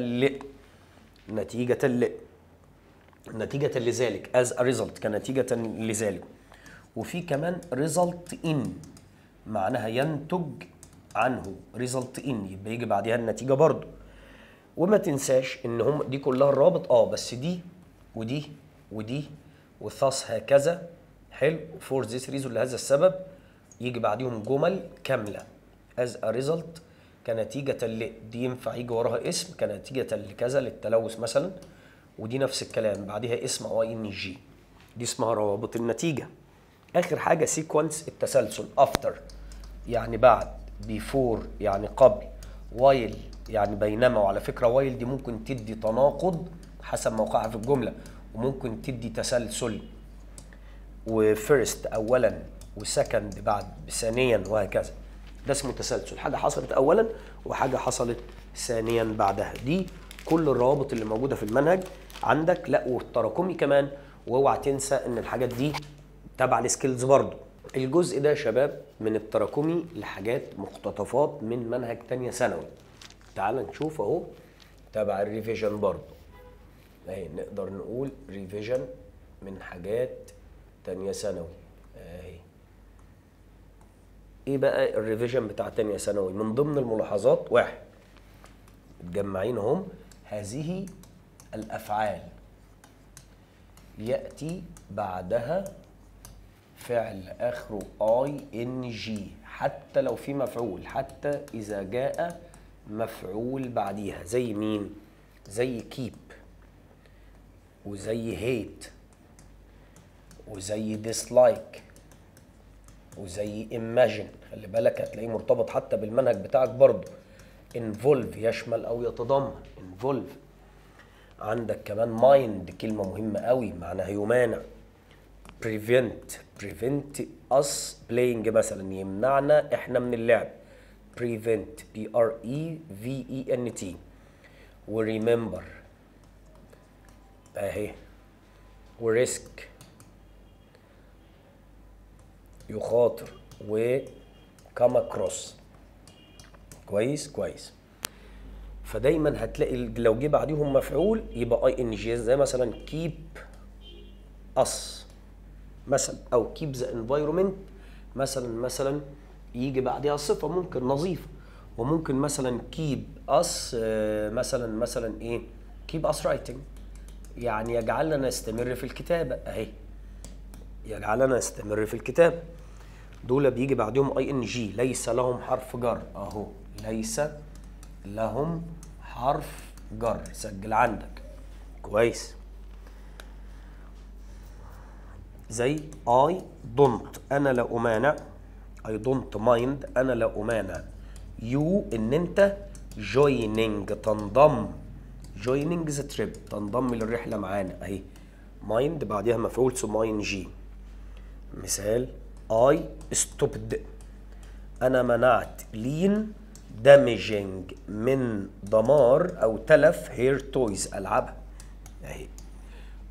لذلك. as a result كنتيجة لذلك. وفي كمان result in معناها ينتج عنه. result in يبقى يجي بعدها النتيجة برضو. وما تنساش ان هم دي كلها الرابط بس دي ودي وثاس هكذا، حلو. for this reason لهذا السبب يجي بعديهم جمل كاملة. as a result كنتيجة دي ينفع يجي وراها اسم كنتيجة لكذا للتلوث مثلا، ودي نفس الكلام بعدها اسم او ان جي. دي اسمها روابط النتيجة. اخر حاجة سيكونس التسلسل. after يعني بعد، before يعني قبل، while يعني بينما. وعلى فكرة while دي ممكن تدي تناقض حسب موقعها في الجملة، وممكن تدي تسلسل. وفيرست اولا، وسكند بعد ثانيا، وهكذا. ده اسمه تسلسل، حاجة حصلت اولا وحاجة حصلت ثانيا بعدها. دي كل الروابط اللي موجودة في المنهج عندك. لا والتراكمي كمان، واوعى تنسى ان الحاجات دي تبع السكيلز برضو. الجزء ده يا شباب من التراكمي لحاجات مقتطفات من منهج تانية ثانوي. تعال نشوف اهو تبع الريفيجن برضو. اهي نقدر نقول ريفيجن من حاجات تانية ثانوي. اهي ايه بقى الريفيجن بتاع تانية ثانوي؟ من ضمن الملاحظات، واحد، متجمعين هم، هذه الافعال يأتي بعدها فعل اخره ing حتى لو في مفعول، حتى اذا جاء مفعول بعديها. زي مين؟ زي keep، وزي hate، وزي dislike، وزي imagine. خلي بالك هتلاقيه مرتبط حتى بالمنهج بتاعك برضو. involve يشمل او يتضمن. involve. عندك كمان mind، كلمة مهمة قوي معناها يمانع. prevent us playing مثلا، يمنعنا احنا من اللعب. prevent prevent. و remember اهي. و risk يخاطر. و come across. كويس. فدايما هتلاقي لو جه بعديهم مفعول يبقى ing، زي مثلا keep us مثلا، او keep the environment مثلا يجي بعدها صفة ممكن نظيفة. وممكن مثلا keep us مثلا ايه، keep us writing يعني يجعلنا نستمر في الكتابة. اهي يجعلنا نستمر في الكتابة. دول بيجي بعدهم ing. ليس لهم حرف جر اهو، ليس لهم حرف جر. سجل عندك كويس. زي I don't انا لا امانع. I don't mind انا لا امانع. you ان انت joining تنضم. joining the trip تنضم للرحلة معانا. اهي mind بعدها مفعول ثم ing. مثال I stopped انا منعت لين damaging من دمار او تلف hair toys العابها. اهي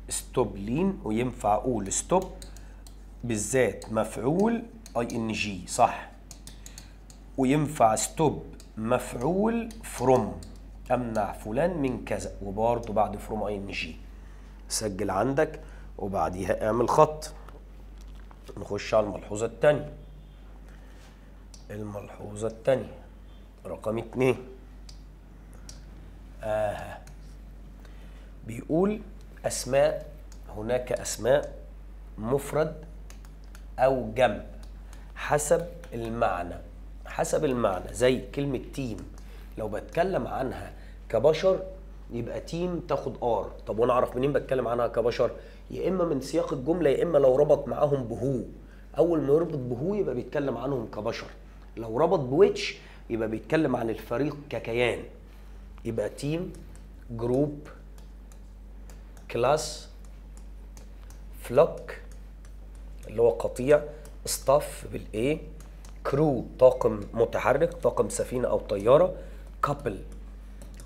ستوب لين، وينفع اقول ستوب بالذات مفعول ing صح. وينفع ستوب مفعول فروم، امنع فلان من كذا، وبرضه بعد فروم ing. سجل عندك وبعديها اعمل خط. نخش على الملحوظة الثانية. الملحوظة الثانية رقم 2. بيقول أسماء، هناك أسماء مفرد أو جمع حسب المعنى. حسب المعنى زي كلمة تيم، لو بتكلم عنها كبشر يبقى تيم تاخد ار. طب وانا اعرف منين بتكلم عنها كبشر؟ يا اما من سياق الجمله، يا اما لو ربط معاهم بهو. اول ما يربط بهو يبقى بيتكلم عنهم كبشر. لو ربط بويتش يبقى بيتكلم عن الفريق ككيان. يبقى تيم، جروب، كلاس، فلوك اللي هو قطيع، ستاف بالايه، كرو طاقم متحرك، طاقم سفينه او طياره، كابل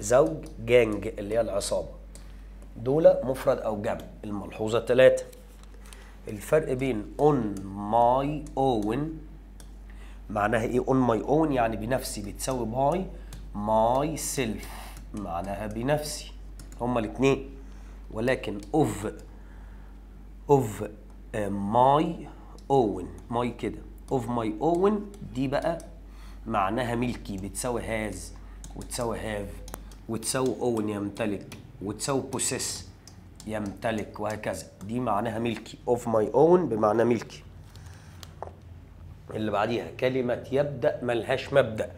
زوج، جانج اللي هي العصابه. دول مفرد او جمع. الملحوظه 3، الفرق بين on my own معناها ايه؟ on my own يعني بنفسي بتساوي by myself معناها بنفسي، هما الاثنين. ولكن of my own my كده of my own دي بقى معناها ملكي، بتساوي has وتساوي have وتساوي own يمتلك وتساوي possess يمتلك وهكذا. دي معناها ملكي. of my own بمعنى ملكي. اللي بعديها كلمة يبدأ ملهاش مبدأ.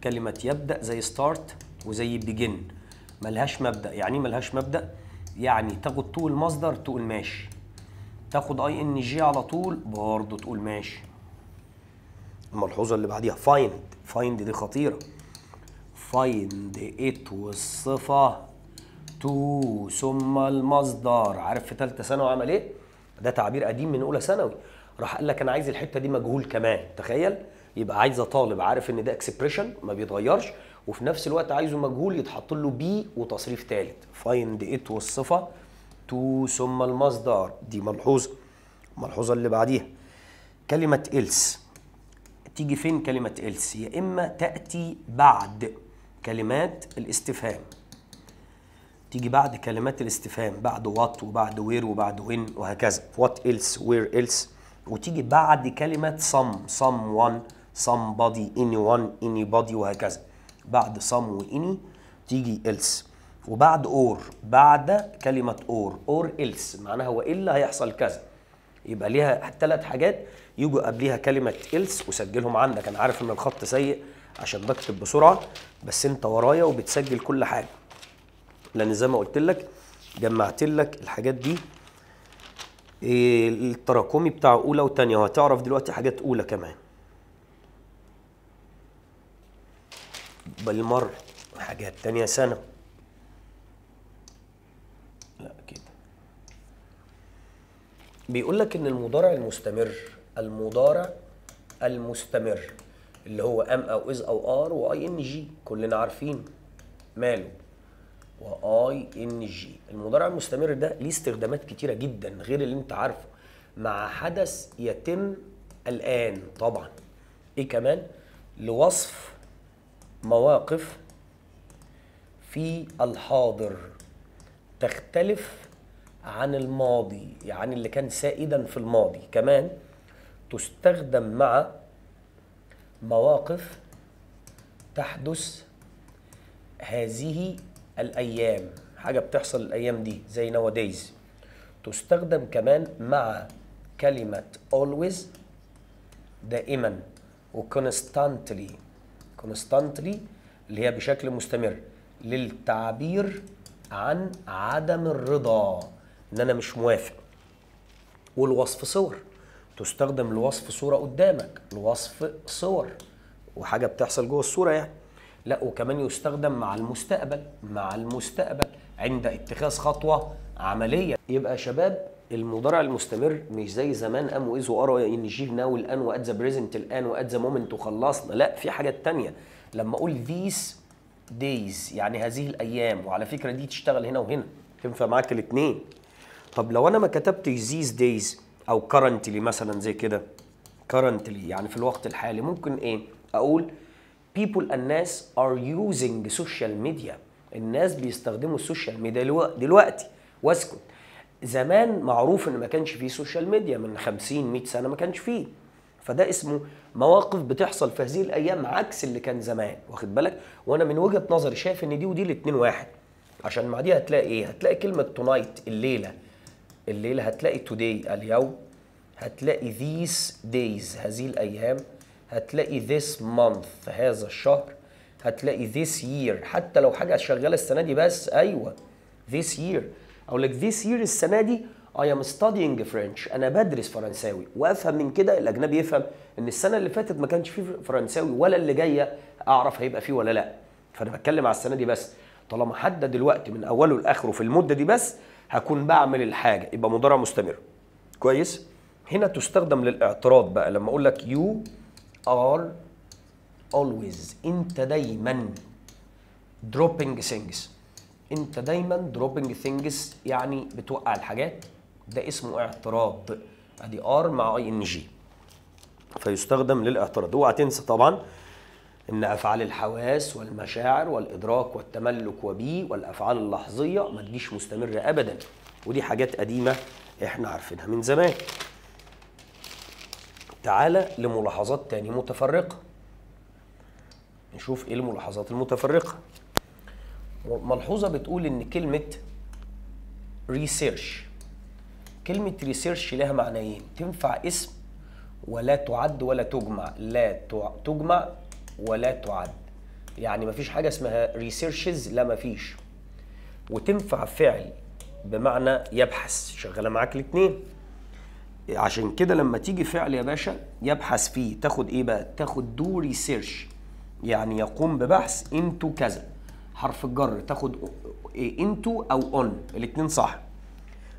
كلمة يبدأ زي start وزي begin، ملهاش مبدأ. يعني ايه ملهاش مبدأ؟ يعني تاخد طول المصدر تقول ماشي، تاخد ING على طول برضه تقول ماشي. الملحوظة اللي بعديها find دي خطيرة. find it والصفة to ثم المصدر. عارف في ثالثة ثانوي عمل ايه؟ ده تعبير قديم من أولى ثانوي. راح قال لك أنا عايز الحتة دي مجهول كمان، تخيل. يبقى عايزة طالب عارف إن ده اكسبريشن ما بيتغيرش، وفي نفس الوقت عايزه مجهول يتحط له بي وتصريف ثالث. find it والصفة to ثم المصدر. دي ملحوظة. الملحوظة اللي بعديها كلمة else. تيجي فين كلمة else؟ يا إما تأتي بعد كلمات الاستفهام، تيجي بعد كلمات الاستفهام، بعد what وبعد where وبعد when وهكذا. what else where else. وتيجي بعد كلمة someone somebody anyone anybody وهكذا. بعد some و any تيجي else. وبعد or بعد كلمة or else معناها وإلا هيحصل كذا. يبقى ليها 3 حاجات يجوا قبليها كلمة else، وسجلهم عندك. أنا عارف إن الخط سيء عشان بكتب بسرعة، بس أنت ورايا وبتسجل كل حاجة، لأن زي ما قلت لك جمعت لك الحاجات دي التراكمي بتاع أولى وتانية، وهتعرف دلوقتي حاجات أولى كمان بالمرة، حاجات تانية ثانوي. لا كده بيقول لك إن المضارع المستمر اللي هو ام او از او ار واي ان جي كلنا عارفين ماله، واي ان جي. المضارع المستمر ده ليه استخدامات كتيره جدا غير اللي انت عارفه. مع حدث يتم الان طبعا. ايه كمان؟ لوصف مواقف في الحاضر تختلف عن الماضي، يعني اللي كان سائدا في الماضي. كمان تستخدم مع مواقف تحدث هذه الأيام، حاجة بتحصل الأيام دي زي nowadays. تستخدم كمان مع كلمة always دائما، و constantly اللي هي بشكل مستمر للتعبير عن عدم الرضا، إن أنا مش موافق. والوصف صور، تستخدم لوصف صورة قدامك، لوصف صور وحاجة بتحصل جوه الصورة يعني. لا وكمان يستخدم مع المستقبل عند اتخاذ خطوة عملية. يبقى يا شباب المضارع المستمر مش زي زمان ام واز وار ان جي ناو الان وات ذا بريزنت الان وات ذا مومنت وخلصنا. لا، في حاجات تانية. لما اقول these days يعني هذه الايام، وعلى فكرة دي تشتغل هنا وهنا، تنفع معاك الاثنين. طب لو انا ما كتبتش these days او currently مثلا زي كده، currently يعني في الوقت الحالي، ممكن ايه اقول people الناس are using social media، الناس بيستخدموا السوشيال ميديا دلوقتي، واسكت. زمان معروف ان ما كانش فيه سوشيال ميديا، من 50-100 سنة ما كانش فيه. فده اسمه مواقف بتحصل في هذه الايام عكس اللي كان زمان، واخد بالك؟ وانا من وجهة نظري شايف ان دي ودي الاتنين واحد، عشان مع دي هتلاقي ايه؟ هتلاقي كلمة tonight الليلة هتلاقي today اليوم، هتلاقي these days هذه الأيام، هتلاقي this month هذا الشهر، هتلاقي this year حتى لو حاجة شغالة السنة دي بس. أيوة this year، أقول لك this year السنة دي I am studying French. انا بدرس فرنساوي، وافهم من كده الاجنبي يفهم ان السنه اللي فاتت ما كانش فيه فرنساوي، ولا اللي جايه اعرف هيبقى فيه ولا لا. فانا بتكلم على السنه دي بس. طالما حدد الوقت من اوله لاخره في المده دي بس، هكون بعمل الحاجه، يبقى مضارع مستمر. كويس. هنا تستخدم للاعتراض بقى، لما اقول لك you are always، انت دايما dropping things، انت دايما dropping things يعني بتوقع الحاجات، ده اسمه اعتراض. ادي ار مع اي ان جي، فيستخدم للاعتراض. اوعى تنسى طبعا ان افعال الحواس والمشاعر والادراك والتملك وبي والافعال اللحظيه ما تجيش مستمره ابدا، ودي حاجات قديمه احنا عارفينها من زمان. تعالى لملاحظات تاني متفرقه، نشوف ايه الملاحظات المتفرقه. ملحوظه بتقول ان كلمه ريسيرش، كلمه ريسيرش لها معنيين، تنفع اسم ولا تعد ولا تجمع، لا تجمع ولا تعد، يعني مفيش حاجه اسمها ريسيرشز، لا مفيش. وتنفع فعل بمعنى يبحث، شغاله معاك الاثنين. عشان كده لما تيجي فعل يا باشا يبحث فيه، تاخد ايه بقى؟ تاخد دو ريسيرش، يعني يقوم ببحث انتو كذا. حرف الجر تاخد انتو او اون، الاثنين صح.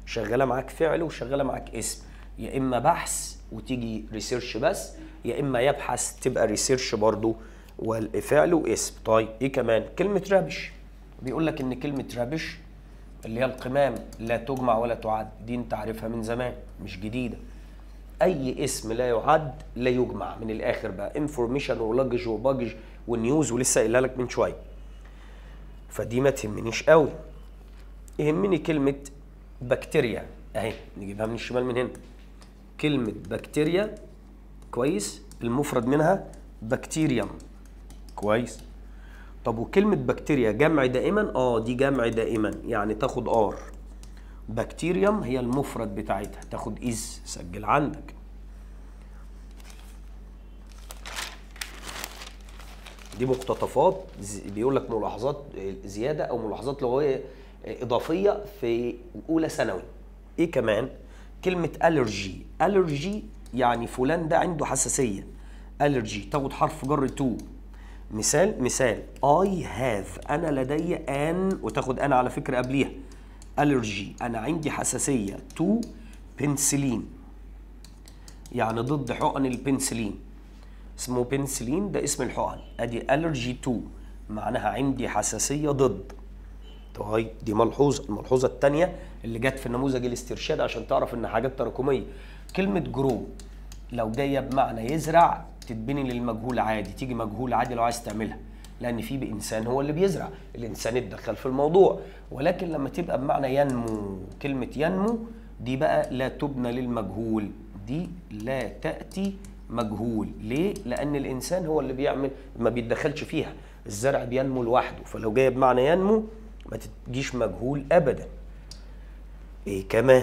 شغاله معاك فعل وشغاله معاك اسم، يا اما بحث وتيجي ريسيرش بس، يا اما يبحث تبقى ريسيرش برضو والفعل واسم. طيب ايه كمان؟ كلمه رابش، بيقول لك ان كلمه رابش اللي هي القمام لا تجمع ولا تعد، دي انت عارفها من زمان مش جديده. اي اسم لا يعد لا يجمع، من الاخر بقى انفورميشن ولاجج وباجج ونيوز، ولسه قايلها لك من شويه، فدي ما تهمنيش قوي. يهمني كلمه بكتيريا اهي، نجيبها من الشمال من هنا. كلمه بكتيريا كويس، المفرد منها بكتيريوم. كويس. طب وكلمه بكتيريا جمع دائما؟ دي جمع دائما، يعني تاخد ار. بكتيريوم هي المفرد بتاعتها، تاخد از، سجل عندك. دي مقتطفات، بيقول لك ملاحظات زياده او ملاحظات لغويه اضافيه في اولى ثانوي. ايه كمان؟ كلمه الرجي، الرجي يعني فلان ده عنده حساسيه. الرجي تاخد حرف جر تو. مثال I have، انا لدي ان، وتاخد انا على فكره قبليها. الرجي انا عندي حساسيه تو بنسلين، يعني ضد حقن البنسلين، اسمه بنسلين، ده اسم الحقن. ادي الرجي تو معناها عندي حساسيه ضد. طيب دي ملحوظه. الملحوظه الثانيه اللي جت في النموذج الاسترشاد عشان تعرف ان حاجات تراكميه، كلمه جرو لو جايه بمعنى يزرع تتبني للمجهول عادي، تيجي مجهول عادي لو عايز تعملها، لان في بانسان هو اللي بيزرع، الانسان اتدخل في الموضوع. ولكن لما تبقى بمعنى ينمو، كلمه ينمو دي بقى لا تبنى للمجهول، دي لا تاتي مجهول. ليه؟ لان الانسان هو اللي بيعمل، ما بيتدخلش فيها، الزرع بينمو لوحده، فلو جايه بمعنى ينمو ما تجيش مجهول ابدا. ايه كمان؟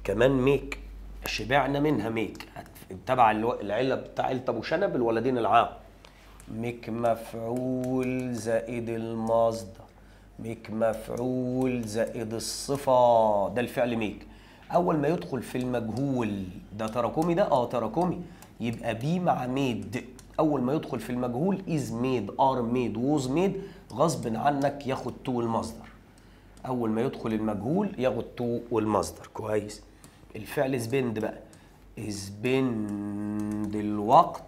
كمان ميك، شبعنا منها ميك، تبع العله بتاع عيله ابو شنب الولدين العام. ميك مفعول زائد المصدر، ميك مفعول زائد الصفه، ده الفعل ميك. اول ما يدخل في المجهول، ده تراكمي، ده تراكمي، يبقى بي مع ميد. اول ما يدخل في المجهول از ميد، ار ميد، ووز ميد، غصب عنك ياخد تو المصدر. اول ما يدخل المجهول ياخد تو والمصدر. كويس. الفعل سبند بقى، سبند الوقت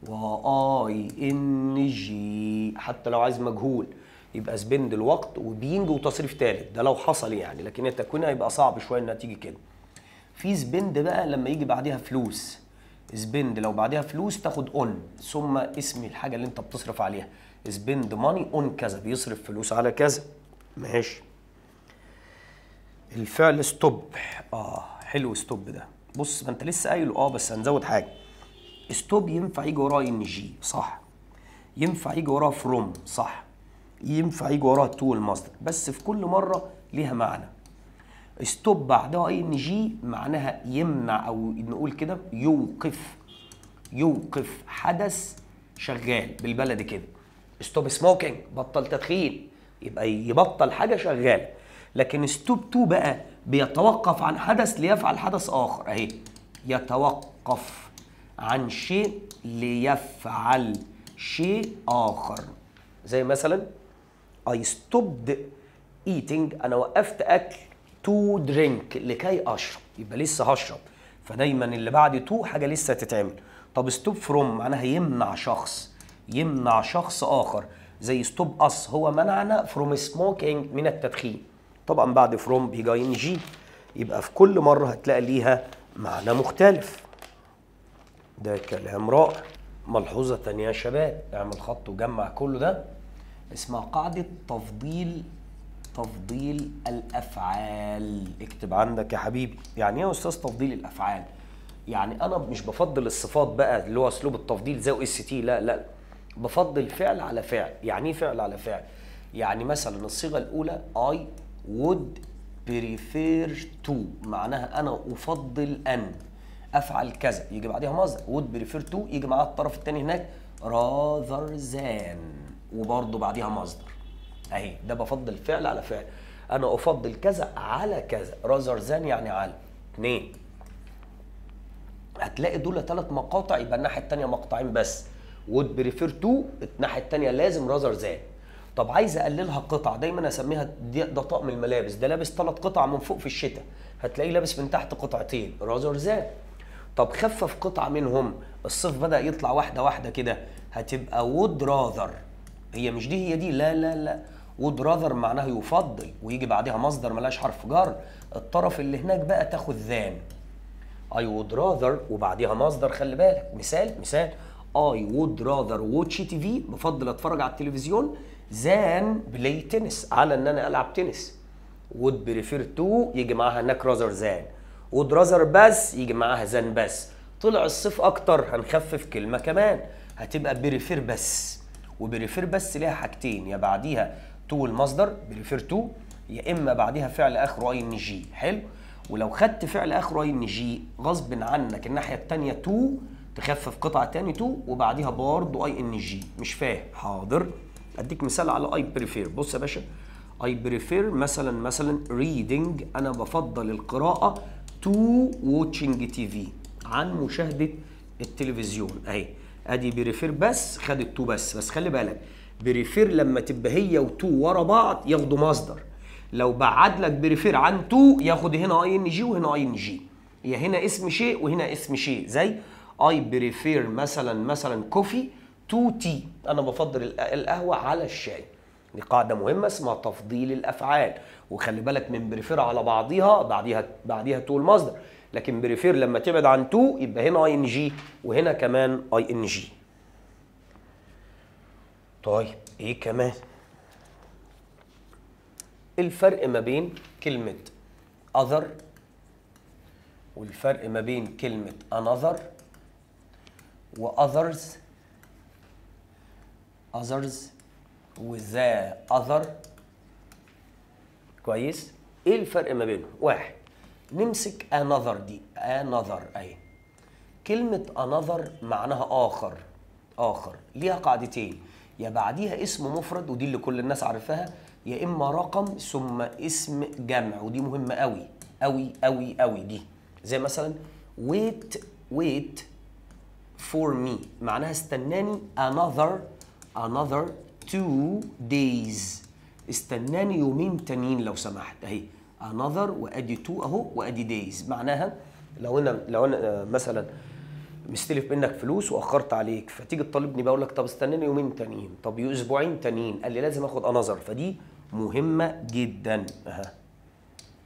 واي ان جي، حتى لو عايز مجهول يبقى سبند الوقت وبينج وتصريف ثالث، ده لو حصل يعني، لكن التكوين هيبقى صعب شويه انها تيجي كده. في سبند بقى لما يجي بعدها فلوس، سبند لو بعدها فلوس تاخد اون ثم اسم الحاجه اللي انت بتصرف عليها، سبند ماني اون كذا، بيصرف فلوس على كذا. ماشي. الفعل ستوب، حلو ستوب ده. بص ما انت لسه قايله بس هنزود حاجه. ستوب ينفع يجي وراه ان جي، صح، ينفع يجي وراه فروم، صح، ينفع يجي وراه تو المصدر، بس في كل مره ليها معنى. ستوب بعدها اي ان جي معناها يمنع، او نقول كده يوقف، يوقف حدث شغال بالبلدي كده. ستوب سموكينج، بطل تدخين، يبقى يبطل حاجه شغاله. لكن ستوب تو بقى بيتوقف عن حدث ليفعل حدث آخر أهي، يتوقف عن شيء ليفعل شيء آخر. زي مثلا I stopped eating، أنا وقفت أكل to drink لكي أشرب، يبقى لسه هشرب، فدايما اللي بعد to حاجة لسه تتعمل. طب stop from معناها يمنع شخص، يمنع شخص آخر، زي stop us هو منعنا from smoking من التدخين. طبعا بعد from بيجي ing، يبقى في كل مرة هتلاقي ليها معنى مختلف. ده كلام رائع. ملحوظة تانية يا شباب، اعمل خط وجمع كله ده، اسمها قاعدة تفضيل الأفعال. اكتب عندك يا حبيبي، يعني ايه يا أستاذ تفضيل الأفعال؟ يعني أنا مش بفضل الصفات بقى اللي هو أسلوب التفضيل زي اس تي، لا لا، بفضل فعل على فعل. يعني ايه فعل على فعل؟ يعني مثلا الصيغة الأولى I would prefer to، معناها أنا أفضل أن أفعل كذا، يجي بعدها مصدر would prefer to، يجي معاها الطرف الثاني هناك rather than، وبرضه بعدها مصدر اهي. ده بفضل فعل على فعل، انا افضل كذا على كذا، rather than يعني على. 2 هتلاقي دول 3 مقاطع، يبقى الناحيه الثانيه مقطعين بس، would prefer to، الناحيه الثانيه لازم rather than. طب عايز اقللها قطع، دايما اسميها ده طقم الملابس، ده لابس 3 قطع من فوق في الشتاء، هتلاقيه لابس من تحت قطعتين، rather than. طب خفف قطعه منهم، الصيف بدأ يطلع واحده واحده كده، هتبقى would rather. هي مش هي دي، لا لا لا، would rather معناها يفضل، ويجي بعدها مصدر ملاش حرف جر، الطرف اللي هناك بقى تاخد than. I would rather وبعدها مصدر، خلي بالك. مثال I would rather watch TV، بفضل اتفرج على التلفزيون، than play tennis، على ان انا العب تنس. would prefer to يجي معاها هناك rather than. would rather بس يجي معاها than بس. طلع الصيف اكتر، هنخفف كلمه كمان، هتبقى prefer بس. وبريفير بس ليها حاجتين، يا بعديها تو المصدر بريفير تو، يا اما بعديها فعل اخره اي ان جي. حلو. ولو خدت فعل اخره اي ان جي غصب عنك الناحيه الثانيه تو، تخفف قطعه تاني تو وبعديها برضه اي ان جي. مش فاهم؟ حاضر، اديك مثال على اي بريفير. بص يا باشا، اي بريفير مثلا ريدنج، انا بفضل القراءه، تو واتشنج تي في، عن مشاهده التلفزيون. اهي ادي بريفير بس خدت تو بس خلي بالك، بريفير لما تبقى هي وتو ورا بعض ياخدوا مصدر، لو بعد لك بريفير عن تو ياخد هنا اي ان جي وهنا اي ان جي، هي هنا اسم شيء وهنا اسم شيء. زي اي بريفير مثلا كوفي تو تي، انا بفضل القهوه على الشاي. دي قاعده مهمه اسمها تفضيل الافعال. وخلي بالك من بريفير على بعضيها بعديها تو المصدر، لكن بريفير لما تبعد عن تو يبقى هنا اي ان جي وهنا كمان اي ان جي. طيب ايه كمان؟ الفرق ما بين كلمة other والفرق ما بين كلمة another و others وذا other. كويس؟ ايه الفرق ما بينهم؟ واحد، نمسك another دي، another اهي. كلمة another معناها آخر، ليها قاعدتين، يا بعديها اسم مفرد ودي اللي كل الناس عارفاها، يا إما رقم ثم اسم جمع، ودي مهمة قوي قوي قوي قوي دي. زي مثلا wait for me، معناها استناني another 2 days، استناني يومين تانيين لو سمحت. اهي another وادي 2 اهو وادي days، معناها لو انا مثلا مستلف منك فلوس واخرت عليك، فتيجي تطالبني بقول لك طب استناني يومين تانيين، طب اسبوعين تانيين، قال لي لازم اخد انظر، فدي مهمه جدا اها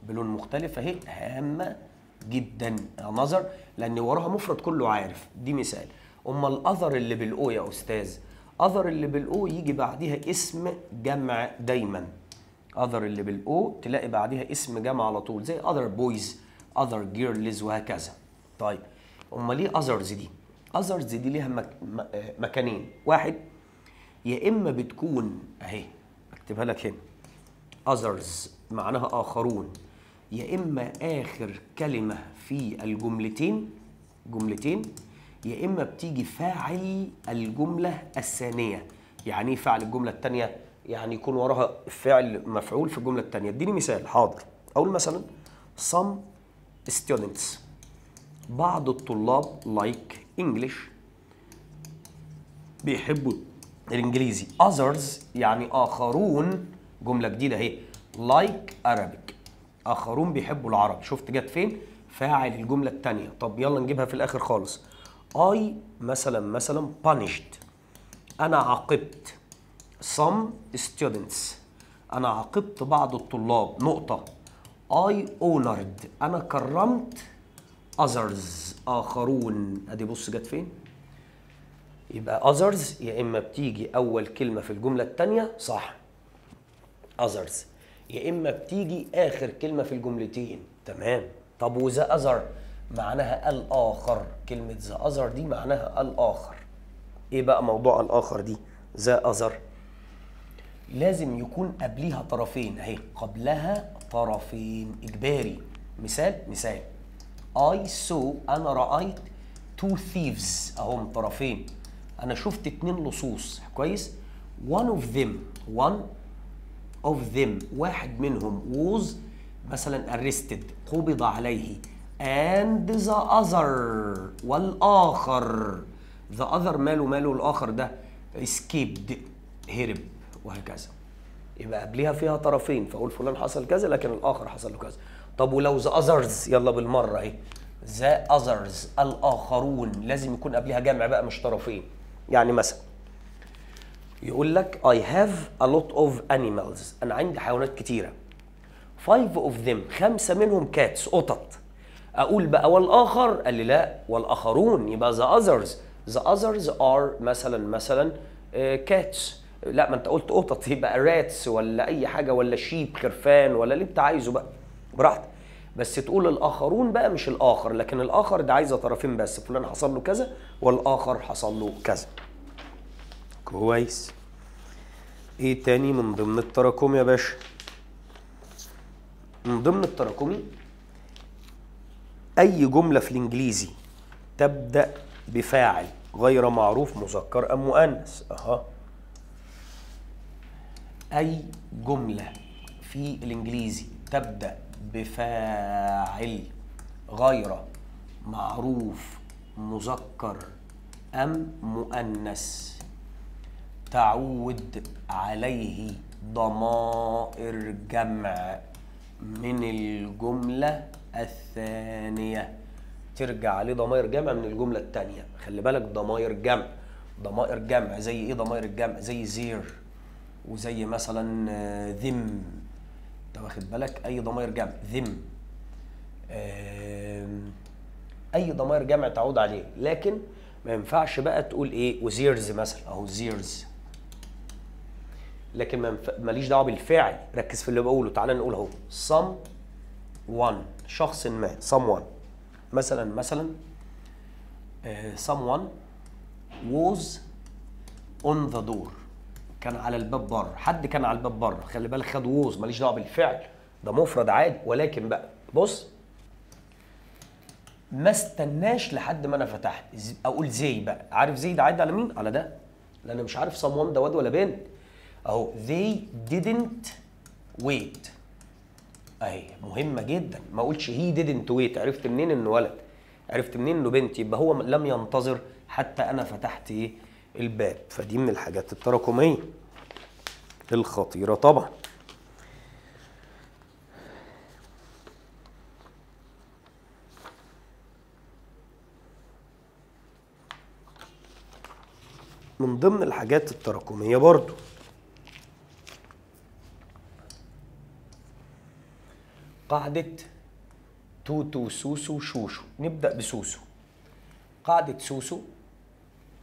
بلون مختلف اهي، هامه جدا نظر، لان وراها مفرد كله عارف. دي مثال. اما الاذر اللي بالاو يا استاذ، اذر اللي بالاو يجي بعديها اسم جمع دايما، اذر اللي بالاو تلاقي بعديها اسم جمع على طول، زي other boys other girls وهكذا. طيب امال ليه others دي؟ others دي ليها مكانين، واحد يا اما بتكون اهي اكتبها لك هنا others معناها اخرون، يا اما اخر كلمه في الجملتين يا اما بتيجي فاعل الجمله الثانيه. يعني ايه فاعل الجمله الثانيه؟ يعني يكون وراها فعل مفعول في الجملة التانية. اديني مثال. حاضر. أقول مثلا some students، بعض الطلاب like English، بيحبوا الإنجليزي. others يعني آخرون، جملة جديدة اهي، like Arabic، آخرون بيحبوا العربي. شفت جت فين؟ فاعل الجملة التانية. طب يلا نجيبها في الآخر خالص. I مثلا punished، أنا عاقبت some students، أنا عاقبت بعض الطلاب نقطة. I honored، أنا كرمت others، آخرون. أدي بص جت فين؟ يبقى others يا إما بتيجي أول كلمة في الجملة التانية صح others، يا إما بتيجي آخر كلمة في الجملتين. تمام. طب وذا other معناها الآخر، كلمة ذا other دي معناها الآخر. إيه بقى موضوع الآخر دي؟ ذا other لازم يكون قبليها طرفين اهي، قبلها طرفين إجباري. مثال I saw، أنا رأيت two thieves أهم طرفين، أنا شفت 2 لصوص. كويس. one of them واحد منهم was مثلا arrested، قبض عليه. and the other والآخر، the other ماله الآخر ده escaped، هرب، وهكذا. يبقى قبلها فيها طرفين، فأقول فلان حصل كذا لكن الآخر حصل له كذا. طب ولو the others، يلا بالمرة اهي، the others الآخرون، لازم يكون قبلها جمع بقى مش طرفين. يعني مثلا يقول لك I have a lot of animals، أنا عندي حيوانات كتيرة. 5 of them، 5 منهم cats، قطط. أقول بقى والآخر، قال لي لا والآخرون، يبقى the others are مثلا cats. لا ما انت قلت قطط، يبقى راتس ولا اي حاجه، ولا شيب، خرفان، ولا اللي انت عايزه بقى براحتك. بس تقول الاخرون بقى مش الاخر، لكن الاخر ده عايزه طرفين بس، فلان حصل له كذا والاخر حصل له كذا. كويس. ايه تاني من ضمن التراكمي يا باشا؟ من ضمن التراكمي اي جمله في الانجليزي تبدا بفاعل غير معروف مذكر ام مؤنث. أي جملة في الإنجليزي تبدأ بفاعل غير معروف مذكر أم مؤنث تعود عليه ضمائر جمع من الجملة الثانية، ترجع عليه ضمائر جمع من الجملة الثانية. خلي بالك ضمائر جمع زي إيه؟ ضمائر الجمع زي زير، وزي مثلا ذم. انت واخد بالك؟ اي ضمائر جمع، ذم، اي ضمائر جمع تعود عليه. لكن ما ينفعش بقى تقول ايه وزيرز مثلا، اهو زيرز، لكن ماليش دعوه بالفعل. ركز في اللي بقوله. تعالى نقول اهو someone، شخص ما، someone مثلا someone was on the door، كان على الباب بره، حد كان على الباب بره. خلي بالك خد ووز، ماليش دعوه بالفعل، ده مفرد عادي. ولكن بقى بص، ما استناش لحد ما انا فتحت، اقول زي بقى. عارف زي ده عادي على مين؟ على ده، لان مش عارف someone ده واد ولا بنت. اهو they didn't wait، اهي مهمه جدا. ما اقولش he didn't wait، عرفت منين انه ولد؟ عرفت منين انه بنت؟ يبقى هو لم ينتظر حتى انا فتحت ايه؟ الباب. فدي من الحاجات التراكميه الخطيره طبعا. من ضمن الحاجات التراكميه برضو قاعده توتو سوسو شوشو. نبدا بسوسو. قاعده سوسو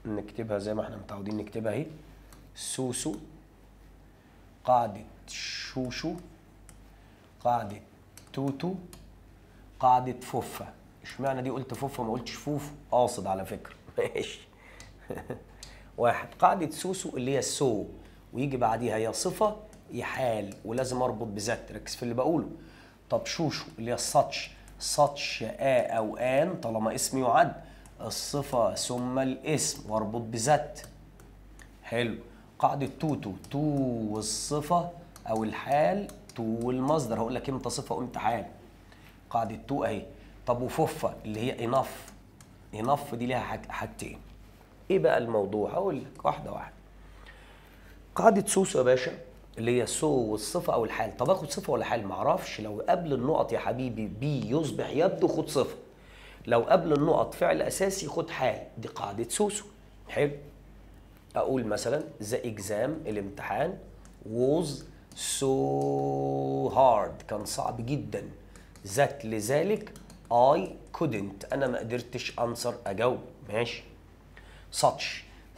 نكتبها زي ما احنا متعودين نكتبها اهي، سوسو، قاعدة شوشو، قاعدة توتو، قاعدة فوفة. اشمعنى دي قلت فوفة ما قلتش فوفو؟ قاصد على فكرة. ماشي. واحد، قاعدة سوسو اللي هي السو، ويجي بعديها يا صفة يا حال، ولازم اربط بذات. ركز في اللي بقوله. طب شوشو اللي هي الساتش، ساتش او ان طالما اسم يعد الصفة ثم الاسم واربط بذات. حلو. قاعدة تو والصفة أو الحال، تو والمصدر. هقول لك إمتى صفة وإمتى حال. قاعدة تو أهي. طب وفوفة اللي هي إنف. إنف دي ليها حاجتين. إيه بقى الموضوع؟ هقول لك واحدة واحدة. قاعدة سوسو يا باشا اللي هي سو والصفة أو الحال. طب آخد صفة ولا حال؟ معرفش. لو قبل النقط يا حبيبي بي يصبح يبدو خد صفة. لو قبل النقط فعل أساسي خد حال. دي قاعدة سوسو. حلو. أقول مثلا the exam الامتحان was so hard كان صعب جدا. ذات لذلك I couldn't أنا ما قدرتش answer أجاوب. ماشي.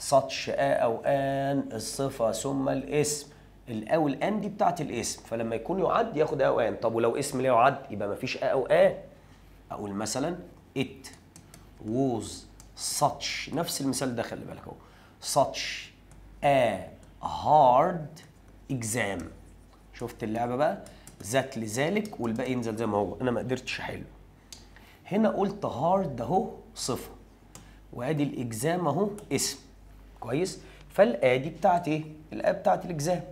such أو آن الصفة ثم الاسم. الأو الآن دي بتاعت الاسم، فلما يكون يعد ياخد أو آن. طب ولو اسم لا يعد يبقى مفيش أو آن. أقول مثلا it was such نفس المثال ده خلي بالك اهو. such a hard exam. شفت اللعبة بقى؟ ذات لذلك والباقي ينزل زي ما هو. أنا ما قدرتش أحله. هنا قلت hard أهو صفة وأدي الإجزام أهو اسم. كويس؟ فالآ دي بتاعت إيه؟ الآ بتاعت الإجزام.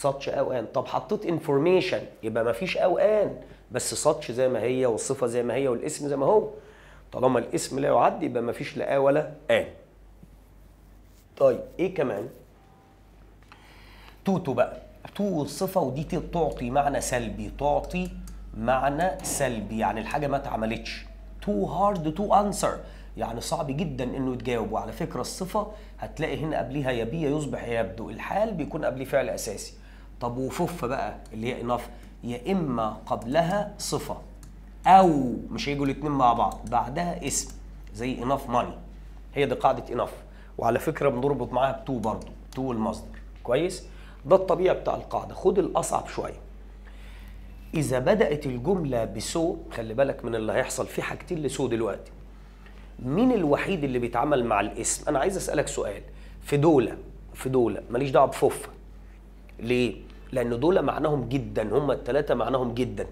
such أو آن. طب حطيت information يبقى مفيش أو آن، بس such زي ما هي والصفة زي ما هي والاسم زي ما هو. طالما الاسم لا يعد يبقى مفيش لا آ ولا آن. طيب ايه كمان؟ تو بقى. تو والصفة ودي تعطي معنى سلبي. تعطي معنى سلبي يعني الحاجة ما اتعملتش. too hard to answer يعني صعب جدا انه يتجاوب. وعلى فكرة الصفة هتلاقي هنا قبليها يبي يصبح يبدو. الحال بيكون قبليه فعل اساسي. طب وفف بقى اللي هي enough يا اما قبلها صفة او مش هيجوا الاتنين مع بعض بعدها اسم زي enough money. هي دي قاعدة enough. وعلى فكرة بنربط معاها بتو برضو. تو المصدر. كويس؟ ده الطبيعي بتاع القاعدة. خد الأصعب شوية. إذا بدأت الجملة بسو خلي بالك من اللي هيحصل. في حاجتين لسو دلوقتي. مين الوحيد اللي بيتعامل مع الاسم؟ أنا عايز أسألك سؤال. في دولة ماليش دعوة بفوفة. ليه؟ لأن دولة معناهم جدا. هم الثلاثة معناهم جدا.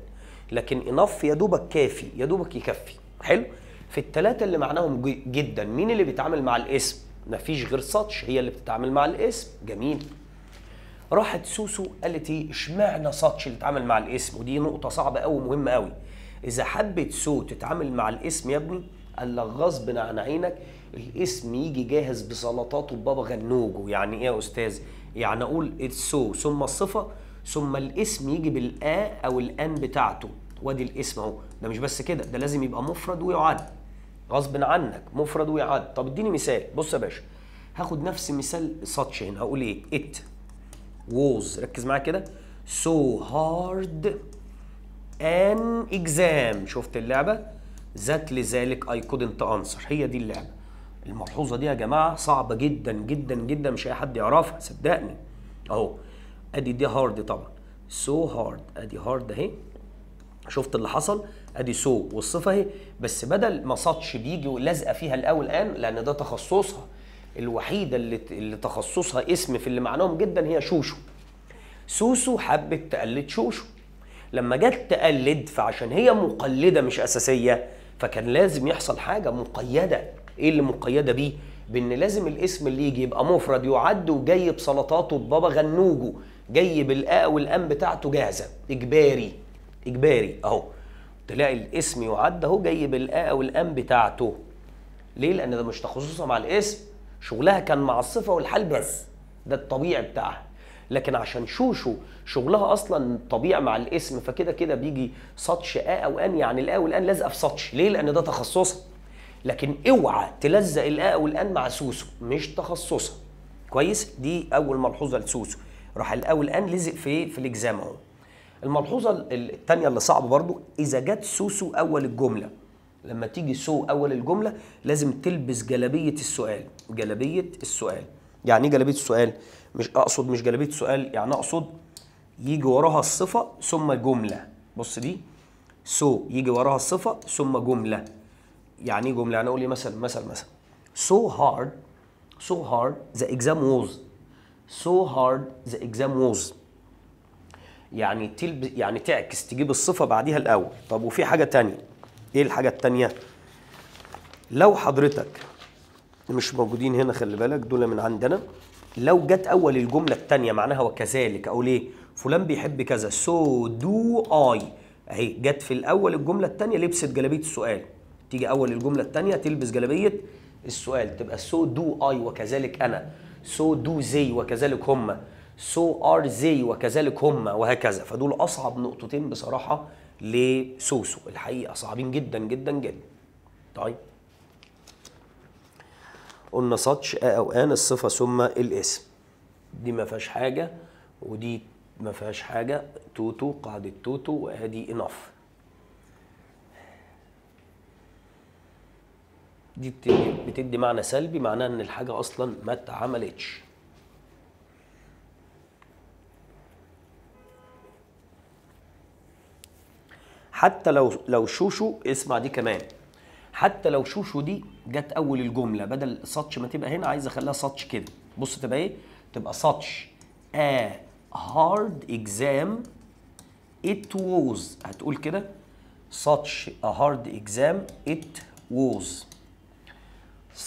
لكن إنف يا دوبك كافي يا دوبك يكفي. حلو؟ في الثلاثة اللي معناهم جدا مين اللي بيتعامل مع الاسم؟ مفيش غير ساتش هي اللي بتتعامل مع الاسم. جميل. راحت سوسو قالت ايه؟ اشمعنى ساتش اللي تتعامل مع الاسم؟ ودي نقطة صعبة قوي مهمة قوي. إذا حبت سو تتعامل مع الاسم يا ابني قال لك غصب عن عينك الاسم يجي جاهز بسلطاته ببابا غنوجه. يعني ايه يا أستاذ؟ يعني أقول السو ثم الصفة ثم الاسم يجي بالآ أو الآن بتاعته. وادي الاسم أهو. ده مش بس كده، ده لازم يبقى مفرد ويعد. غصب عنك مفرد ويعد. طب اديني مثال. بص يا باشا هاخد نفس مثال ساتش هنا. هقول ايه؟ it was ركز معايا كده so hard an exam. شفت اللعبة؟ ذات لذلك I couldn't answer. هي دي اللعبة. الملحوظة دي يا جماعة صعبة جدا جدا جدا مش أي حد يعرفها صدقني. أهو أدي دي hard طبعا. so hard أدي hard أهي. شفت اللي حصل؟ ادي سو والصفه اهي. بس بدل ما ساتش بيجي ولازقه فيها الاول الان لان ده تخصصها. الوحيده اللي تخصصها اسم في اللي معناهم جدا هي شوشو. سوسو حبت تقلد شوشو. لما جت تقلد فعشان هي مقلده مش اساسيه فكان لازم يحصل حاجه مقيده. ايه اللي مقيده بيه؟ بان لازم الاسم اللي يجي يبقى مفرد يعد وجاي بسلطاته ببابا غنوجه. جاي بالاء والان بتاعته جاهزه. اجباري اهو. تلاقي الاسم يعد اهو جاي بالاء والان بتاعته. ليه؟ لان ده مش تخصصها مع الاسم. شغلها كان مع الصفه والحال بس. ده الطبيعي بتاعها. لكن عشان شوشو شغلها اصلا طبيعي مع الاسم فكده كده بيجي ساتش او ان. يعني الاء والان لازقه في ساتش. ليه؟ لان ده تخصصها. لكن اوعى تلزق الاء والان مع سوسو مش تخصصها. كويس؟ دي اول ملحوظه لسوسو. راح الاء والان لزق في الاجزام اهو. الملحوظه الثانيه اللي صعبه برضو اذا جت سوسو اول الجمله. لما تيجي سو اول الجمله لازم تلبس جلابيه السؤال. جلابيه السؤال يعني ايه جلابيه السؤال؟ مش جلابيه السؤال، يعني اقصد يجي وراها الصفه ثم جمله. بص دي سو يجي وراها الصفه ثم جمله. يعني ايه جمله؟ يعني اقول لي مثلا so hard the exam was. so hard the exam was يعني تعكس تجيب الصفه بعديها الاول. طب وفي حاجه تانية. ايه الحاجه التانية؟ لو حضرتك مش موجودين هنا خلي بالك دول من عندنا. لو جت اول الجمله الثانيه معناها وكذلك، اقول ايه؟ فلان بيحب كذا، سو دو اي. اهي جت في الاول الجمله الثانيه لبست جلابيه السؤال. تيجي اول الجمله الثانيه تلبس جلابيه السؤال، تبقى سو دو اي وكذلك انا، سو دو زي وكذلك هم، سو ار زي وكذلك هم، وهكذا. فدول اصعب نقطتين بصراحه لسوسو، الحقيقه صعبين جدا جدا جدا. طيب قلنا ساتش او ان الصفه ثم الاسم، دي ما فيهاش حاجه ودي ما فيهاش حاجه. توتو، قاعده توتو، وادي انف. دي بتدي معنى سلبي، معناها ان الحاجه اصلا ما اتعملتش. حتى لو شوشو، اسمع دي كمان، حتى لو شوشو دي جت اول الجمله بدل ساتش ما تبقى هنا، عايز اخليها ساتش كده. بص تبقى ايه؟ تبقى ساتش a hard exam it was. هتقول كده such a hard exam it was.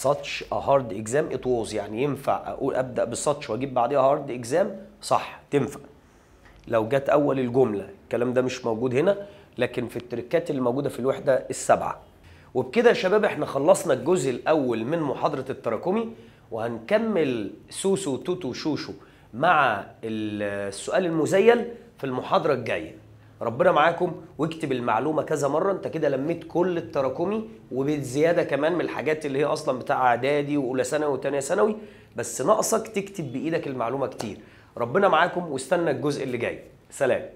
such a hard exam it was، يعني ينفع اقول ابدا بساتش واجيب بعديها hard exam؟ صح، تنفع لو جت اول الجمله. الكلام ده مش موجود هنا، لكن في التركات اللي موجوده في الوحده السبعه. وبكده يا شباب احنا خلصنا الجزء الاول من محاضره التراكمي، وهنكمل سوسو توتو شوشو مع السؤال المزيل في المحاضره الجايه. ربنا معاكم، واكتب المعلومه كذا مره. انت كده لميت كل التراكمي وبالزياده كمان من الحاجات اللي هي اصلا بتاع اعدادي واولى ثانوي وثانيه ثانوي، بس ناقصك تكتب بايدك المعلومه كتير. ربنا معاكم، واستنى الجزء اللي جاي. سلام.